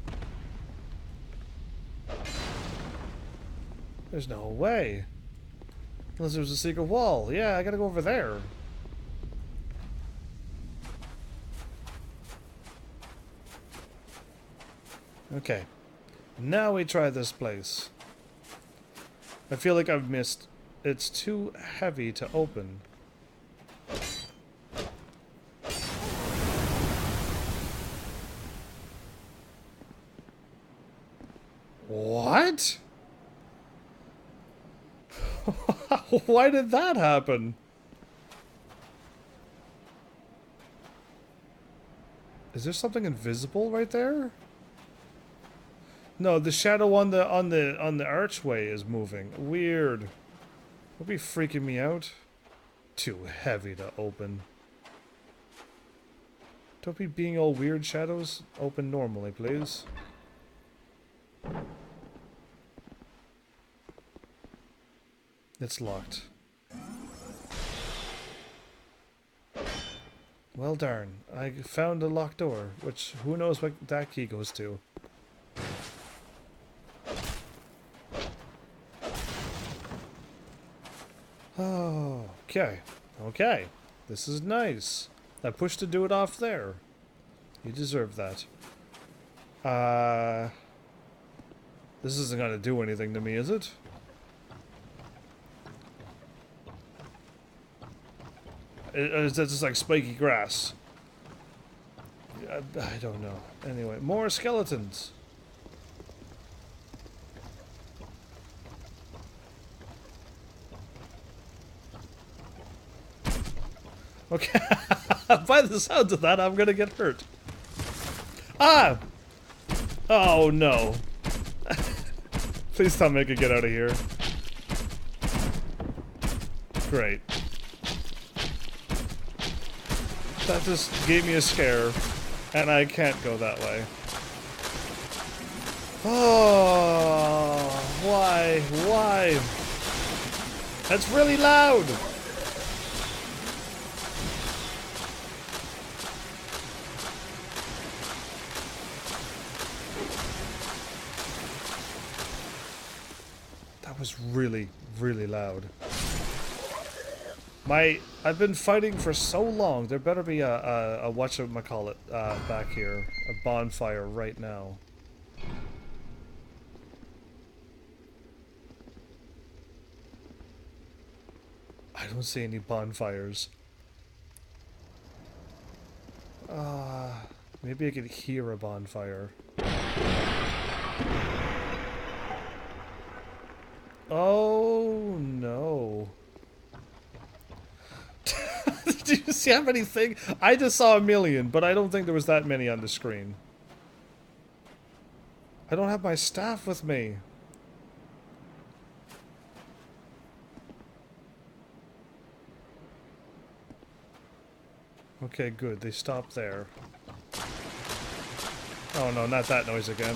There's no way. Unless there's a secret wall. Yeah, I gotta go over there. Okay. Now we try this place. I feel like I've missed. It's too heavy to open. What? Why did that happen? Is there something invisible right there? No, the shadow on the archway is moving. Weird. It'll be freaking me out. Too heavy to open. Don't be being all weird, shadows. Open normally, please. It's locked. Well darn. I found a locked door, which who knows what that key goes to. Oh, okay. Okay. This is nice. I pushed to do it off there. You deserve that. This isn't gonna do anything to me, is it? Is that just like spiky grass? I don't know. Anyway, more skeletons. Okay. By the sounds of that, I'm gonna get hurt. Ah! Oh no. Please tell me I can get out of here. Great. That just gave me a scare, and I can't go that way. Oh, why? Why? That's really loud! That was really, really loud. I've been fighting for so long. There better be a whatchamacallit back here. A bonfire right now. I don't see any bonfires. Maybe I could hear a bonfire. Oh no. Did you see how many things? I just saw a million, but I don't think there was that many on the screen. I don't have my staff with me. Okay, good. They stopped there. Oh no, not that noise again.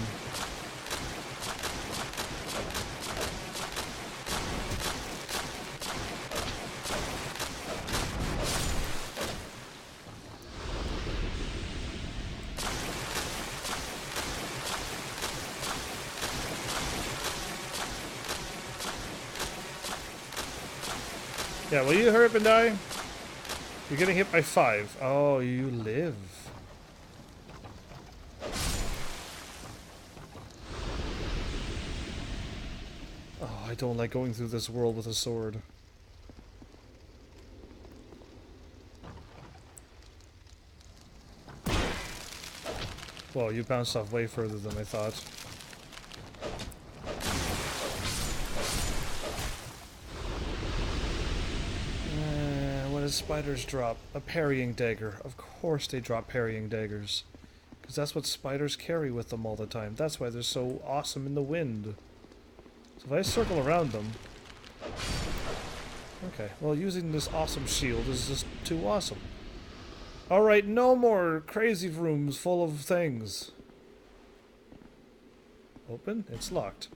Yeah, will you hurry up and die? You're getting hit by 5. Oh, you live. Oh, I don't like going through this world with a sword. Well, you bounced off way further than I thought. What does spiders drop? A parrying dagger. Of course they drop parrying daggers. Because that's what spiders carry with them all the time. That's why they're so awesome in the wind. So if I circle around them... Okay, well using this awesome shield is just too awesome. Alright, no more crazy rooms full of things. Open? It's locked.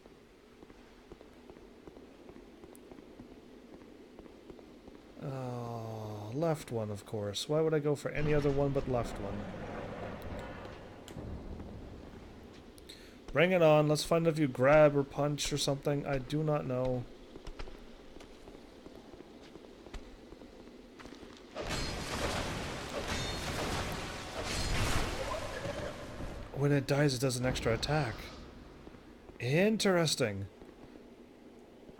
Oh, left one, of course. Why would I go for any other one but left one? Bring it on. Let's find if you grab or punch or something. I do not know. When it dies, it does an extra attack. Interesting.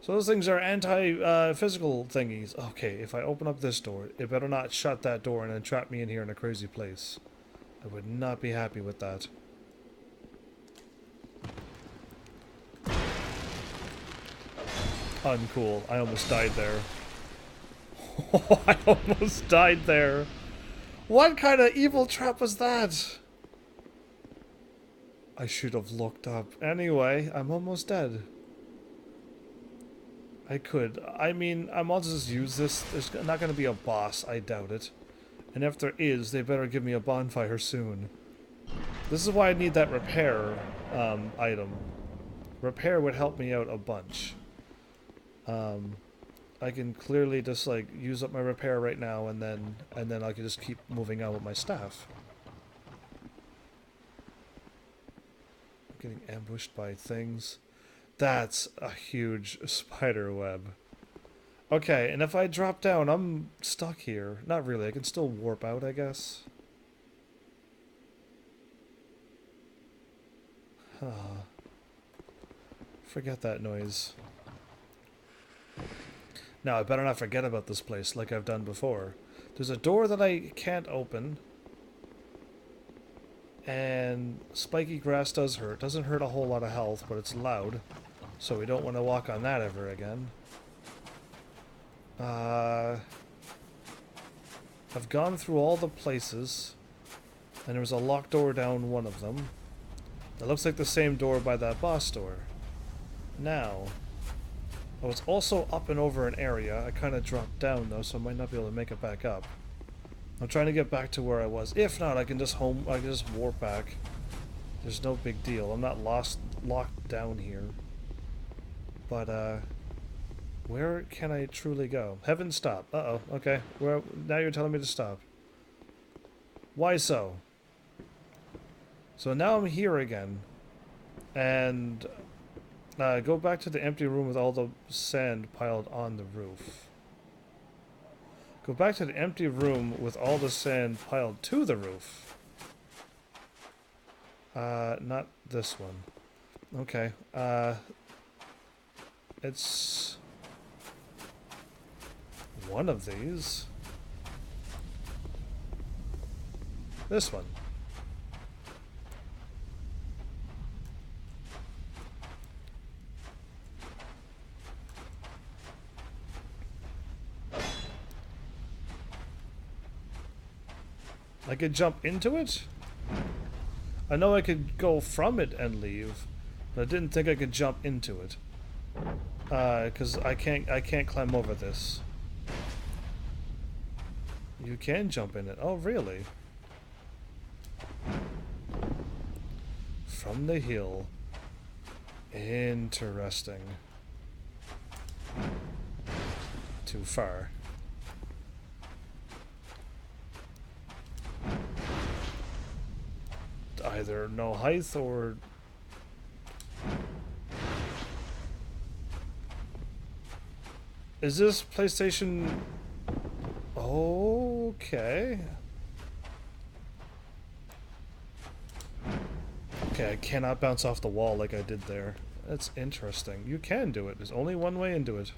So those things are anti-physical thingies. Okay, if I open up this door, it better not shut that door and then trap me in here in a crazy place. I would not be happy with that. Uncool. I almost died there. I almost died there. What kind of evil trap was that? I should have looked up. Anyway, I'm almost dead. I could. I mean, I might just use this. There's not going to be a boss. I doubt it. And if there is, they better give me a bonfire soon. This is why I need that repair item. Repair would help me out a bunch. I can clearly just like use up my repair right now, and then I can just keep moving on with my staff. Getting ambushed by things. That's a huge spider web. Okay, and if I drop down, I'm stuck here. Not really, I can still warp out, I guess. Forget that noise. Now, I better not forget about this place like I've done before. There's a door that I can't open. And spiky grass does hurt. Doesn't hurt a whole lot of health, but it's loud. So we don't want to walk on that ever again. I've gone through all the places. And there was a locked door down one of them. That looks like the same door by that boss door. Now... I was also up and over an area. I kind of dropped down though, so I might not be able to make it back up. I'm trying to get back to where I was. If not, I can just warp back. There's no big deal. I'm not locked down here. But where can I truly go? Heaven, stop. Uh-oh. Okay. Now you're telling me to stop. Why so? So now I'm here again. And go back to the empty room with all the sand piled on the roof. Go back to the empty room with all the sand piled to the roof. Not this one. Okay. It's one of these. This one. I could jump into it? I know I could go from it and leave, but I didn't think I could jump into it. Because I can't climb over this. You can jump in it. Oh, really? From the hill. Interesting. Too far. Either no height or... Is this PlayStation... Okay. Okay, I cannot bounce off the wall like I did there. That's interesting. You can do it. There's only one way into it.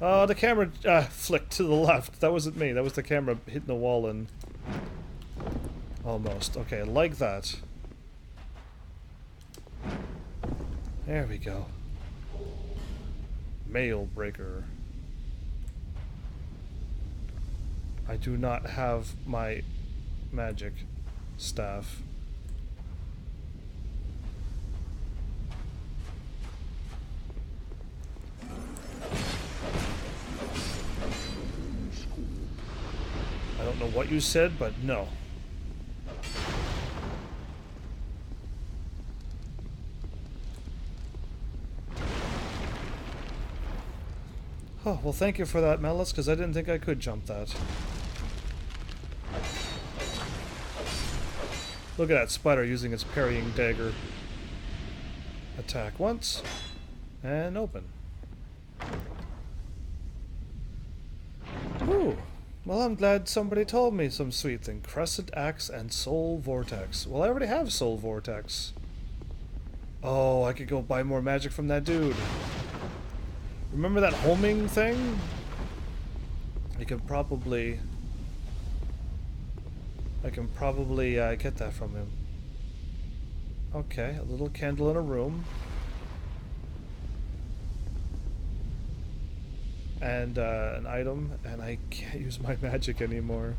Oh, the camera flicked to the left. That wasn't me. That was the camera hitting the wall and... Almost. Okay, like that. There we go. Mail breaker. I do not have my magic staff. I don't know what you said, but no. Oh, well thank you for that, Melis, because I didn't think I could jump that. Look at that spider using its parrying dagger. Attack once, and open. Ooh. Well, I'm glad somebody told me some sweet thing. Crescent Axe and Soul Vortex. Well, I already have Soul Vortex. Oh, I could go buy more magic from that dude. Remember that homing thing? I can probably get that from him. Okay, a little candle in a room. And an item, and I can't use my magic anymore.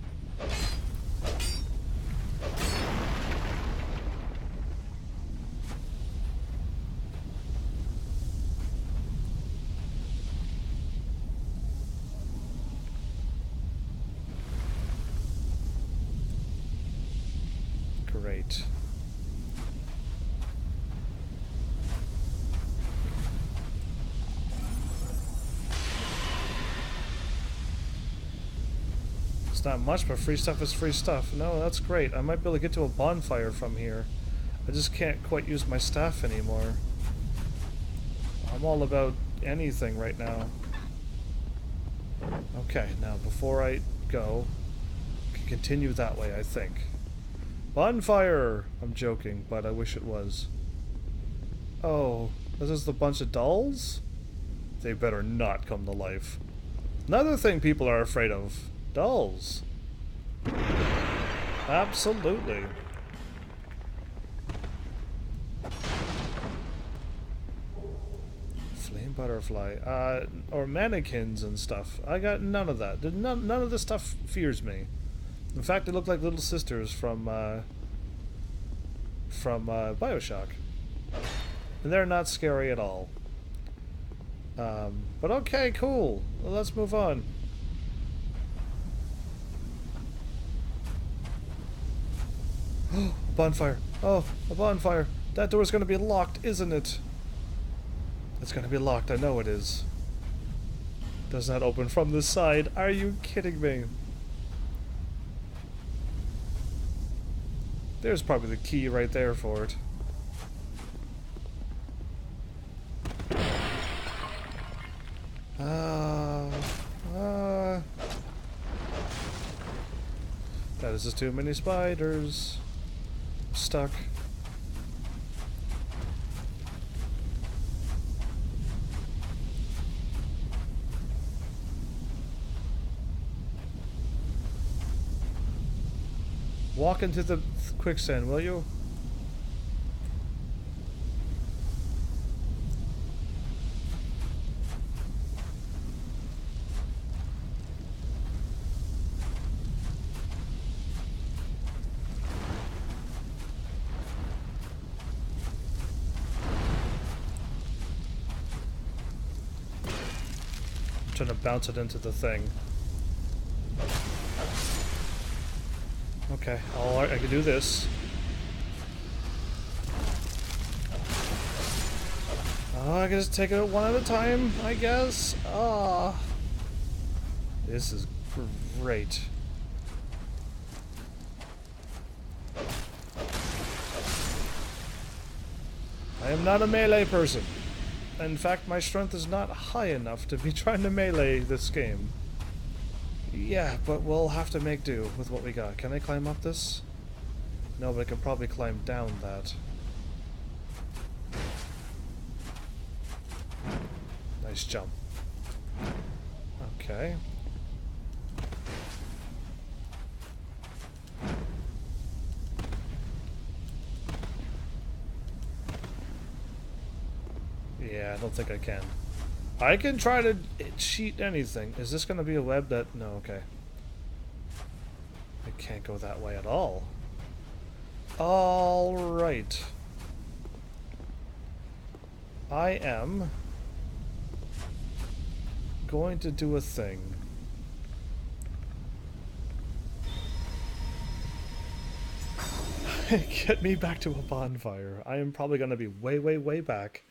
Great. It's not much, but free stuff is free stuff. No, that's great. I might be able to get to a bonfire from here. I just can't quite use my staff anymore. I'm all about anything right now. Okay, now before I go, I can continue that way, I think. Bonfire! I'm joking, but I wish it was. Oh, this is the bunch of dolls? They better not come to life. Another thing people are afraid of. Dolls. Absolutely. Flame butterfly. Or mannequins and stuff. I got none of that. None of this stuff fears me. In fact, they look like little sisters from BioShock. And they're not scary at all. But okay, cool. Well, let's move on. Oh, a bonfire. Oh, a bonfire. That door's gonna be locked, isn't it? It's gonna be locked, I know it is. Does not open from the side. Are you kidding me? There's probably the key right there for it. That is just too many spiders. I'm stuck. Walk into the quicksand, will you? I'm trying to bounce it into the thing. Okay, I can do this. Oh, I can just take it one at a time, I guess. Ah, this is great. I am not a melee person. In fact, my strength is not high enough to be trying to melee this game. Yeah, but we'll have to make do with what we got. Can I climb up this? No, but I could probably climb down that. Nice jump. Okay. Yeah, I don't think I can. I can try to cheat anything. Is this going to be a web that... No, okay. I can't go that way at all. Alright. I am going to do a thing. Get me back to a bonfire. I am probably going to be way, way, way back,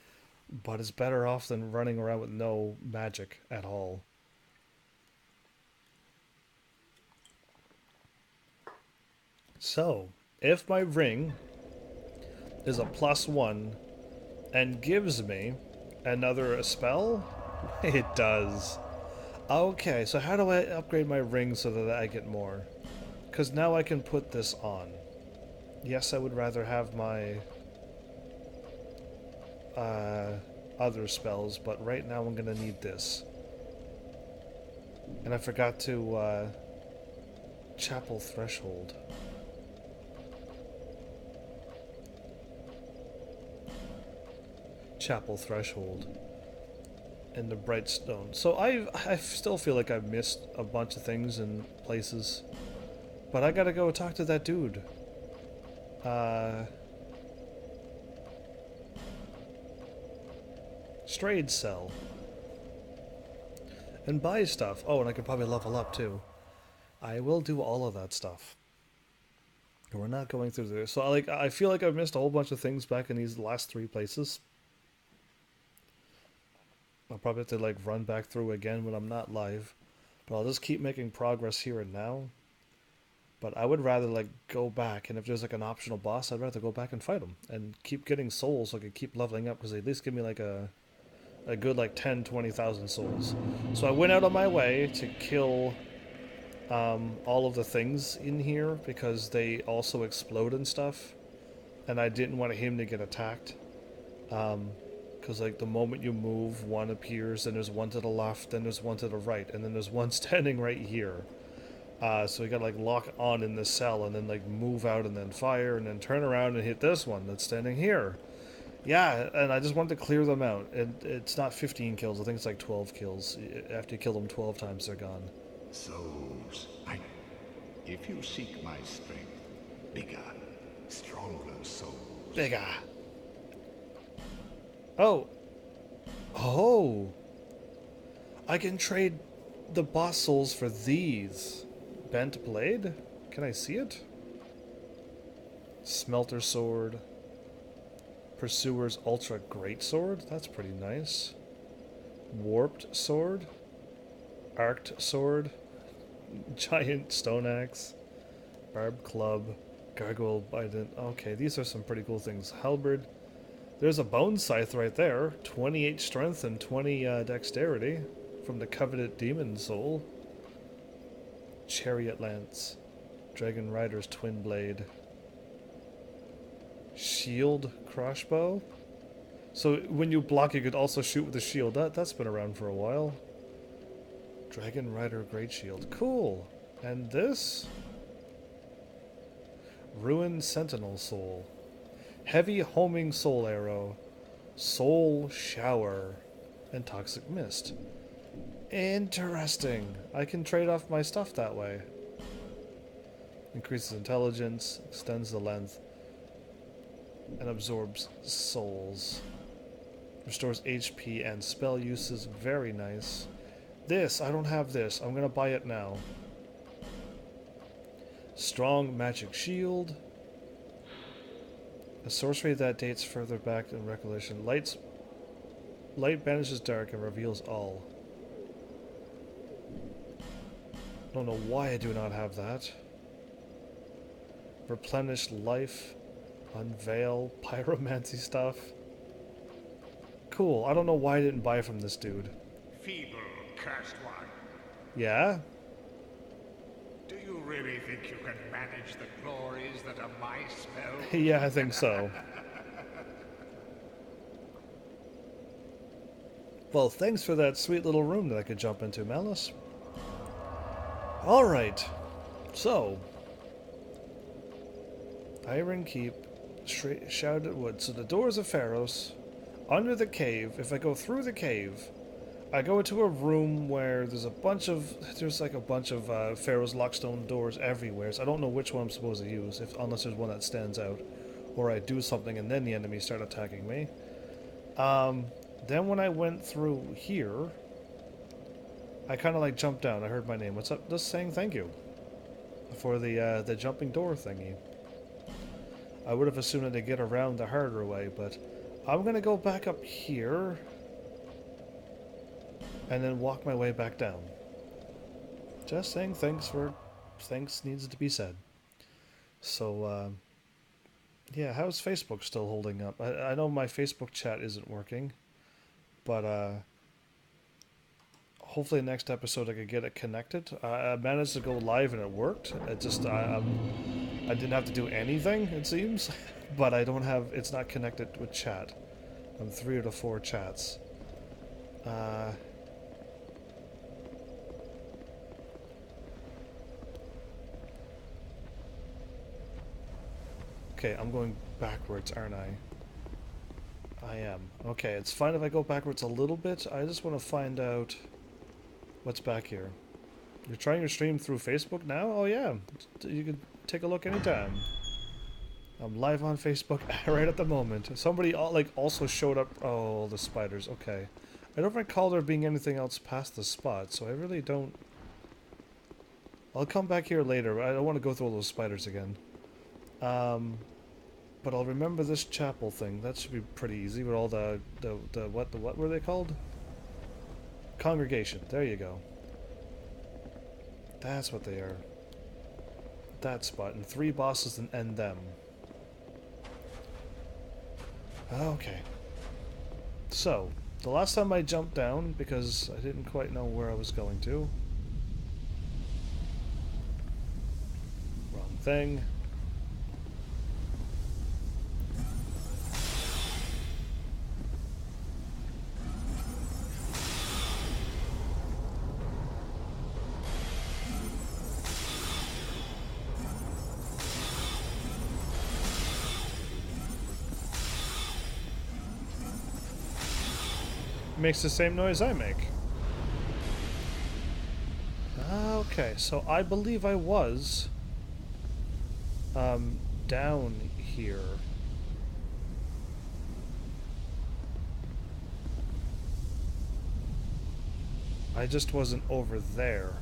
but it's better off than running around with no magic at all. So, if my ring is a +1 and gives me another spell, it does. Okay, so how do I upgrade my ring so that I get more? Because now I can put this on. Yes, I would rather have my other spells, but right now I'm going to need this. And I forgot to Chapel Threshold. Chapel Threshold. And the Bright Stone. So I still feel like I've missed a bunch of things and places. But I gotta go talk to that dude. Strayed Cell. And buy stuff. Oh, and I could probably level up too. I will do all of that stuff. We're not going through this. So I feel like I've missed a whole bunch of things back in these last 3 places. I'll probably have to run back through again when I'm not live. But I'll just keep making progress here and now. But I would rather go back, and if there's an optional boss, I'd rather go back and fight him and keep getting souls so I could keep leveling up, because they at least give me a good 10, 20,000 souls. So I went out of my way to kill all of the things in here because they also explode and stuff, and I didn't want him to get attacked. Because the moment you move, one appears, and there's one to the left, then there's one to the right, and then there's one standing right here. So we gotta lock on in this cell and then move out and then fire and then turn around and hit this one that's standing here. Yeah, and I just wanted to clear them out. And it's not 15 kills, I think it's 12 kills. After you kill them 12 times, they're gone. Souls. If you seek my strength, bigger, stronger souls. Bigger. Oh. Oh. I can trade the boss souls for these. Bent blade? Can I see it? Smelter sword. Pursuer's ultra greatsword? That's pretty nice. Warped sword. Arced sword. Giant stone axe. Barbed club. Gargoyle bident. Okay, these are some pretty cool things. Halberd. There's a bone scythe right there. 28 strength and 20 dexterity. From the coveted demon soul. Chariot lance. Dragon rider's twin blade. Shield crossbow. So when you block, you could also shoot with a shield. That's been around for a while. Dragon rider great shield. Cool. And this? Ruined sentinel soul. Heavy homing soul arrow. Soul shower. And toxic mist. Interesting. I can trade off my stuff that way. Increases intelligence, extends the length, and absorbs souls. Restores HP and spell uses. Very nice. This, I don't have this. I'm gonna buy it now. Strong magic shield. A sorcery that dates further back in recollection. Light banishes dark and reveals all. I don't know why I do not have that. Replenish life. Unveil. Pyromancy stuff. cool. I don't know why I didn't buy from this dude. Feeble, cursed one. Yeah? Do you really think you can manage the glories that a mice spell? Yeah, I think so. Well, thanks for that sweet little room that I could jump into, Malice. Alright. So. Iron Keep. Shrouded Wood. So the doors of Pharos. Under the cave. If I go through the cave, I go into a room where there's a bunch of Pharaoh's Lockstone doors everywhere. So I don't know which one I'm supposed to use, unless there's one that stands out, or I do something and then the enemies start attacking me. Then when I went through here, I kind of like jumped down. I heard my name. What's up? Just saying thank you for the jumping door thingy. I would have assumed that they get around the harder way, but I'm gonna go back up here. And then walk my way back down. Just saying thanks needs to be said. So, yeah, how's Facebook still holding up? I know my Facebook chat isn't working, but, hopefully next episode I could get it connected. I managed to go live and it worked. It just, I didn't have to do anything, it seems, but it's not connected with chat. I'm 3 out of 4 chats. Okay, I'm going backwards, aren't I? I am. Okay, it's fine if I go backwards a little bit. I just want to find out what's back here. You're trying your stream through Facebook now? Oh yeah, you can take a look anytime. I'm live on Facebook right at the moment. Somebody also showed up. Oh, the spiders. Okay. I don't recall there being anything else past the spot, so I really don't... I'll come back here later. I don't want to go through all those spiders again. But I'll remember this chapel thing. That should be pretty easy with all what were they called? Congregation. There you go. That's what they are. That spot. And 3 bosses and end them. Okay. So, the last time I jumped down, because I didn't quite know where I was going to. Wrong thing. Makes the same noise I make. Okay, so I believe I was down here. I just wasn't over there.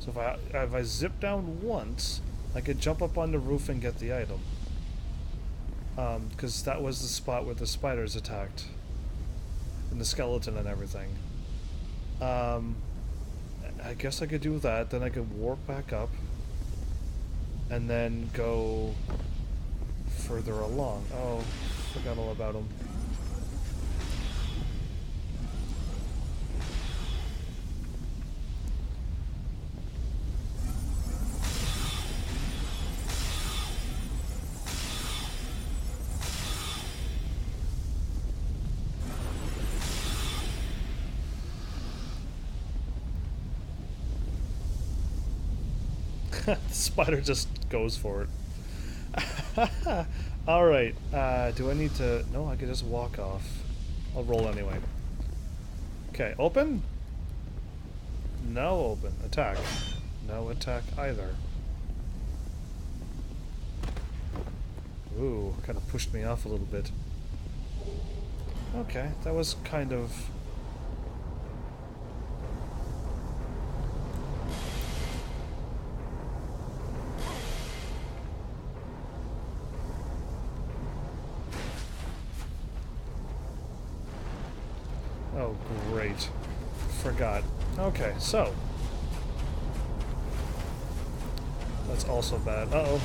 So if I zip down once, I could jump up on the roof and get the item. Because that was the spot where the spiders attacked. And the skeleton and everything. I guess I could do that, then I could warp back up and then go further along. Oh, forgot all about him. The spider just goes for it. Alright, do I need to... No, I could just walk off. I'll roll anyway. Okay, open? No open. Attack. No attack either. Ooh, kind of pushed me off a little bit. Okay, that was kind of... Oh, great. Forgot. Okay, so. That's also bad. Uh-oh.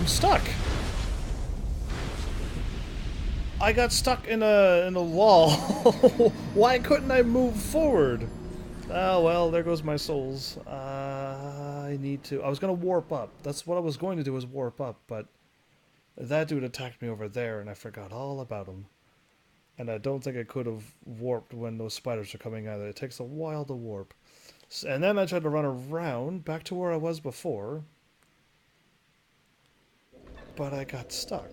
I'm stuck! I got stuck in a wall. Why couldn't I move forward? Oh well, there goes my souls. I need to. I was gonna warp up. That's what I was going to do, was warp up, but that dude attacked me over there, and I forgot all about him. And I don't think I could have warped when those spiders are coming either. It takes a while to warp. And then I tried to run around back to where I was before, but I got stuck.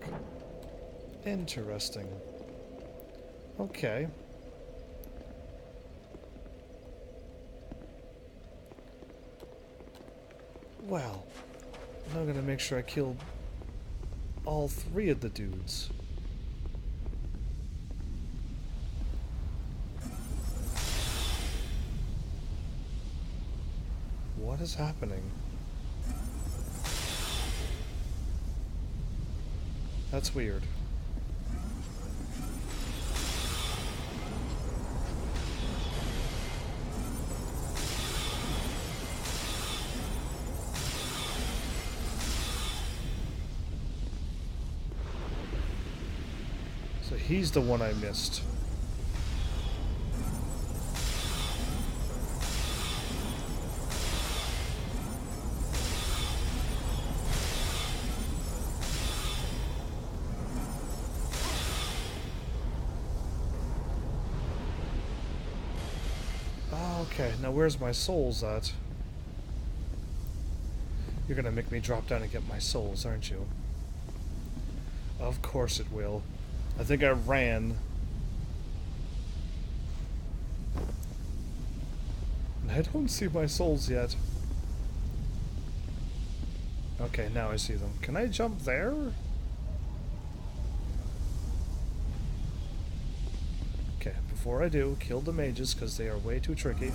Interesting. Okay. Well, now I'm gonna make sure I kill all 3 of the dudes. What is happening? That's weird. So he's the one I missed. Okay, now where's my souls at? You're gonna make me drop down and get my souls, aren't you? Of course it will. I think I ran. And I don't see my souls yet. Okay, now I see them. Can I jump there? Okay, before I do, kill the mages because they are way too tricky.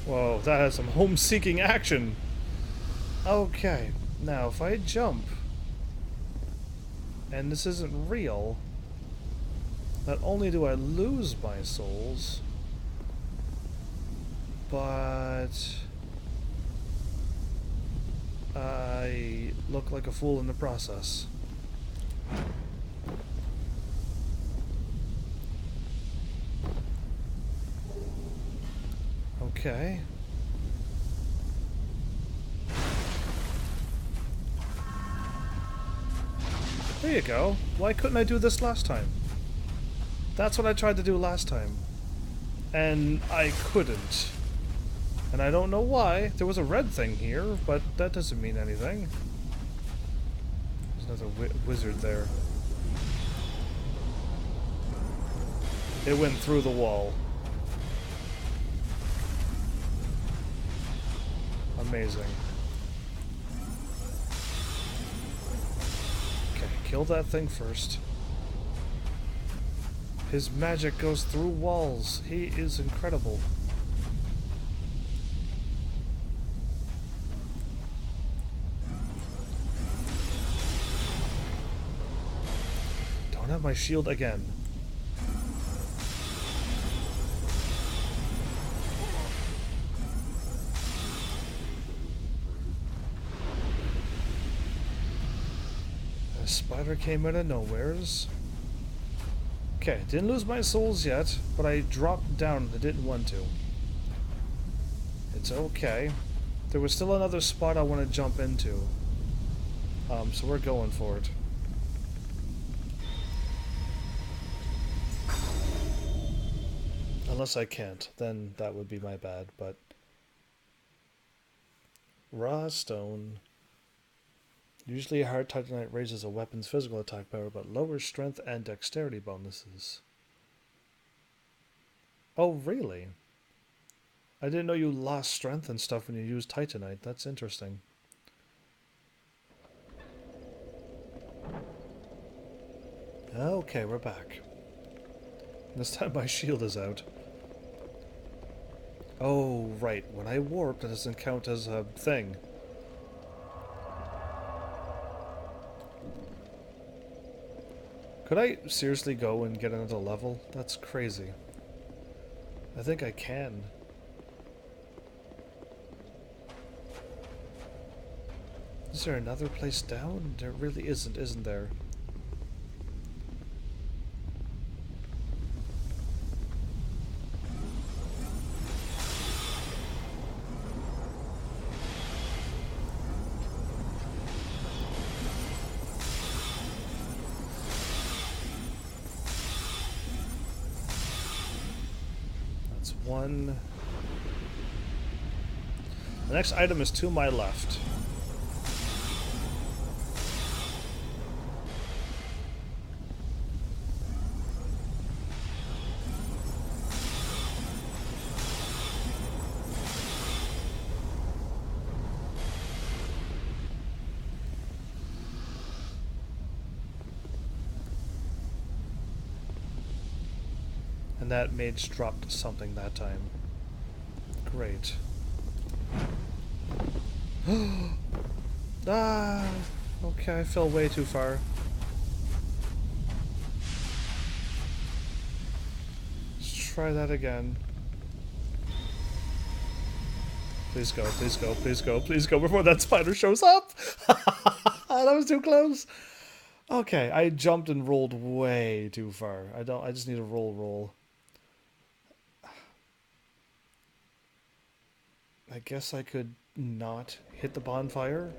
Whoa, that has some home-seeking action. Okay, now if I jump, and this isn't real, not only do I lose my souls, but I look like a fool in the process. Okay. There you go. Why couldn't I do this last time? That's what I tried to do last time. And I couldn't. And I don't know why. There was a red thing here, but that doesn't mean anything. There's another wizard there. It went through the wall. Amazing. Okay, kill that thing first. His magic goes through walls. He is incredible. Don't have my shield again. A spider came out of nowheres. Okay, didn't lose my souls yet, but I dropped down. I didn't want to. It's okay. There was still another spot I want to jump into. So we're going for it. Unless I can't, then that would be my bad, but... Raw stone. Usually a hard titanite raises a weapon's physical attack power, but lowers strength and dexterity bonuses. Oh, really? I didn't know you lost strength and stuff when you used titanite. That's interesting. Okay, we're back. This time my shield is out. Oh, right. When I warp, that doesn't count as a thing. Could I seriously go and get another level? That's crazy. I think I can. Is there another place down? There really isn't there? That's one. The next item is to my left. And that mage dropped something that time. Great. Ah! Okay, I fell way too far. Let's try that again. Please go, please go, please go, please go before that spider shows up! That was too close! Okay, I jumped and rolled way too far. I just need a roll. I guess I could not hit the bonfire.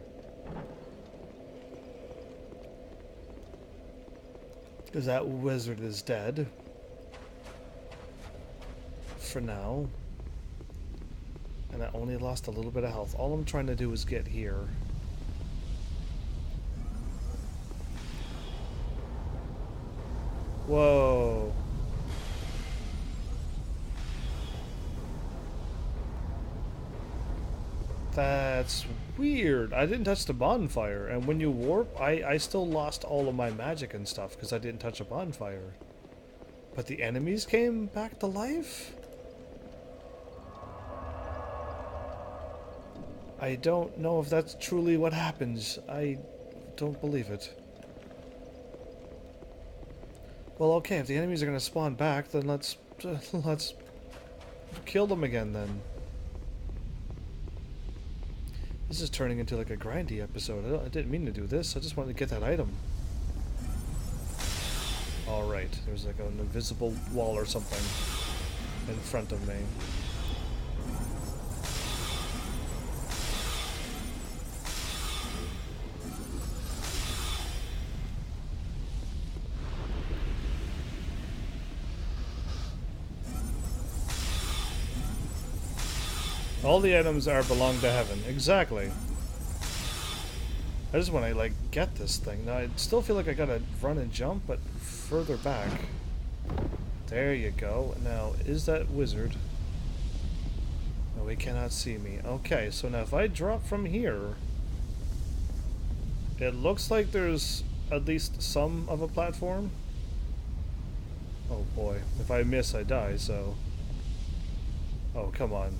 Because that wizard is dead. For now. And I only lost a little bit of health. All I'm trying to do is get here. Whoa. That's weird. I didn't touch the bonfire, and when you warp, I still lost all of my magic and stuff because I didn't touch a bonfire. But the enemies came back to life? I don't know if that's truly what happens. I don't believe it. Well, okay, if the enemies are going to spawn back, then let's kill them again then. This is turning into like a grindy episode. I didn't mean to do this. I just wanted to get that item. Alright, there's like an invisible wall or something in front of me. All the items belong to heaven. Exactly. I just want to, like, get this thing. Now, I still feel like I gotta run and jump, but further back. There you go. Now, is that wizard? No, he cannot see me. Okay, so now if I drop from here, it looks like there's at least some of a platform. Oh boy. If I miss, I die, so... Oh, come on.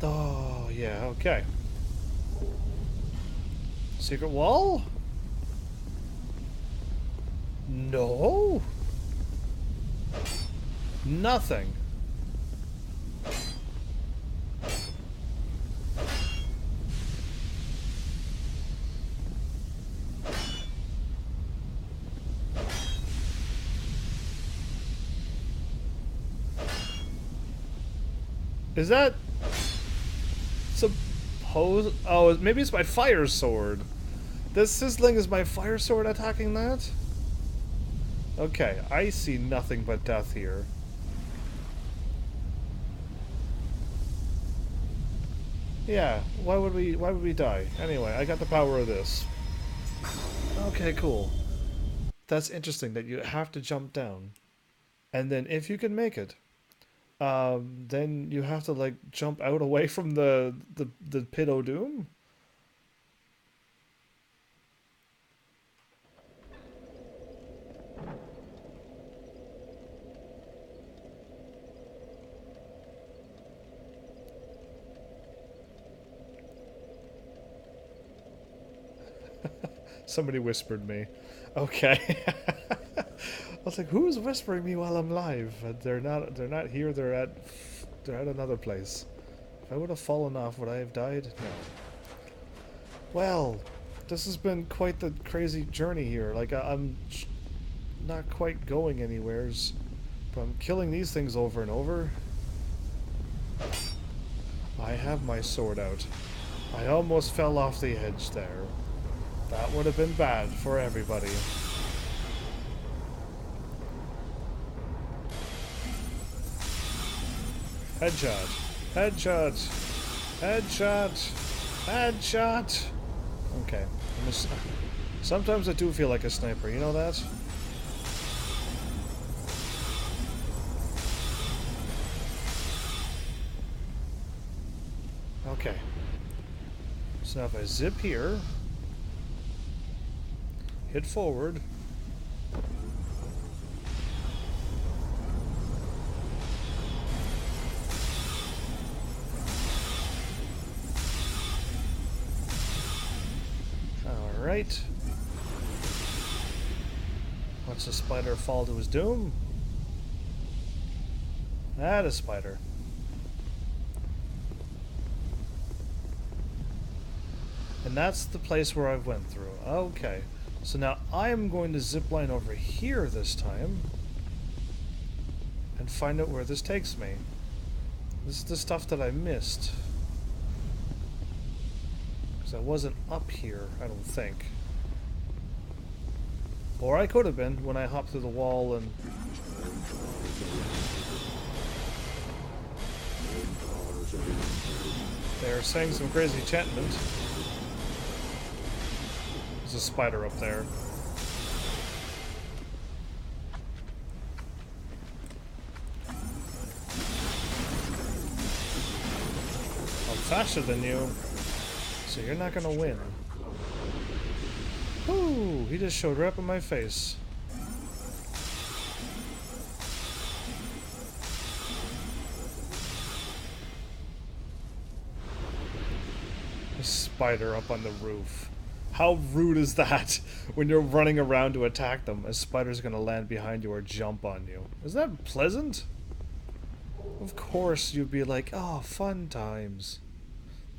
Oh, yeah, okay. Secret wall? No? Nothing. Is that... suppose... Oh, maybe it's my fire sword. This sizzling is my fire sword attacking that? Okay, I see nothing but death here. Yeah, why would we die? Anyway, I got the power of this. Okay, cool. That's interesting that you have to jump down. And then if you can make it, then you have to like jump out away from the pit o' doom. Somebody whispered me. Okay. was like, who's whispering me while I'm live? And they're not here, they're at another place. If I would have fallen off, would I have died? No. Well, this has been quite the crazy journey here. Like, I'm not quite going anywheres, but I'm killing these things over and over. I have my sword out. I almost fell off the edge there. That would have been bad for everybody. Headshot. Headshot. Headshot. Headshot. Okay. Sometimes I do feel like a sniper, you know that? Okay. So now if I zip here, hit forward, alright. Watch the spider fall to his doom. That is spider. And that's the place where I went through. Okay. So now I am going to zipline over here this time and find out where this takes me. This is the stuff that I missed. Because I wasn't up here, I don't think. Or I could have been when I hopped through the wall and... They're saying some crazy enchantment. There's a spider up there. I'm faster than you, so you're not gonna win. Ooh, he just showed right up in my face. A spider up on the roof. How rude is that? When you're running around to attack them, a spider's gonna land behind you or jump on you. Is that pleasant? Of course you'd be like, oh, fun times.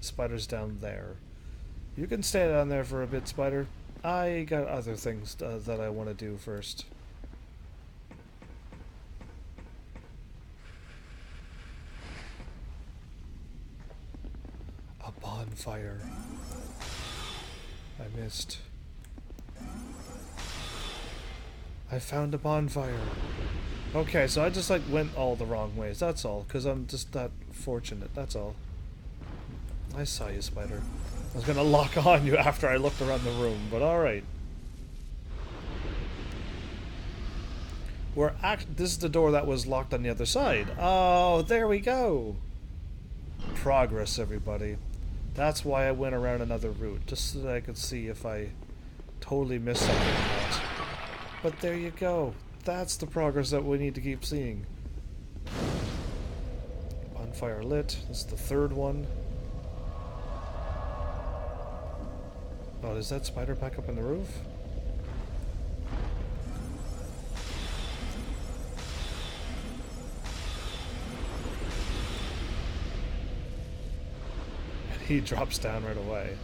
The spider's down there. You can stay down there for a bit, spider. I got other things that I want to do first. A bonfire. I missed. I found a bonfire. Okay, so I just like went all the wrong ways, that's all, because I'm just that fortunate, that's all. I saw you, spider. I was gonna lock on you after I looked around the room, but alright. This is the door that was locked on the other side. Oh, there we go! Progress, everybody. That's why I went around another route, just so that I could see if I totally missed something or not. But there you go. That's the progress that we need to keep seeing. Bonfire lit. This is the third one. Oh, is that spider back up on the roof? And he drops down right away.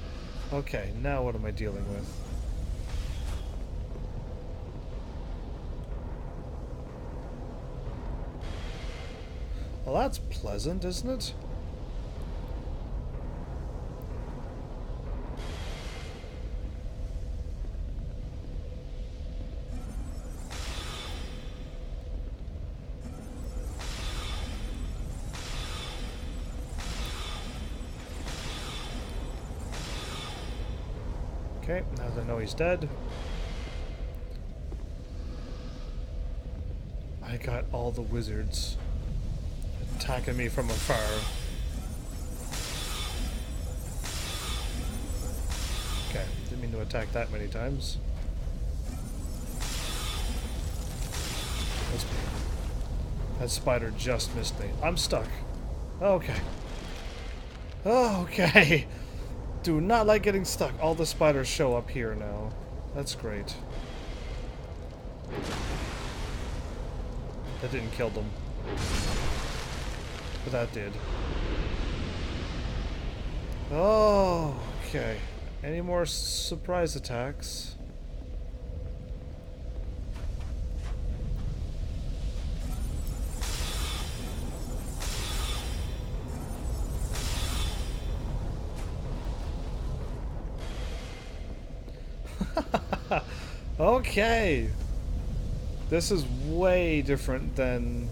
Okay, now what am I dealing with? Well, that's pleasant, isn't it? Okay, now that I know he's dead. I got all the wizards attacking me from afar. Okay, didn't mean to attack that many times. That spider just missed me. I'm stuck. Okay. Okay. Do not like getting stuck. All the spiders show up here now. That's great. That didn't kill them. But that did. Oh, okay. Any more surprise attacks? Okay. This is way different than...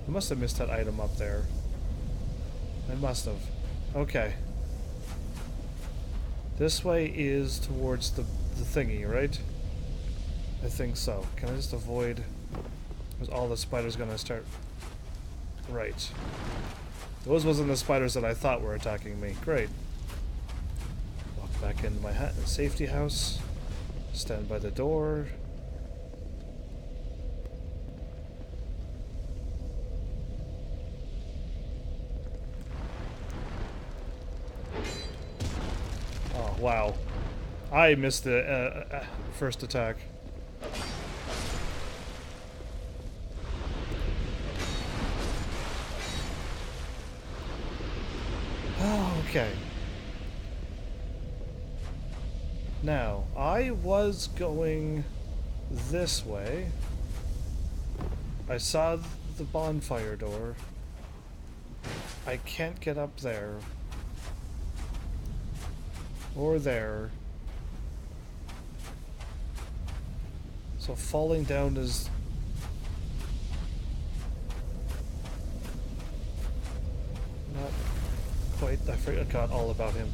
I must have missed that item up there. I must have. Okay. This way is towards the thingy, right? I think so. Can I just avoid... Because all the spiders gonna start... Right. Those wasn't the spiders that I thought were attacking me. Great. Walk back into my safety house. Stand by the door. Oh, wow. I missed the first attack. Oh, okay. Now, I was going this way. I saw the bonfire door. I can't get up there. Or there. So falling down is... not quite... I forgot all about him.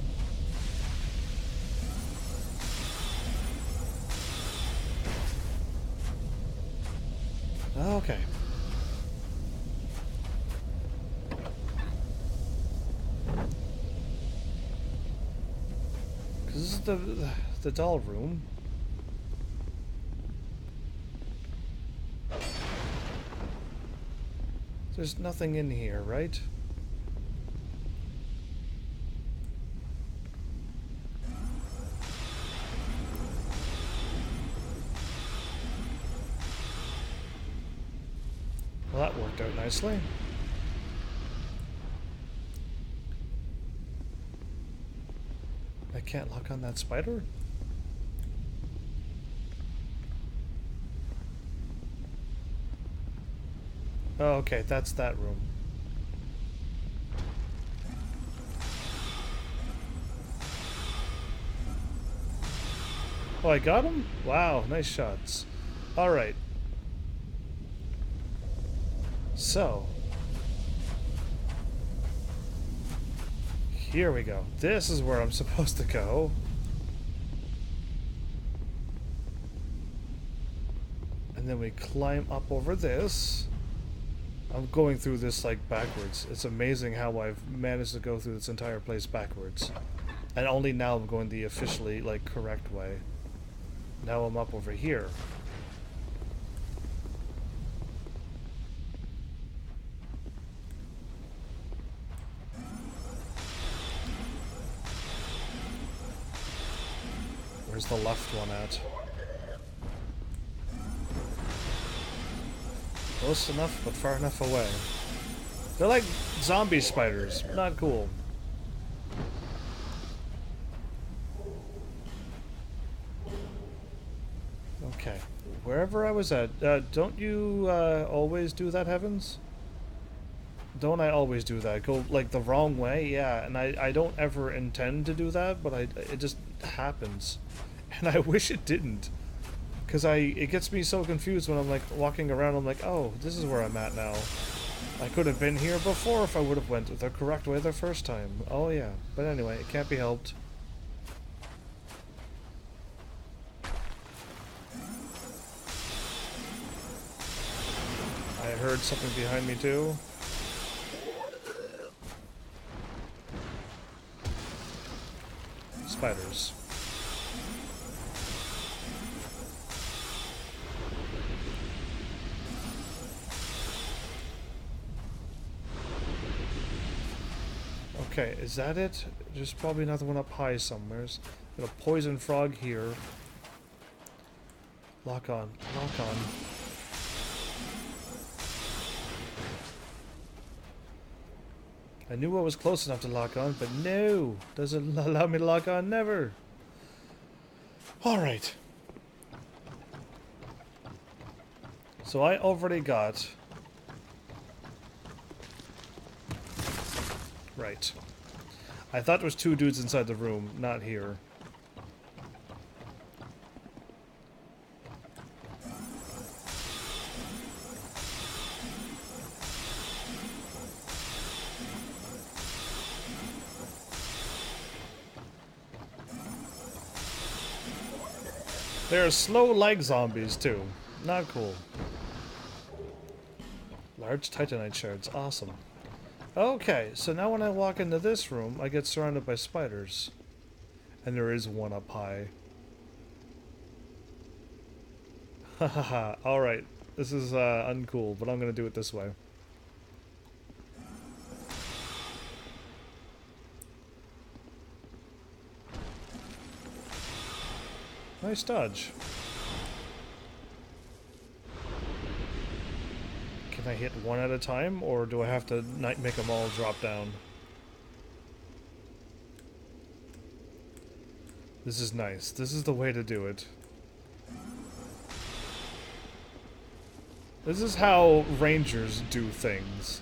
Okay. This is the doll room. There's nothing in here, right? Well, that worked out nicely. I can't lock on that spider? Oh, okay, that's that room. Oh, I got him? Wow, nice shots. Alright. So. Here we go. This is where I'm supposed to go. And then we climb up over this. I'm going through this like backwards. It's amazing how I've managed to go through this entire place backwards. And only now I'm going the officially like correct way. Now I'm up over here. Where's the left one at? Close enough, but far enough away. They're like zombie spiders. Not cool. Okay. Wherever I was at, don't you always do that, Heavens? Don't I always do that? Go like the wrong way? Yeah, and I don't ever intend to do that, but it just happens. And I wish it didn't. Because it gets me so confused when I'm like walking around, I'm like, oh, this is where I'm at now. I could have been here before if I would have went the correct way the first time. Oh yeah, but anyway, it can't be helped. I heard something behind me too. Spiders. Okay, is that it? There's probably another one up high somewhere. Got a poison frog here. Lock on. Lock on. I knew I was close enough to lock on, but no! Doesn't allow me to lock on, never! Alright. So I already got... Right. I thought there was 2 dudes inside the room, not here. They're slow like zombies, too. Not cool. Large titanite shards. Awesome. Okay, so now when I walk into this room, I get surrounded by spiders. And there is one up high. Hahaha. Alright. This is uncool, but I'm gonna do it this way. Nice dodge. Can I hit one at a time, or do I have to make them all drop down? This is nice. This is the way to do it. This is how rangers do things.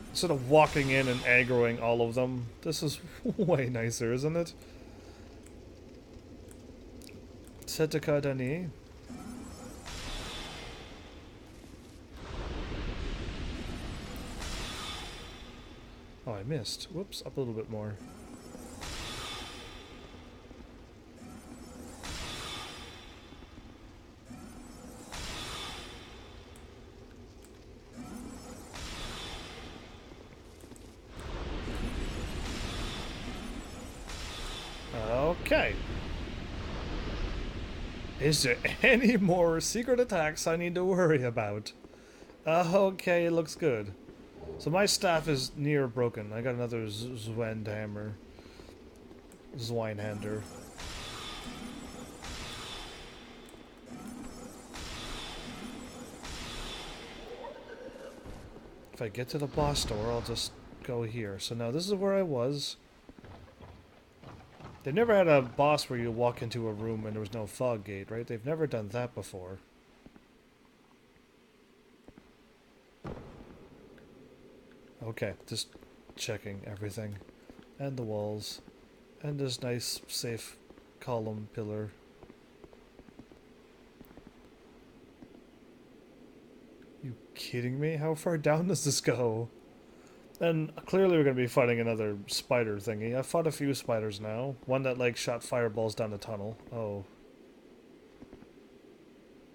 Instead of walking in and aggroing all of them, this is way nicer, isn't it? Setaka Dani. Oh, I missed. Whoops, up a little bit more. Okay. Is there any more secret attacks I need to worry about? Okay, looks good. So my staff is near broken. I got another Zwendhammer. Zweinhander. If I get to the boss door, I'll just go here. So now this is where I was. They've never had a boss where you walk into a room and there was no fog gate, right? They've never done that before. Okay, just checking everything. And the walls. And this nice, safe column pillar. You kidding me? How far down does this go? And clearly we're going to be fighting another spider thingy. I've fought a few spiders now. One that, like, shot fireballs down the tunnel. Oh.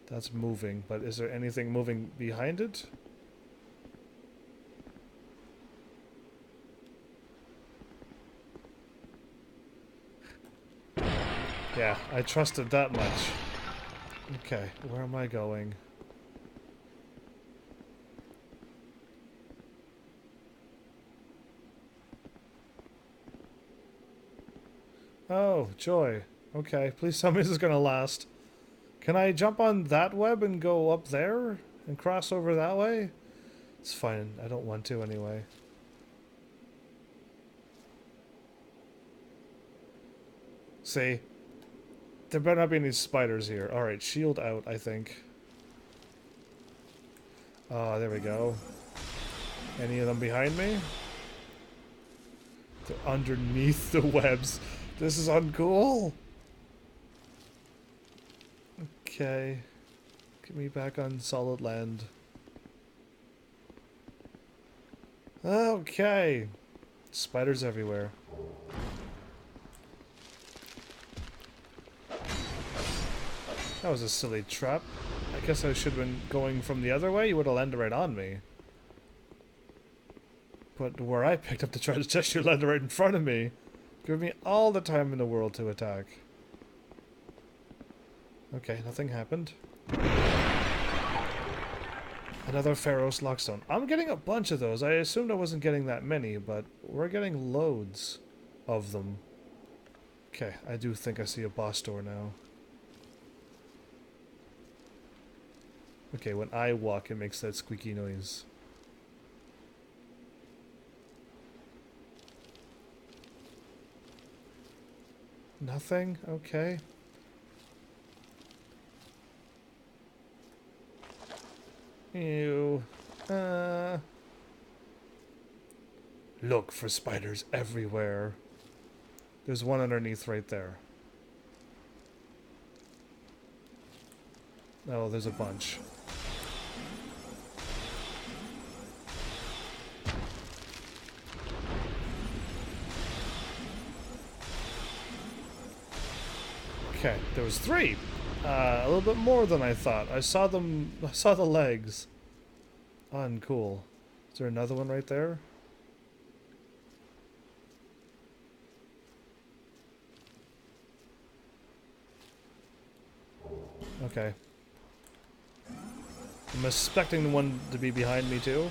That's moving, but is there anything moving behind it? Yeah, I trusted that much. Okay, where am I going? Oh, joy. Okay, please tell me this is gonna last. Can I jump on that web and go up there? And cross over that way? It's fine, I don't want to anyway. See? There better not be any spiders here. Alright, shield out, I think. Ah, there we go. Any of them behind me? They're underneath the webs. This is uncool. Okay. Get me back on solid land. Okay. Spiders everywhere. That was a silly trap. I guess I should have been going from the other way. You would have landed right on me. But where I picked up the chest, you landed right in front of me. Give me all the time in the world to attack. Okay, nothing happened. Another Pharaoh's Lockstone. I'm getting a bunch of those. I assumed I wasn't getting that many, but we're getting loads of them. Okay, I do think I see a boss door now. Okay, when I walk, it makes that squeaky noise. Nothing? Okay. Ew. Look for spiders everywhere. There's one underneath right there. Oh, there's a bunch. Okay, there was 3. A little bit more than I thought. I saw them. I saw the legs. Uncool. Is there another one right there? Okay. I'm expecting the one to be behind me too.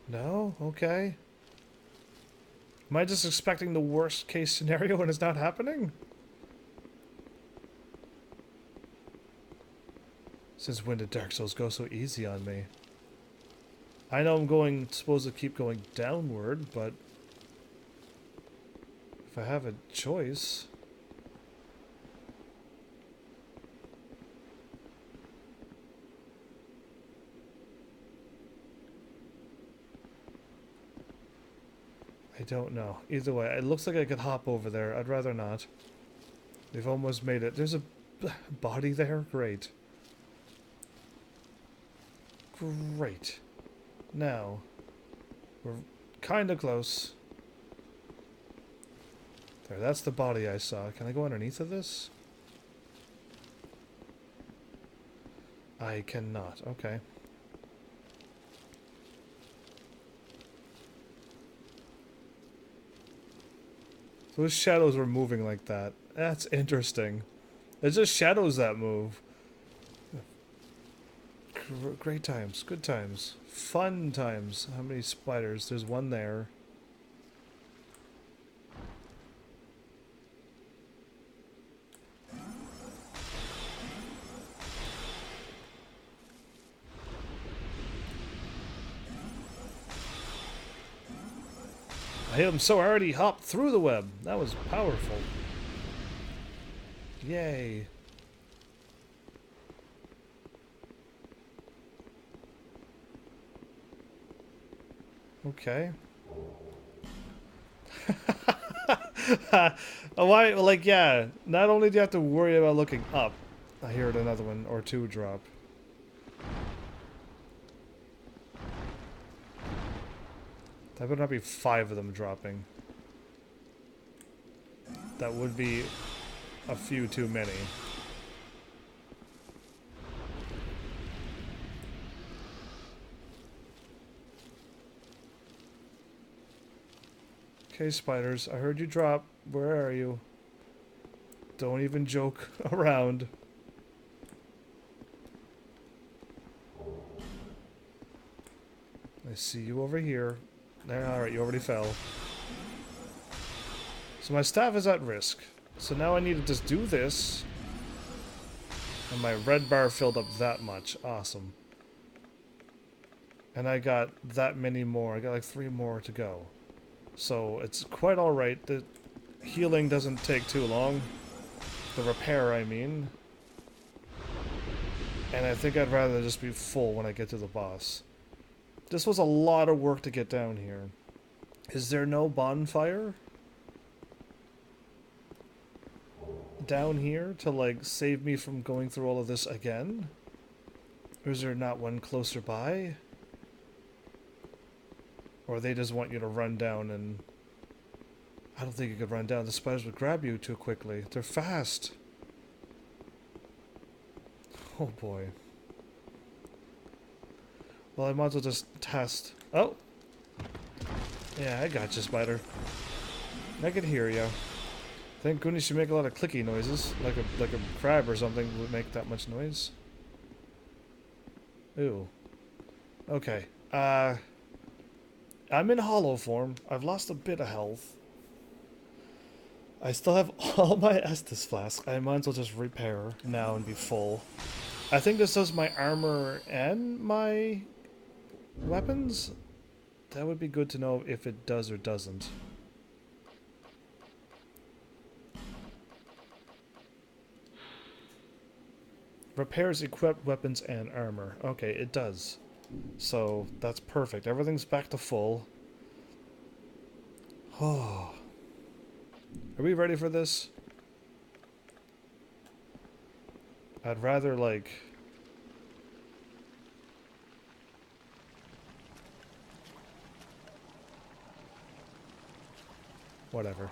No? Okay. Am I just expecting the worst case scenario and it's not happening? Since when did Dark Souls go so easy on me? I know I'm supposed to keep going downward, but if I have a choice... I don't know. Either way, it looks like I could hop over there. I'd rather not. They've almost made it. There's a body there? Great. Great. Now, we're kind of close. There, that's the body I saw. Can I go underneath of this? I cannot. Okay. Those shadows were moving like that. That's interesting. It's just shadows that move. Great times. Good times. Fun times. How many spiders? There's one there. I hit him so I already hopped through the web. That was powerful. Yay. Okay. Why? Like, yeah. Not only do you have to worry about looking up, I heard another one or 2 drop. That would not be 5 of them dropping. That would be a few too many. Okay, spiders, I heard you drop. Where are you? Don't even joke around. I see you over here. There, alright, you already fell. So my staff is at risk. So now I need to just do this. And my red bar filled up that much. Awesome. And I got that many more. I got like 3 more to go. So it's quite alright. The healing doesn't take too long. The repair, I mean. And I think I'd rather just be full when I get to the boss. This was a lot of work to get down here. Is there no bonfire down here to, like, save me from going through all of this again? Or is there not one closer by? Or they just want you to run down and... I don't think you could run down. The spiders would grab you too quickly. They're fast. Oh boy. Well, I might as well just test. Oh! Yeah, I got you, spider. I could hear you. Thank goodness you make a lot of clicky noises. Like a crab or something would make that much noise. Ooh. Okay. I'm in hollow form. I've lost a bit of health. I still have all my Estus flasks. I might as well just repair now and be full. I think this does my armor and my weapons? that would be good to know if it does or doesn't. Repairs equipped weapons and armor. Okay, it does. So, that's perfect. Everything's back to full. Oh. Are we ready for this? I'd rather, like... Whatever.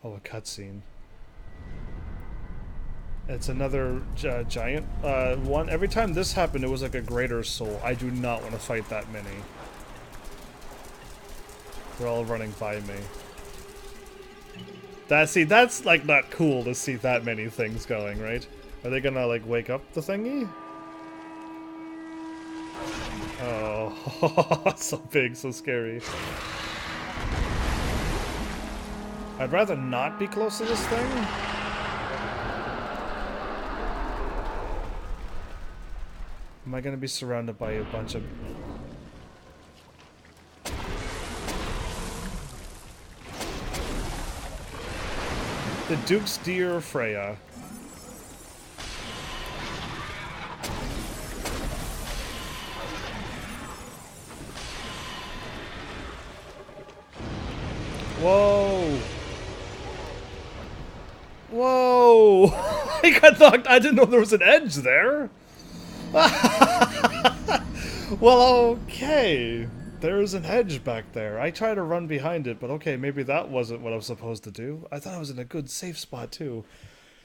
Oh, a cutscene. It's another giant one. Every time this happened, it was like a greater soul. I do not want to fight that many. They're all running by me. That's like not cool to see that many things going, right? Are they gonna like wake up the thingy? Oh, so big, so scary. I'd rather not be close to this thing. Am I gonna be surrounded by a bunch of... The Duke's Deer Freya. Whoa! Whoa! I got knocked. I didn't know there was an edge there. Well, okay. There's an edge back there. I tried to run behind it, but okay, maybe that wasn't what I was supposed to do. I thought I was in a good safe spot, too.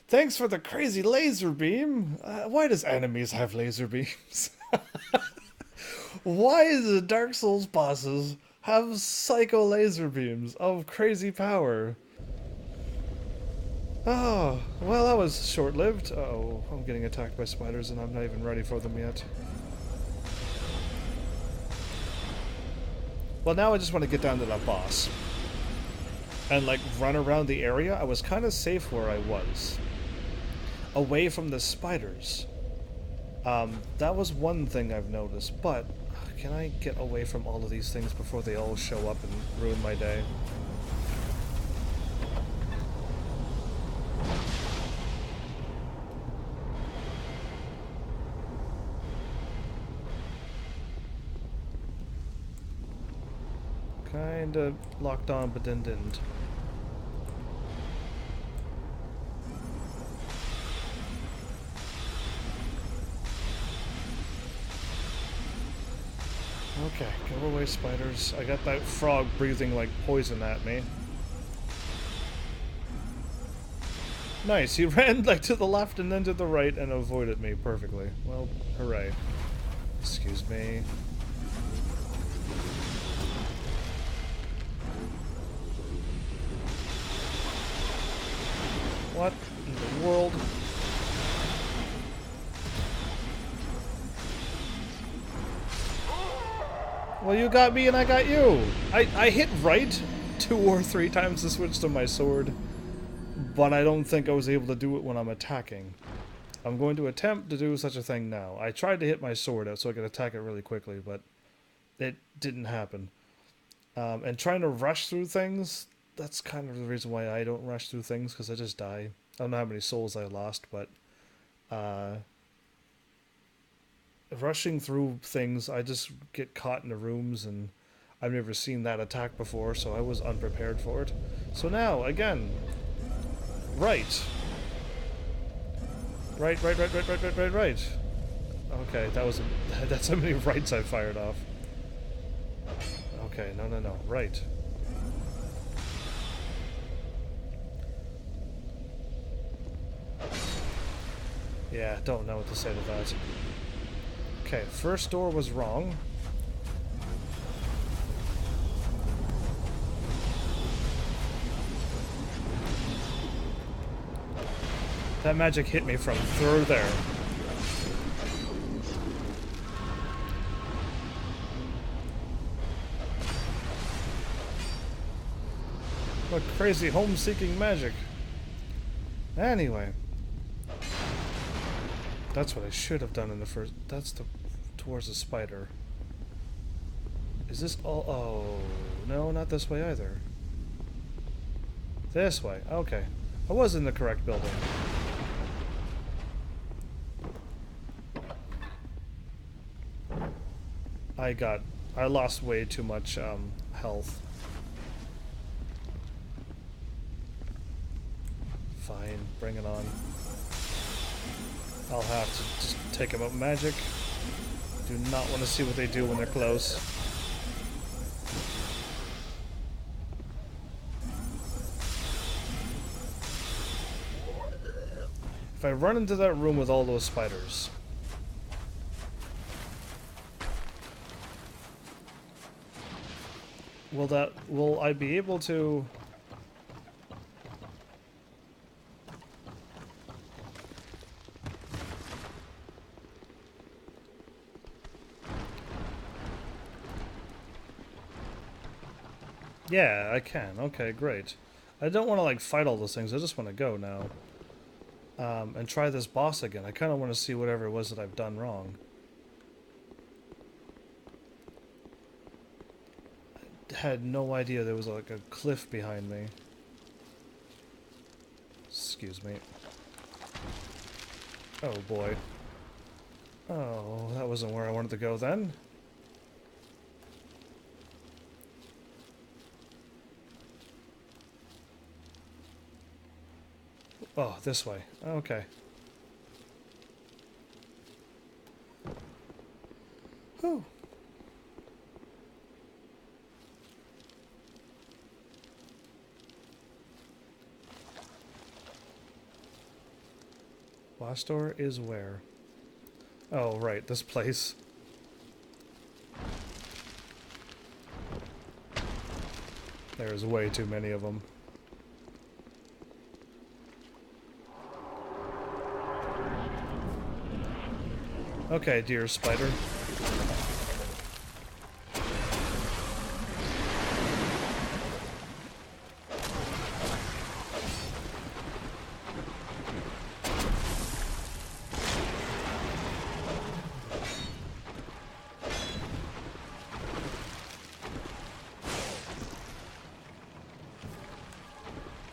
Thanks for the crazy laser beam. Why does enemies have laser beams? Why do the Dark Souls bosses have psycho laser beams of crazy power? Oh, well, that was short-lived. Uh-oh, I'm getting attacked by spiders and I'm not even ready for them yet. Well, now I just want to get down to that boss. And, like, run around the area. I was kind of safe where I was. Away from the spiders. That was one thing I've noticed, but can I get away from all of these things before they all show up and ruin my day? Kinda locked on, but then didn't. Okay, go away, spiders. I got that frog breathing like poison at me. Nice, he ran like to the left and then to the right and avoided me perfectly. Well, hooray. Excuse me. What in the world? Well, you got me and I got you. I hit right 2 or 3 times to switch to my sword, but I don't think I was able to do it when I'm attacking. I'm going to attempt to do such a thing now. I tried to hit my sword out so I could attack it really quickly, but it didn't happen. And trying to rush through things, that's kind of the reason why I don't rush through things, because I just die. I don't know how many souls I lost, but rushing through things, I just get caught in the rooms, and I've never seen that attack before, so I was unprepared for it. So now, again, right. Right. Okay, that's how many rights I fired off. Okay, no, right. Yeah, don't know what to say to that. Okay, first door was wrong. That magic hit me from through there. What crazy home-seeking magic. Anyway. That's what I should have done in the first... That's the towards the spider. Is this all... Oh, no, not this way either. This way, okay. I was in the correct building. I lost way too much health. Fine, bring it on. I'll have to just take them out magic. Do not want to see what they do when they're close. If I run into that room with all those spiders... Will I be able to... Yeah, I can. Okay, great. I don't want to, like, fight all those things. I just want to go now. And try this boss again. I kind of want to see whatever it was that I've done wrong. I had no idea there was, like, a cliff behind me. Excuse me. Oh, boy. Oh, that wasn't where I wanted to go then. Oh, this way. Okay. Whew. Boss door is where? Oh, right, this place. There's way too many of them. Okay, dear spider.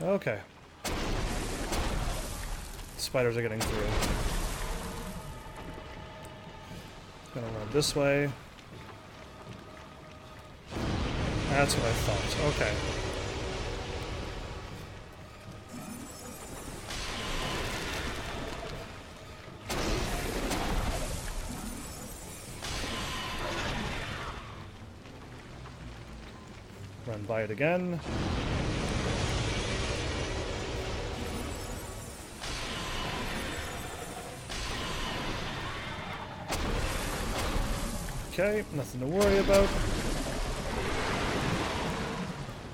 Okay. Spiders are getting through. Gonna run this way. That's what I thought. Okay. Run by it again. Okay, nothing to worry about.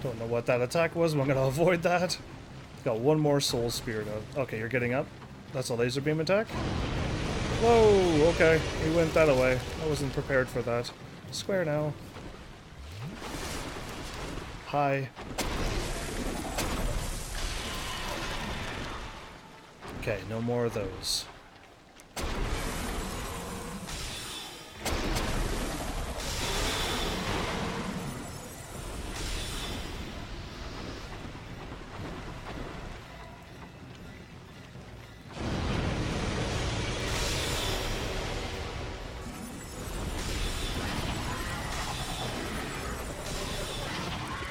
Don't know what that attack was, but I'm gonna avoid that. Got one more soul spear though. Okay, you're getting up. That's a laser beam attack. Whoa, okay. He went that away. I wasn't prepared for that. Square now. Hi. Okay, no more of those.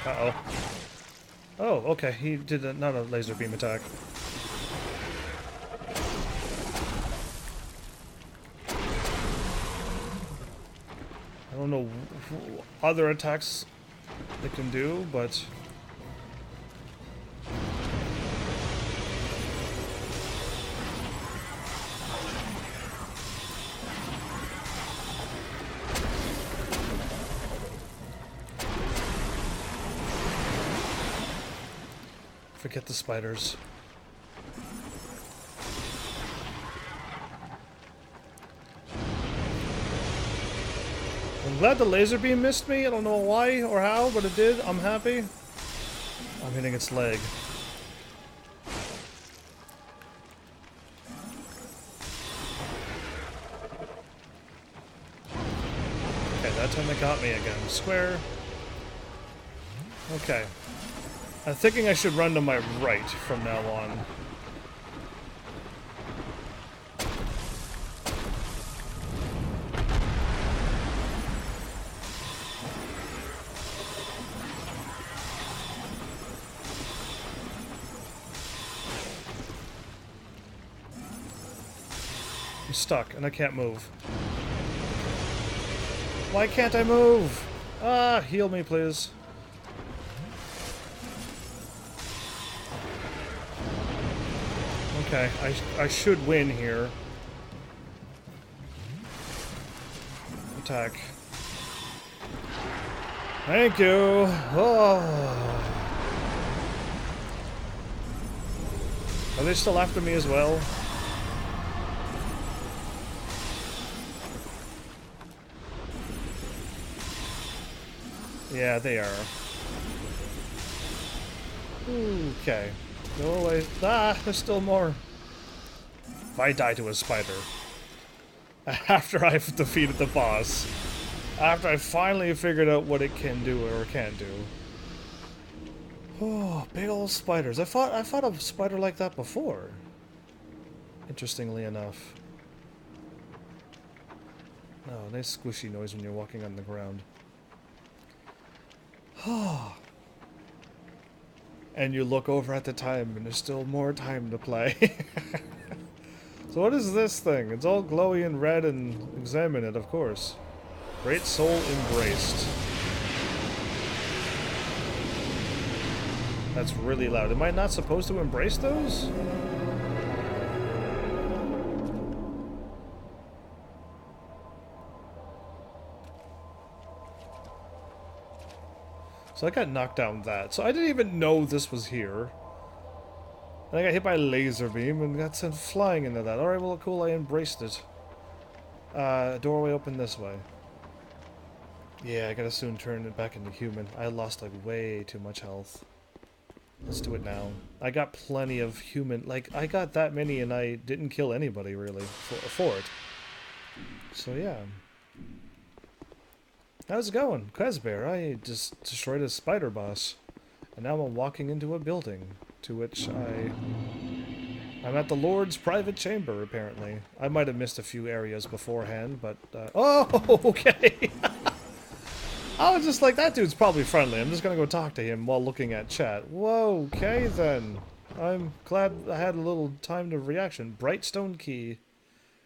Uh-oh. Oh, okay, he did not a laser beam attack. I don't know other attacks it can do, but... Forget the spiders. I'm glad the laser beam missed me. I don't know why or how, but it did. I'm happy. I'm hitting its leg. And it got me again. Square. Okay. I'm thinking I should run to my right from now on. I'm stuck and I can't move. Why can't I move? Ah, heal me, please. Okay, I should win here. Attack. Thank you. Oh. Are they still after me as well? Yeah, they are. Okay. Go away. Ah, there's still more. If I die to a spider. After I've defeated the boss. After I finally figured out what it can do or can't do. Oh, big old spiders. I fought a spider like that before. Interestingly enough. Oh, nice squishy noise when you're walking on the ground. And you look over at the time, and there's still more time to play. So what is this thing? It's all glowy and red, and examine it, of course. Great soul embraced. That's really loud. Am I not supposed to embrace those? So I got knocked down that. So I didn't even know this was here. And I got hit by a laser beam and got sent flying into that. Alright, well, cool, I embraced it. Doorway open this way. Yeah, I gotta soon turn it back into human. I lost, like, way too much health. Let's do it now. I got plenty of human... Like, I got that many and I didn't kill anybody, really, for it. So, yeah. How's it going? Quazbear, I just destroyed a spider boss. And now I'm walking into a building, to which I'm at the Lord's private chamber, apparently. I might have missed a few areas beforehand, but... oh, okay! I was just like, that dude's probably friendly. I'm just gonna go talk to him while looking at chat. Whoa, okay then. I'm glad I had a little time to reaction. Brightstone key.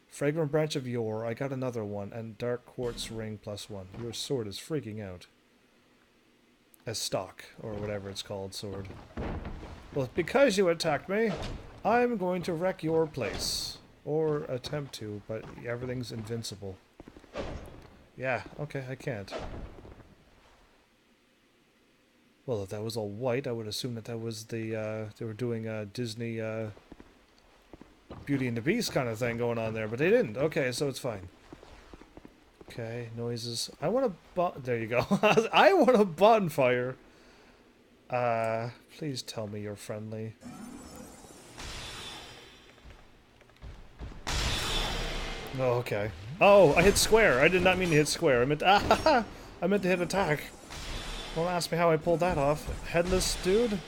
Fragrant branch of yore. I got another one. And dark quartz ring +1. Your sword is freaking out. A stock, or whatever it's called, sword. Well, because you attacked me, I'm going to wreck your place. Or attempt to, but everything's invincible. Yeah, okay, I can't. Well, if that was all white, I would assume that that was the, they were doing a Disney, Beauty and the Beast kind of thing going on there, but they didn't. Okay, so it's fine. Okay, noises. I want a there you go. I want a bonfire. Please tell me you're friendly. Oh, okay. Oh, I hit square. I did not mean to hit square. I meant I meant to hit attack. Don't ask me how I pulled that off. Headless dude?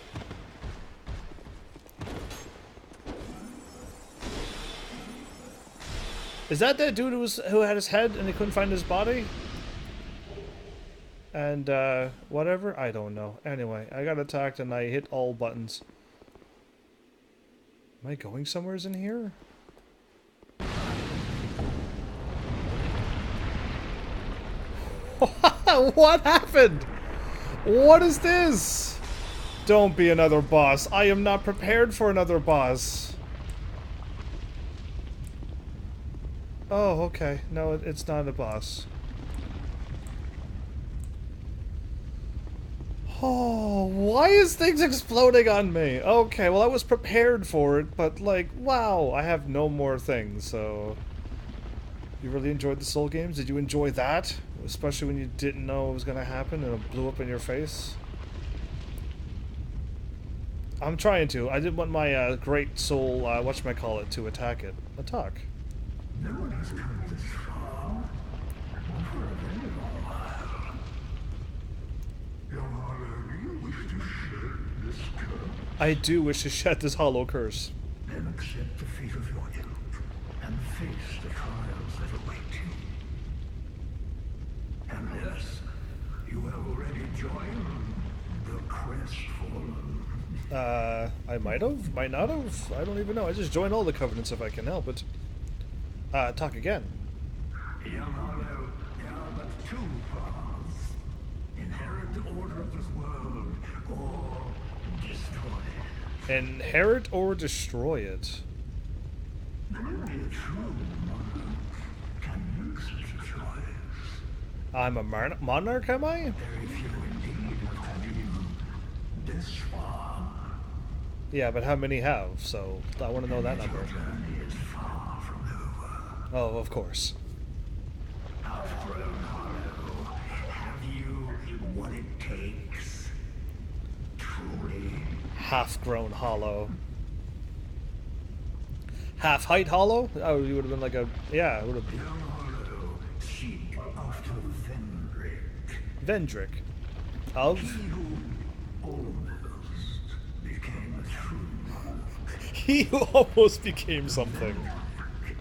Is that dude who had his head and he couldn't find his body? And, whatever? I don't know. Anyway, I got attacked and I hit all buttons. Am I going somewheres in here? What happened? What is this? Don't be another boss. I am not prepared for another boss. Oh, okay. No, it's not a boss. Oh, why is things exploding on me? Okay, well I was prepared for it, but like, wow, I have no more things, so... You really enjoyed the Soul games? Did you enjoy that? Especially when you didn't know it was gonna happen and it blew up in your face? I'm trying to. I didn't want my great soul, whatchamacallit, to attack it. Attack. No one has come this far. For a very long while. I do wish to shed this hollow curse. Then accept the fate of your ilk and face the trials that await you. Unless you have already joined the Crestfallen. I might have, might not have. I don't even know. I just join all the covenants if I can help it. Talk again. Young Hollow, there are but two paths. Inherit the order of this world, or destroy it. Inherit or destroy it. Only a true monarch can make such a choice. I'm a monarch, am I? Very few indeed have even this far. Yeah, but how many have? So I want to know that number. Your journey is far from over. Oh, of course. Half-grown Hollow, have you what it takes? Truly? Half-grown hollow. Half-height hollow? Oh, you would have been like a... Yeah, it would have been... Young Hollow, seek after Vendrick. Vendrick. Of? He who almost became a true monarch. He who almost became something.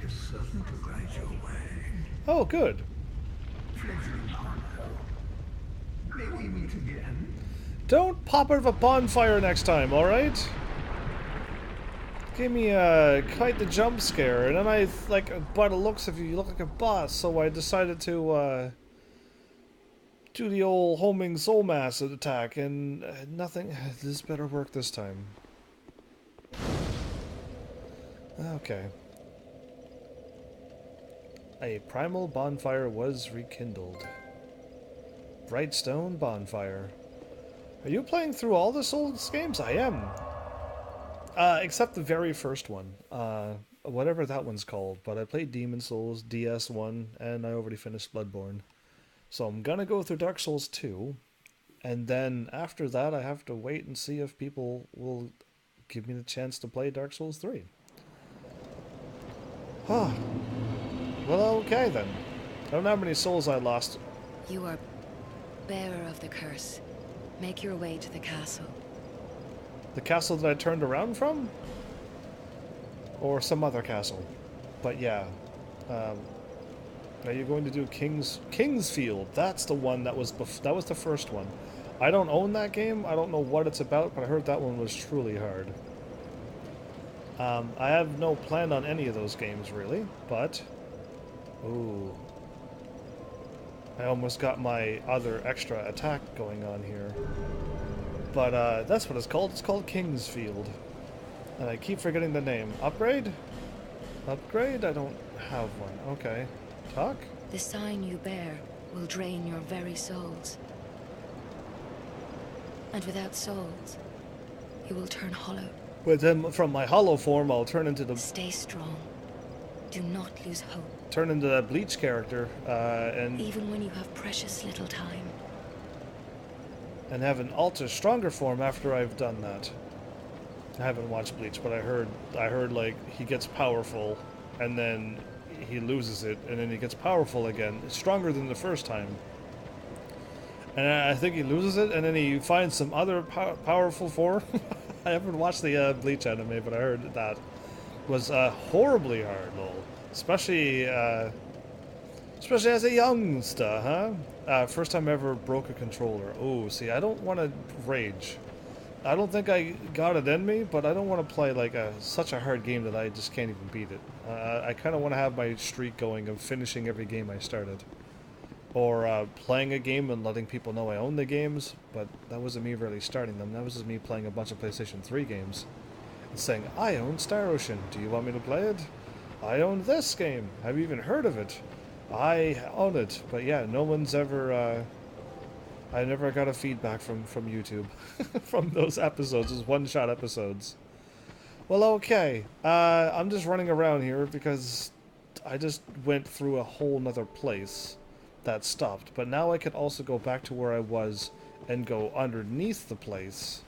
Is certain to guide your way. Oh, good. Fledgling Hollow, may we meet again? Don't pop out of a bonfire next time, alright? Gave me quite the jump scare, and then I, like, by the looks of you, you look like a boss, so I decided to, do the old homing soul mass attack, and nothing. This better work this time. Okay. A primal bonfire was rekindled. Bright stone bonfire. Are you playing through all the Souls games? I am. Except the very first one. Whatever that one's called. But I played Demon Souls, DS1, and I already finished Bloodborne. So I'm gonna go through Dark Souls 2. And then after that, I have to wait and see if people will give me the chance to play Dark Souls 3. Huh. Well, okay then. I don't know how many souls I lost. You are bearer of the curse. Make your way to the castle. The castle that I turned around from? Or some other castle. But yeah. Are you going to do Kingsfield? That's the one that was that was the first one. I don't own that game. I don't know what it's about, but I heard that one was truly hard. I have no plan on any of those games really, but ooh. I almost got my other extra attack going on here. But that's what it's called. It's called Kingsfield. And I keep forgetting the name. Upgrade? Upgrade? I don't have one. Okay. Talk? The sign you bear will drain your very souls. And without souls, you will turn hollow. But then from my hollow form, I'll turn into the... Stay strong. Do not lose hope. Turn into that Bleach character, and... Even when you have precious little time. And have an ultra stronger form after I've done that. I haven't watched Bleach, but I heard like he gets powerful, and then he loses it, and then he gets powerful again, stronger than the first time. And I think he loses it, and then he finds some other powerful form. I haven't watched the Bleach anime, but I heard that was horribly hard, lol. Especially as a youngster, huh? First time I ever broke a controller. Oh, see, I don't want to rage. I don't think I got it in me, but I don't want to play like such a hard game that I just can't even beat it. I kind of want to have my streak going of finishing every game I started. Or playing a game and letting people know I own the games, but that wasn't me really starting them. That was just me playing a bunch of PlayStation 3 games. And saying, I own Star Ocean, do you want me to play it? I own this game, have you even heard of it? I own it, but yeah, no one's ever, I never got a feedback from YouTube from those episodes, those one-shot episodes. Well, okay, I'm just running around here because I just went through a whole nother place that stopped, but now I can also go back to where I was and go underneath the place,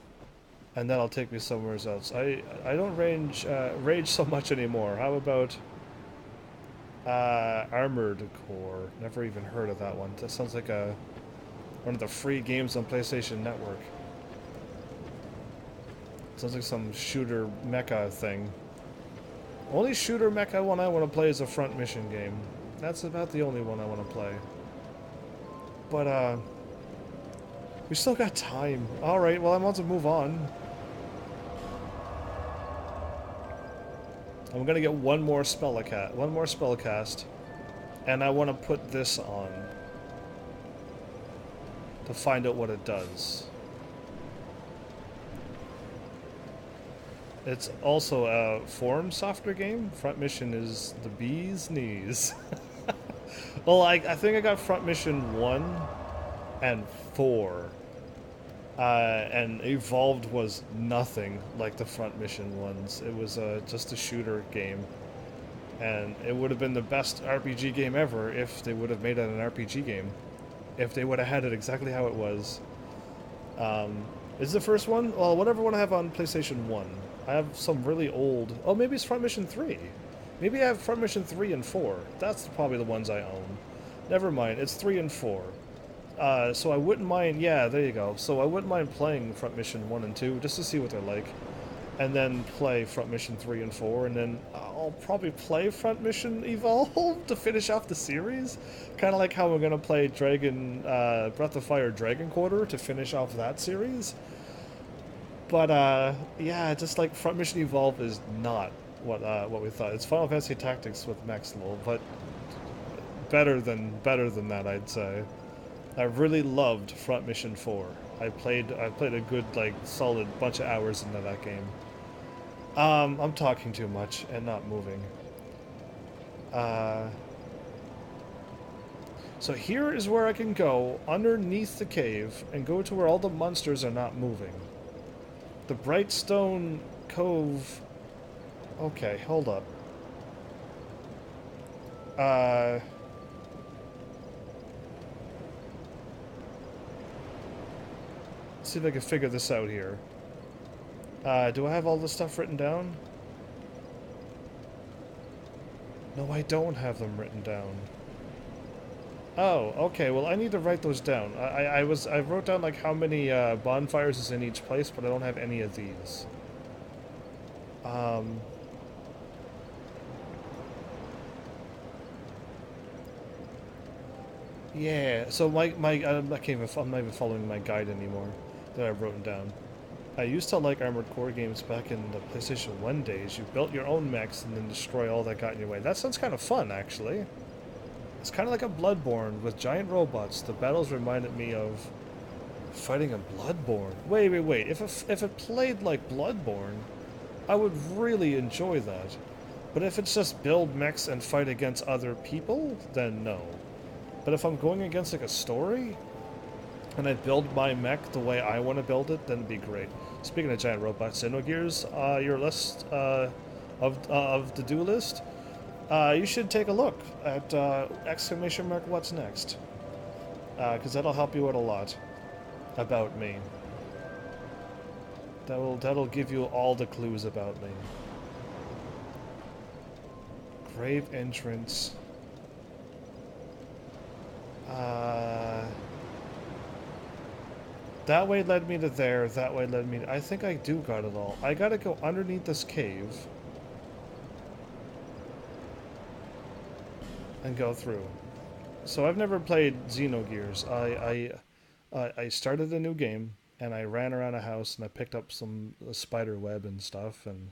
and that'll take me somewhere else. I don't rage so much anymore. How about Armored Core? Never even heard of that one. That sounds like one of the free games on PlayStation Network. Sounds like some shooter mecha thing. Only shooter mecha one I want to play is a front mission game. That's about the only one I want to play. But, we still got time. Alright, well, I want to move on. I'm gonna get one more spellcast, and I want to put this on to find out what it does. It's also a Form Software game. Front Mission is the bee's knees. Well, I think I got Front Mission 1 and 4. And Evolved was nothing like the Front Mission ones. It was just a shooter game. And it would have been the best RPG game ever if they would have made it an RPG game. If they would have had it exactly how it was. Is the first one? Well, whatever one I have on PlayStation 1. I have some really old... Oh, maybe it's Front Mission 3. Maybe I have Front Mission 3 and 4. That's probably the ones I own. Never mind, it's 3 and 4. So I wouldn't mind... Yeah, there you go. So I wouldn't mind playing Front Mission 1 and 2, just to see what they're like. And then play Front Mission 3 and 4, and then I'll probably play Front Mission Evolve to finish off the series. Kind of like how we're going to play Breath of Fire Dragon Quarter to finish off that series. But, yeah, just like Front Mission Evolve is not what we thought. It's Final Fantasy Tactics with Max Lowell, but better than that, I'd say. I really loved Front Mission 4. I played a good, like, solid bunch of hours into that game. I'm talking too much and not moving. So here is where I can go underneath the cave and go to where all the monsters are not moving. The Brightstone Cove... Okay, hold up. Let's see if I can figure this out here. Do I have all this stuff written down? No, I don't have them written down. Oh, okay, well I need to write those down. I wrote down like how many bonfires is in each place, but I don't have any of these. Yeah, so I'm not even following my guide anymore that I've written down. I used to like Armored Core games back in the PlayStation 1 days. You built your own mechs and then destroy all that got in your way. That sounds kind of fun, actually. It's kind of like a Bloodborne with giant robots. The battles reminded me of fighting a Bloodborne. Wait. If it played like Bloodborne, I would really enjoy that. But if it's just build mechs and fight against other people, then no. But if I'm going against like a story, and I build my mech the way I want to build it, then it'd be great. Speaking of giant robots, Xenogears, your list of the do list, you should take a look at !what's next, because that'll help you out a lot about me. That'll give you all the clues about me. Grave entrance. That way led me to there, that way led me to... I think I do got it all. I gotta go underneath this cave and go through. So I've never played Xenogears. I started a new game, and I ran around a house, and I picked up some spider web and stuff, and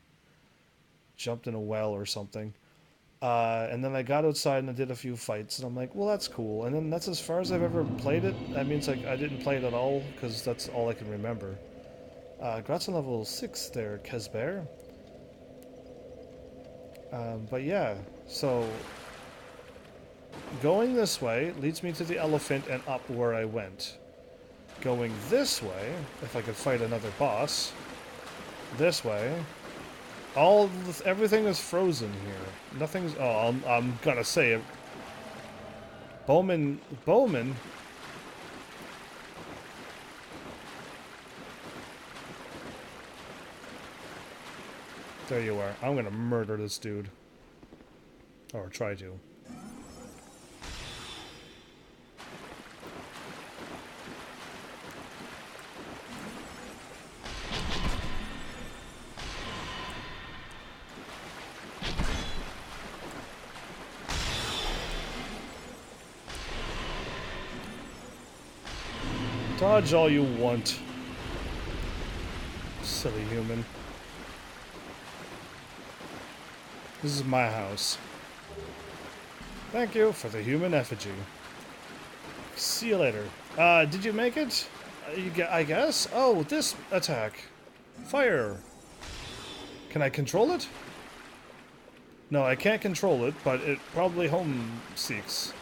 jumped in a well or something. And then I got outside and I did a few fights, and I'm like, well, that's cool. And then that's as far as I've ever played it. That means like I didn't play it at all, because that's all I can remember. Got to level 6 there, Kesbear. But yeah, so going this way leads me to the elephant and up where I went. Going this way, if I could fight another boss, this way... everything is frozen here. Nothing's... Oh, I'm gonna say it. Bowman... There you are. I'm gonna murder this dude. Or try to. Massage all you want. Silly human. This is my house. Thank you for the human effigy. See you later. Did you make it? I guess? Oh, this attack. Fire. Can I control it? No, I can't control it, but it probably home seeks.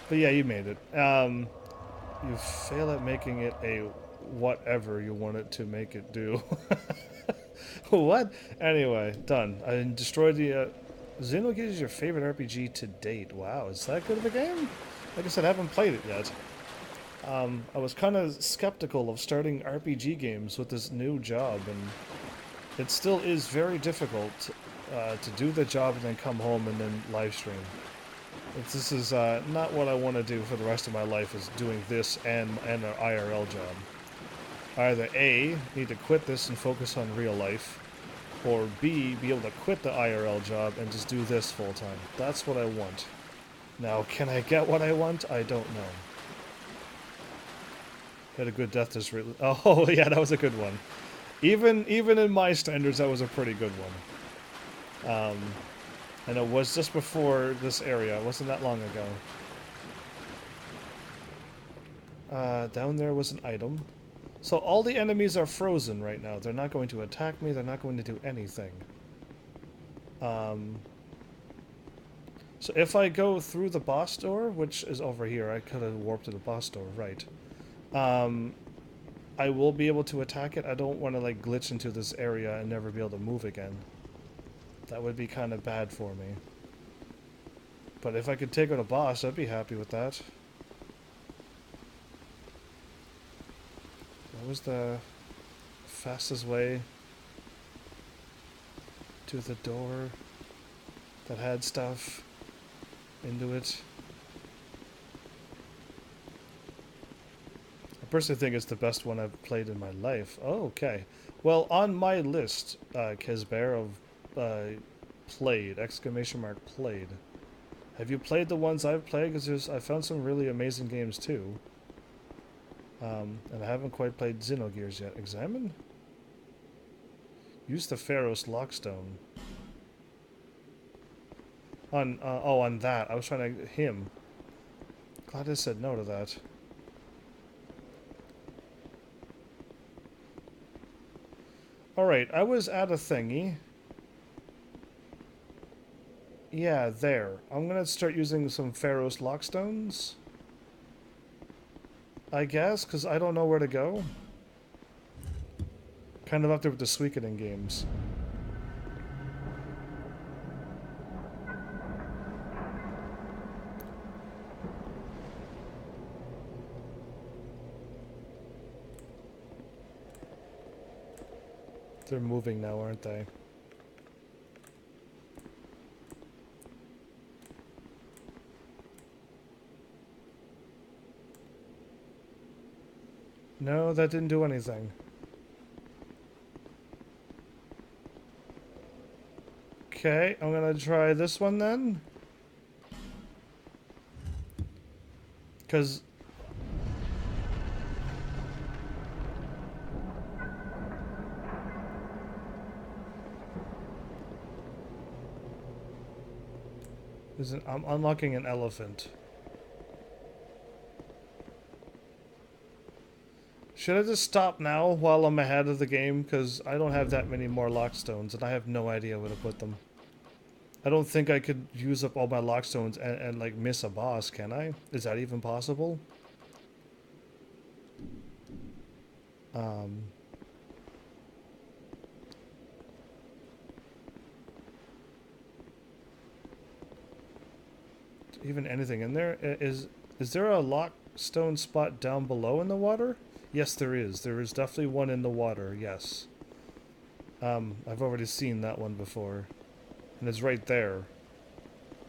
But yeah, you made it. You fail at making it a whatever you want it to make it do. What? Anyway, done. I destroyed the... Xenogears is your favorite RPG to date. Wow, is that good of a game? Like I said, I haven't played it yet. I was kind of skeptical of starting RPG games with this new job, and it still is very difficult to do the job and then come home and then live stream. This is not what I want to do for the rest of my life, is doing this and an IRL job. Either A, need to quit this and focus on real life, or B, be able to quit the IRL job and just do this full time. That's what I want. Now, can I get what I want? I don't know. Had a good death this really. Oh yeah, that was a good one. Even in my standards, that was a pretty good one. And it was just before this area. It wasn't that long ago. Down there was an item. So all the enemies are frozen right now. They're not going to attack me. They're not going to do anything. So if I go through the boss door, which is over here, I could have warped to the boss door, right? I will be able to attack it. I don't want to like glitch into this area and never be able to move again. That would be kind of bad for me. But if I could take out a boss, I'd be happy with that. What was the fastest way to the door that had stuff into it? I personally think it's the best one I've played in my life. Oh, okay. Well, on my list, Kesbear, of played, exclamation mark played. Have you played the ones I've played? Because I found some really amazing games too. And I haven't quite played Xenogears yet. Examine? Use the Pharaoh's Lockstone. On that. I was trying to... him. Glad I said no to that. Alright, I was at a thingy. Yeah, there. I'm gonna start using some Pharaoh's Lockstones. I guess, because I don't know where to go. Kind of up there with the Suikoden games. They're moving now, aren't they? No, that didn't do anything. Okay, I'm gonna try this one then. Because... I'm unlocking an elephant. Should I just stop now while I'm ahead of the game? Because I don't have that many more lockstones and I have no idea where to put them. I don't think I could use up all my lockstones and like miss a boss, can I? Is that even possible? Even anything in there? Is there a lockstone spot down below in the water? Yes, there is. There is definitely one in the water, yes. I've already seen that one before. And it's right there.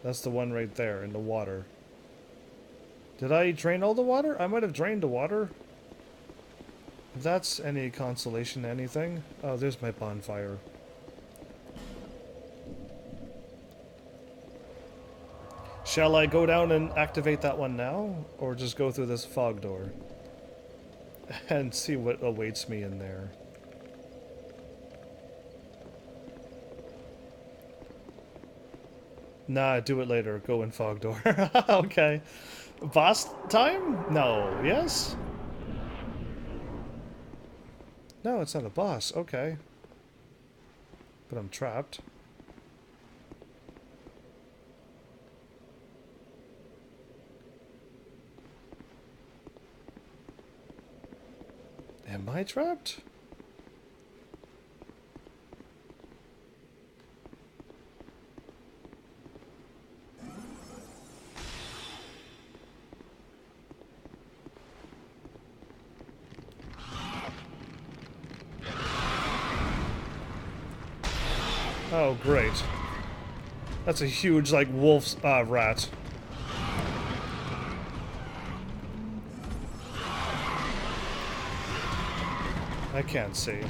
That's the one right there in the water. Did I drain all the water? I might have drained the water. If that's any consolation to anything. Oh, there's my bonfire. Shall I go down and activate that one now? Or just go through this fog door? And see what awaits me in there. Nah, do it later. Go in fog door. Okay. Boss time? No. Yes? No, it's not a boss. Okay. But I'm trapped. Am I trapped? Oh, great. That's a huge, like, wolf's rat. I can't see.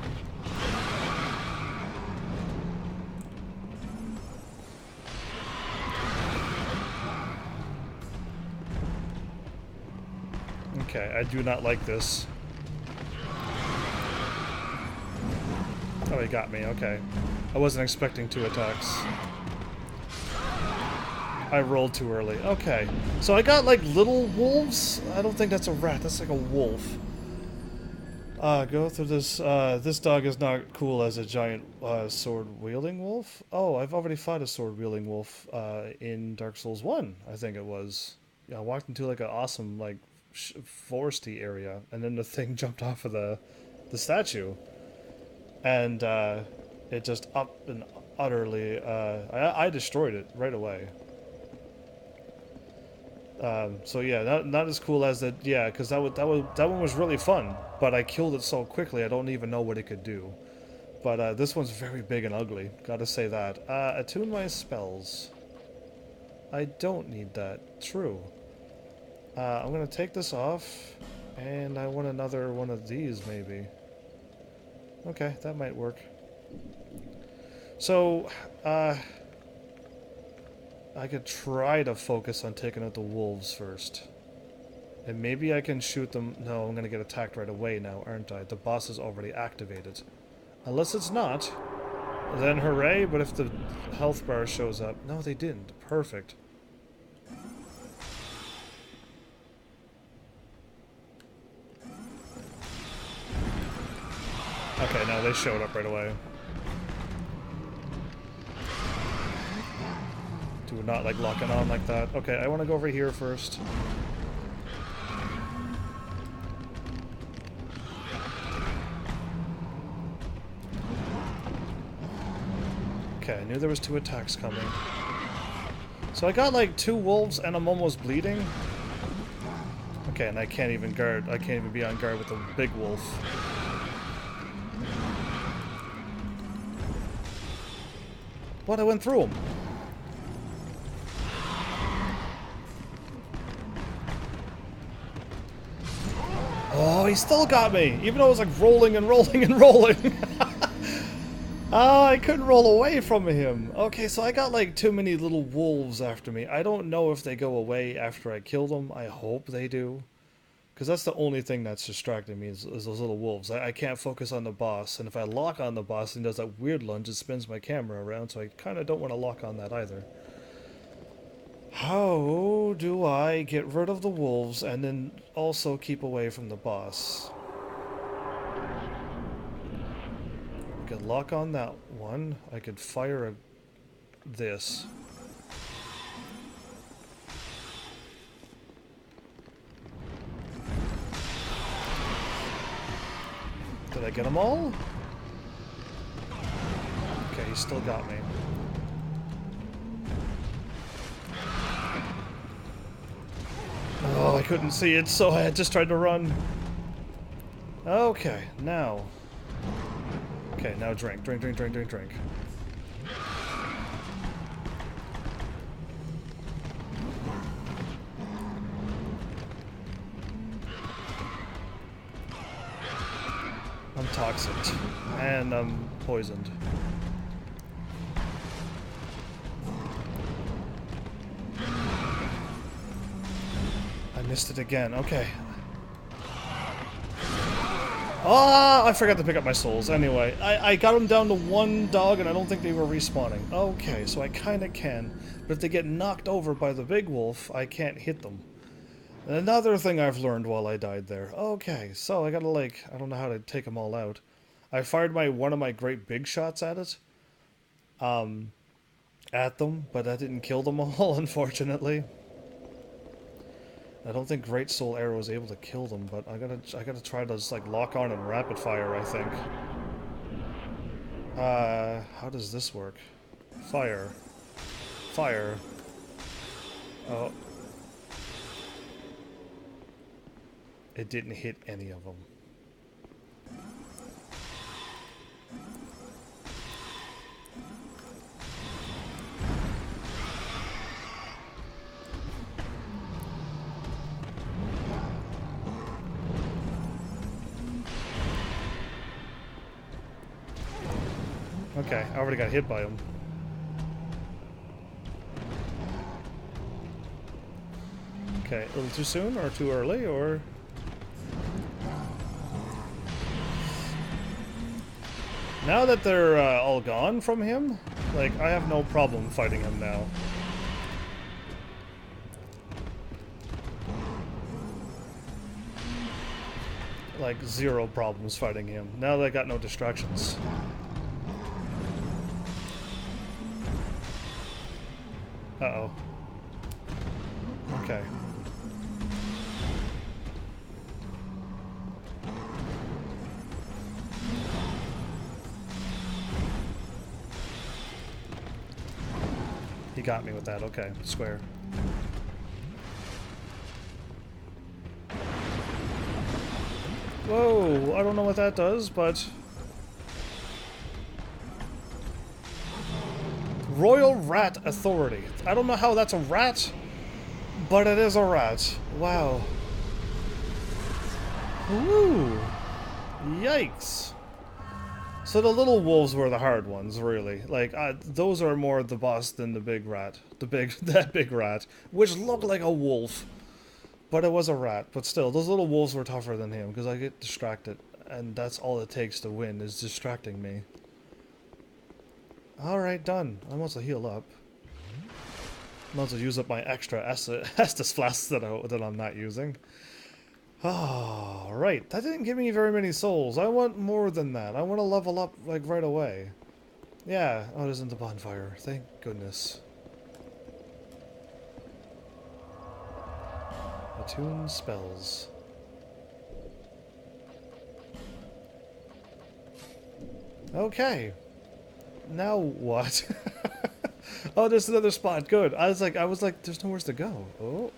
Okay, I do not like this. Oh, he got me, okay. I wasn't expecting 2 attacks. I rolled too early. Okay. So I got, like, little wolves? I don't think that's a rat, that's like a wolf. Go through this. This dog is not cool as a giant sword-wielding wolf. Oh, I've already fought a sword-wielding wolf in Dark Souls 1, I think it was. Yeah, I walked into like an awesome, like, foresty area, and then the thing jumped off of the statue. And it just up and utterly... I destroyed it right away. So yeah, not as cool as that. Yeah, because that one was really fun, but I killed it so quickly I don't even know what it could do. But this one's very big and ugly. Gotta say that. Attune my spells. I don't need that. True. I'm gonna take this off, and I want another one of these maybe. Okay, that might work. So, I could try to focus on taking out the wolves first. And maybe I can shoot them. No, I'm gonna get attacked right away now, aren't I? The boss is already activated. Unless it's not. Then hooray, but if the health bar shows up... No, they didn't. Perfect. Okay, now they showed up right away. Do not like locking on like that. Okay, I want to go over here first. Okay, I knew there was 2 attacks coming. So I got like 2 wolves and I'm almost bleeding. Okay, and I can't even guard. I can't even be on guard with the big wolf. What? I went through him. Oh, he still got me, even though I was like rolling and rolling and rolling. Oh, I couldn't roll away from him. Okay, so I got like too many little wolves after me. I don't know if they go away after I kill them. I hope they do. Because that's the only thing that's distracting me is those little wolves. I can't focus on the boss. And if I lock on the boss and he does that weird lunge, it spins my camera around. So I kind of don't want to lock on that either. How do I get rid of the wolves and then also keep away from the boss? I could lock on that one. I could fire this. Did I get them all? Okay, he still got me. Oh, I couldn't see it, so I just tried to run. Okay, now. Okay, now drink. Drink, drink, drink, drink, drink. I'm toxic. And I'm poisoned. Missed it again. Okay. Ah, I forgot to pick up my souls. Anyway, I got them down to one dog, and I don't think they were respawning. Okay, so I kind of can. But if they get knocked over by the big wolf, I can't hit them. Another thing I've learned while I died there. Okay, so I gotta, like, I don't know how to take them all out. I fired one of my great big shots at it. At them, but that didn't kill them all, unfortunately. I don't think Great Soul Arrow is able to kill them, but I gotta try to just, like, lock on and rapid fire, I think. How does this work? Fire. Fire. Oh. It didn't hit any of them. Okay, I already got hit by him. Okay, a little too soon or too early, or... Now that they're all gone from him, like, I have no problem fighting him now. Like, zero problems fighting him. Now that I got no distractions. Uh-oh. Okay. He got me with that. Okay, square. Whoa, I don't know what that does, but... Royal Rat Authority. I don't know how that's a rat, but it is a rat. Wow. Ooh. Yikes. So the little wolves were the hard ones, really. Like, those are more the boss than the big rat. That big rat, which looked like a wolf. But it was a rat. But still, those little wolves were tougher than him, because I get distracted. And that's all it takes to win, is distracting me. Alright, done. I must have healed up. Might as well use up my extra Estus flasks that I'm not using. Alright, that didn't give me very many souls. I want more than that. I want to level up, like, right away. Yeah, oh, it isn't the bonfire. Thank goodness. Attune spells. Okay. Now what? Oh, there's another spot. Good. I was like, there's nowhere to go. Oh.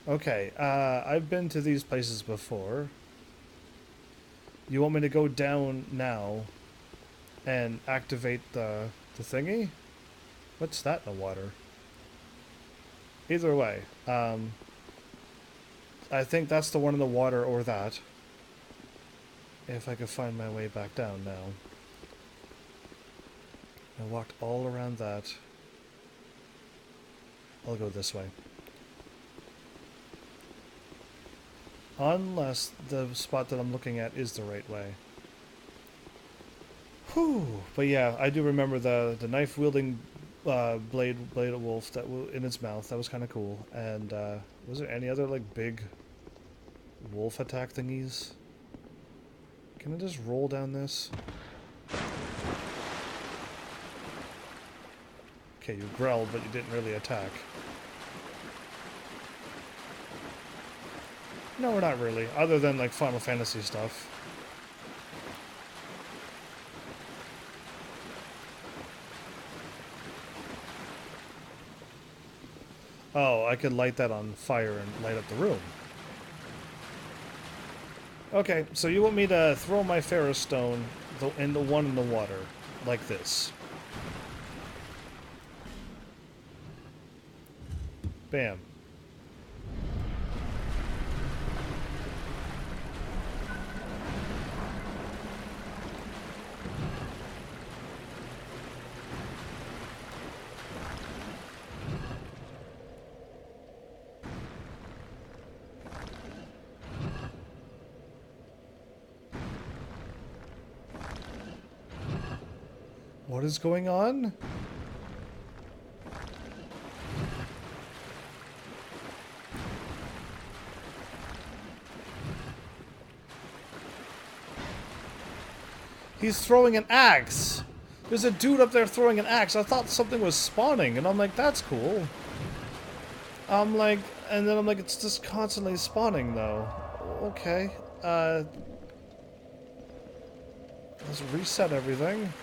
Okay, I've been to these places before. You want me to go down now and activate the thingy? What's that in the water? Either way, I think that's the one in the water or that. If I could find my way back down now. I walked all around that. I'll go this way. Unless the spot that I'm looking at is the right way. Whew. But yeah, I do remember the knife-wielding blade of wolf that in its mouth. That was kind of cool. And was there any other, like, big wolf attack thingies? Can I just roll down this? Okay, you growled, but you didn't really attack. No, we're not really. Other than, like, Final Fantasy stuff. Oh, I could light that on fire and light up the room. Okay, so you want me to throw my Ferrous Stone in the one in the water, like this. Bam. What is going on? He's throwing an axe. There's a dude up there throwing an axe. I thought something was spawning, and I'm like, that's cool. I'm like, and then I'm like, it's just constantly spawning, though. Okay. Let's reset everything.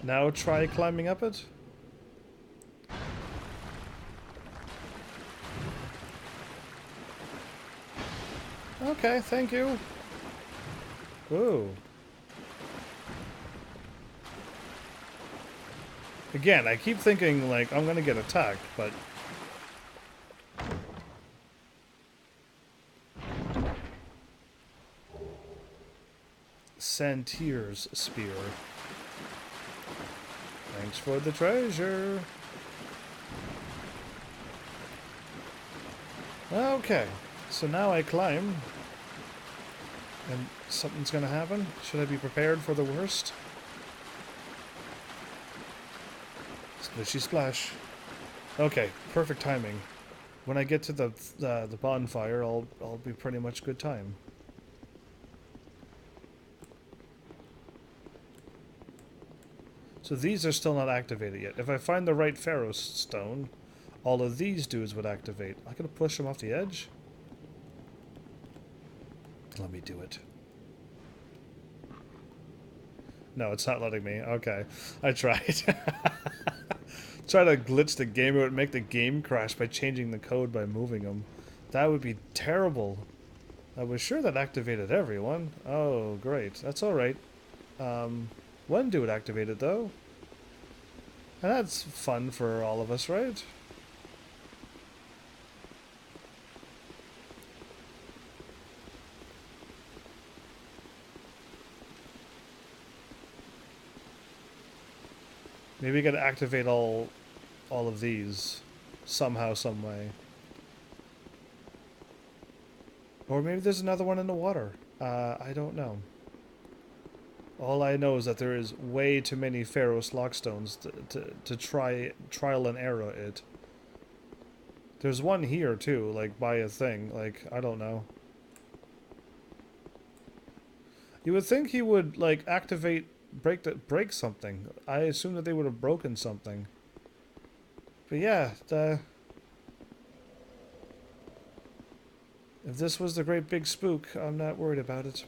Now try climbing up it. Okay, thank you. Ooh. Again, I keep thinking, like, I'm gonna get attacked, but... Santier's Spear. Thanks for the treasure. Okay, so now I climb. And something's gonna happen. Should I be prepared for the worst? Splishy splash. Okay, perfect timing. When I get to the bonfire, I'll be pretty much good time. So these are still not activated yet. If I find the right Pharaoh stone, all of these dudes would activate. I could push them off the edge. Let me do it. No, it's not letting me. Okay. I tried. Try to glitch the game. It would make the game crash by changing the code by moving them. That would be terrible. I was sure that activated everyone. Oh, great. That's alright. One dude activated, though. And that's fun for all of us, right? Maybe we gotta activate all of these somehow, some way. Or maybe there's another one in the water. I don't know. All I know is that there is way too many Pharaoh's Lockstones to trial and error it. There's one here too, like by a thing. Like, I don't know. You would think he would like activate break something. I assume that they would have broken something. But yeah, if this was the great big spook, I'm not worried about it.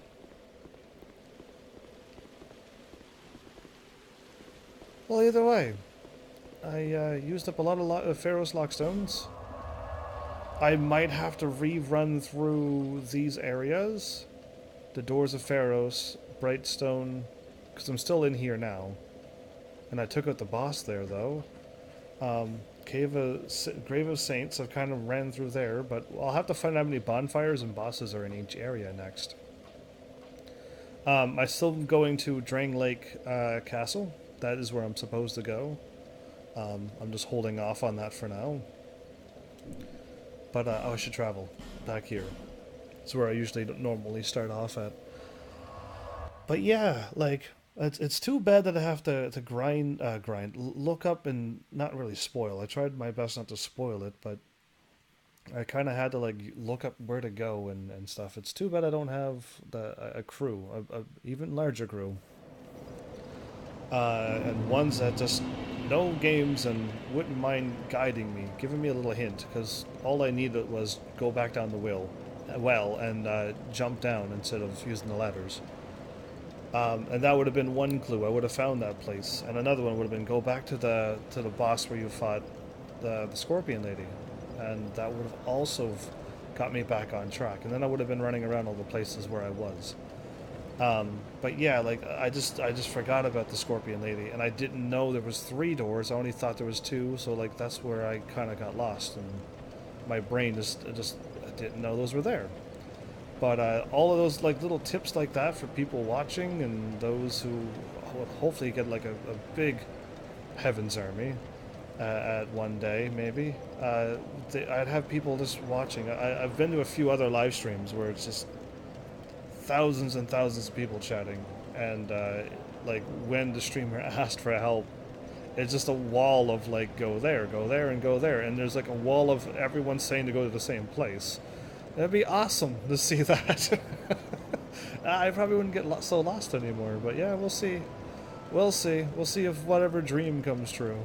Well, either way, I used up a lot of Pharaoh's Lockstones. I might have to rerun through these areas. The Doors of Pharaohs, Brightstone, because I'm still in here now. And I took out the boss there, though. Grave of Saints, I've kind of ran through there, but I'll have to find out how many bonfires and bosses are in each area next. I'm still going to Drang Lake Castle. That is where I'm supposed to go. I'm just holding off on that for now. But I should travel back here. It's where I usually don't normally start off at. But yeah, like, it's too bad that I have to look up and not really spoil. I tried my best not to spoil it, but I kind of had to like look up where to go and stuff. It's too bad I don't have a crew, a even larger crew. And ones that just know games and wouldn't mind guiding me, giving me a little hint, because all I needed was go back down the well and jump down instead of using the ladders. And that would have been one clue. I would have found that place. And another one would have been go back to the boss where you fought the scorpion lady. And that would have also got me back on track. And then I would have been running around all the places where I was. But yeah, like I just forgot about the scorpion lady, and I didn't know there was 3 doors. I only thought there was 2, so like that's where I kind of got lost, and my brain just didn't know those were there. But all of those like little tips like that for people watching and those who would hopefully get like a big Heaven's Army at one day maybe. I'd have people just watching. I've been to a few other live streams where it's just thousands and thousands of people chatting, and like when the streamer asked for help, it's just a wall of like go there, and go there, and there's like a wall of everyone saying to go to the same place. That'd be awesome to see that. I probably wouldn't get so lost anymore, but yeah, we'll see. We'll see if whatever dream comes true.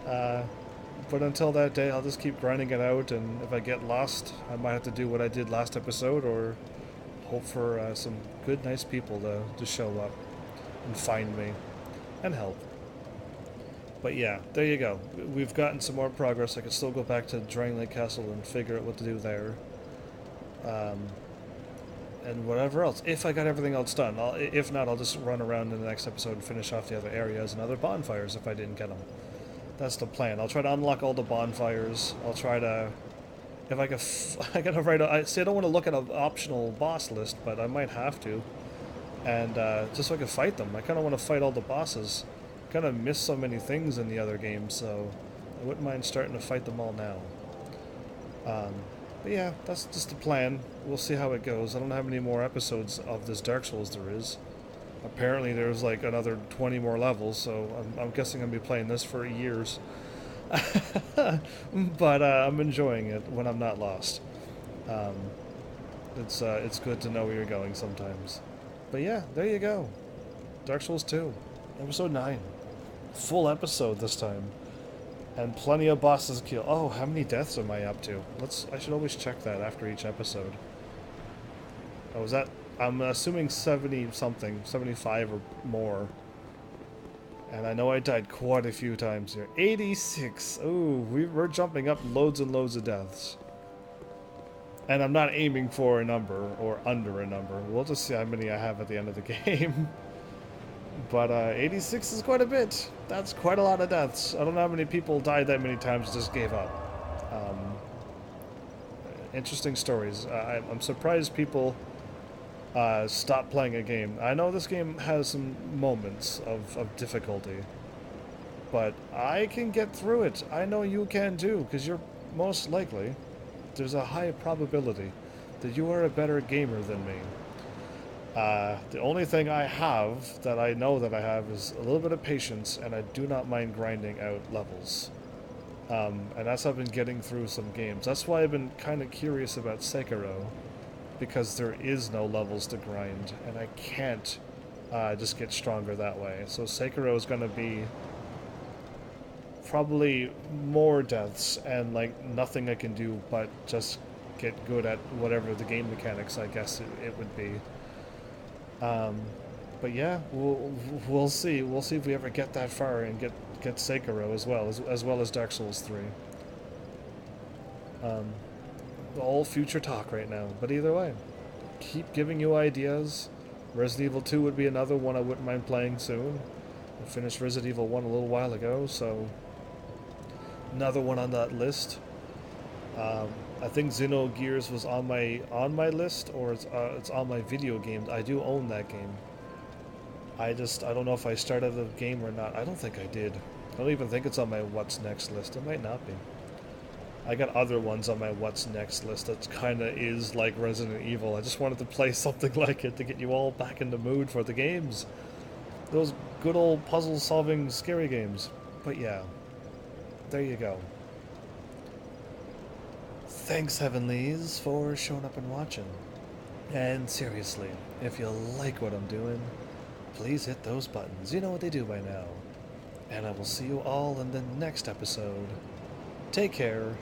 But until that day, I'll just keep grinding it out, and if I get lost, I might have to do what I did last episode, or hope for some good, nice people to show up and find me and help. But yeah, there you go. We've gotten some more progress. I could still go back to Dragon Lake Castle and figure out what to do there. And whatever else. If I got everything else done. If not, I'll just run around in the next episode and finish off the other areas and other bonfires if I didn't get them. That's the plan. I'll try to unlock all the bonfires. I'll try to... If I could... I gotta write... I don't want to look at an optional boss list, but I might have to. And just so I can fight them. I kind of want to fight all the bosses. Kind of missed so many things in the other games, so I wouldn't mind starting to fight them all now. But yeah, that's just the plan. We'll see how it goes. I don't know how many more episodes of this Dark Souls there is. Apparently there's like another 20 more levels, so I'm guessing I'm going to be playing this for years. But I'm enjoying it when I'm not lost. It's good to know where you're going sometimes. But yeah, there you go. Dark Souls 2, episode 9. Full episode this time. And plenty of bosses killed. Oh, how many deaths am I up to? I should always check that after each episode. Oh, is that... I'm assuming 70-something, 75 or more. And I know I died quite a few times here. 86! Ooh, we're jumping up loads and loads of deaths. And I'm not aiming for a number or under a number. We'll just see how many I have at the end of the game. But 86 is quite a bit. That's quite a lot of deaths. I don't know how many people died that many times and just gave up. Interesting stories. I'm surprised people stop playing a game. I know this game has some moments of difficulty, but I can get through it. I know you can too, because you're most likely, there's a high probability that you are a better gamer than me. The only thing I have that I know that I have is a little bit of patience, and I do not mind grinding out levels. And that's how I've been getting through some games. That's why I've been kind of curious about Sekiro, because there is no levels to grind, and I can't just get stronger that way. So Sekiro is going to be probably more deaths and like nothing I can do but just get good at whatever the game mechanics I guess it would be. But yeah, we'll see. We'll see if we ever get that far and get Sekiro as well as Dark Souls 3. All future talk right now. But either way, keep giving you ideas. Resident Evil 2 would be another one I wouldn't mind playing soon. I finished Resident Evil 1 a little while ago, so another one on that list. I think Xenogears was on my list, or it's on my video games. I do own that game. I don't know if I started the game or not. I don't think I did. I don't even think it's on my what's next list. It might not be. I got other ones on my what's next list that kind of is like Resident Evil. I just wanted to play something like it to get you all back in the mood for the games. Those good old puzzle-solving scary games. But yeah, there you go. Thanks, Heavenlies, for showing up and watching. And seriously, if you like what I'm doing, please hit those buttons. You know what they do by now. And I will see you all in the next episode. Take care.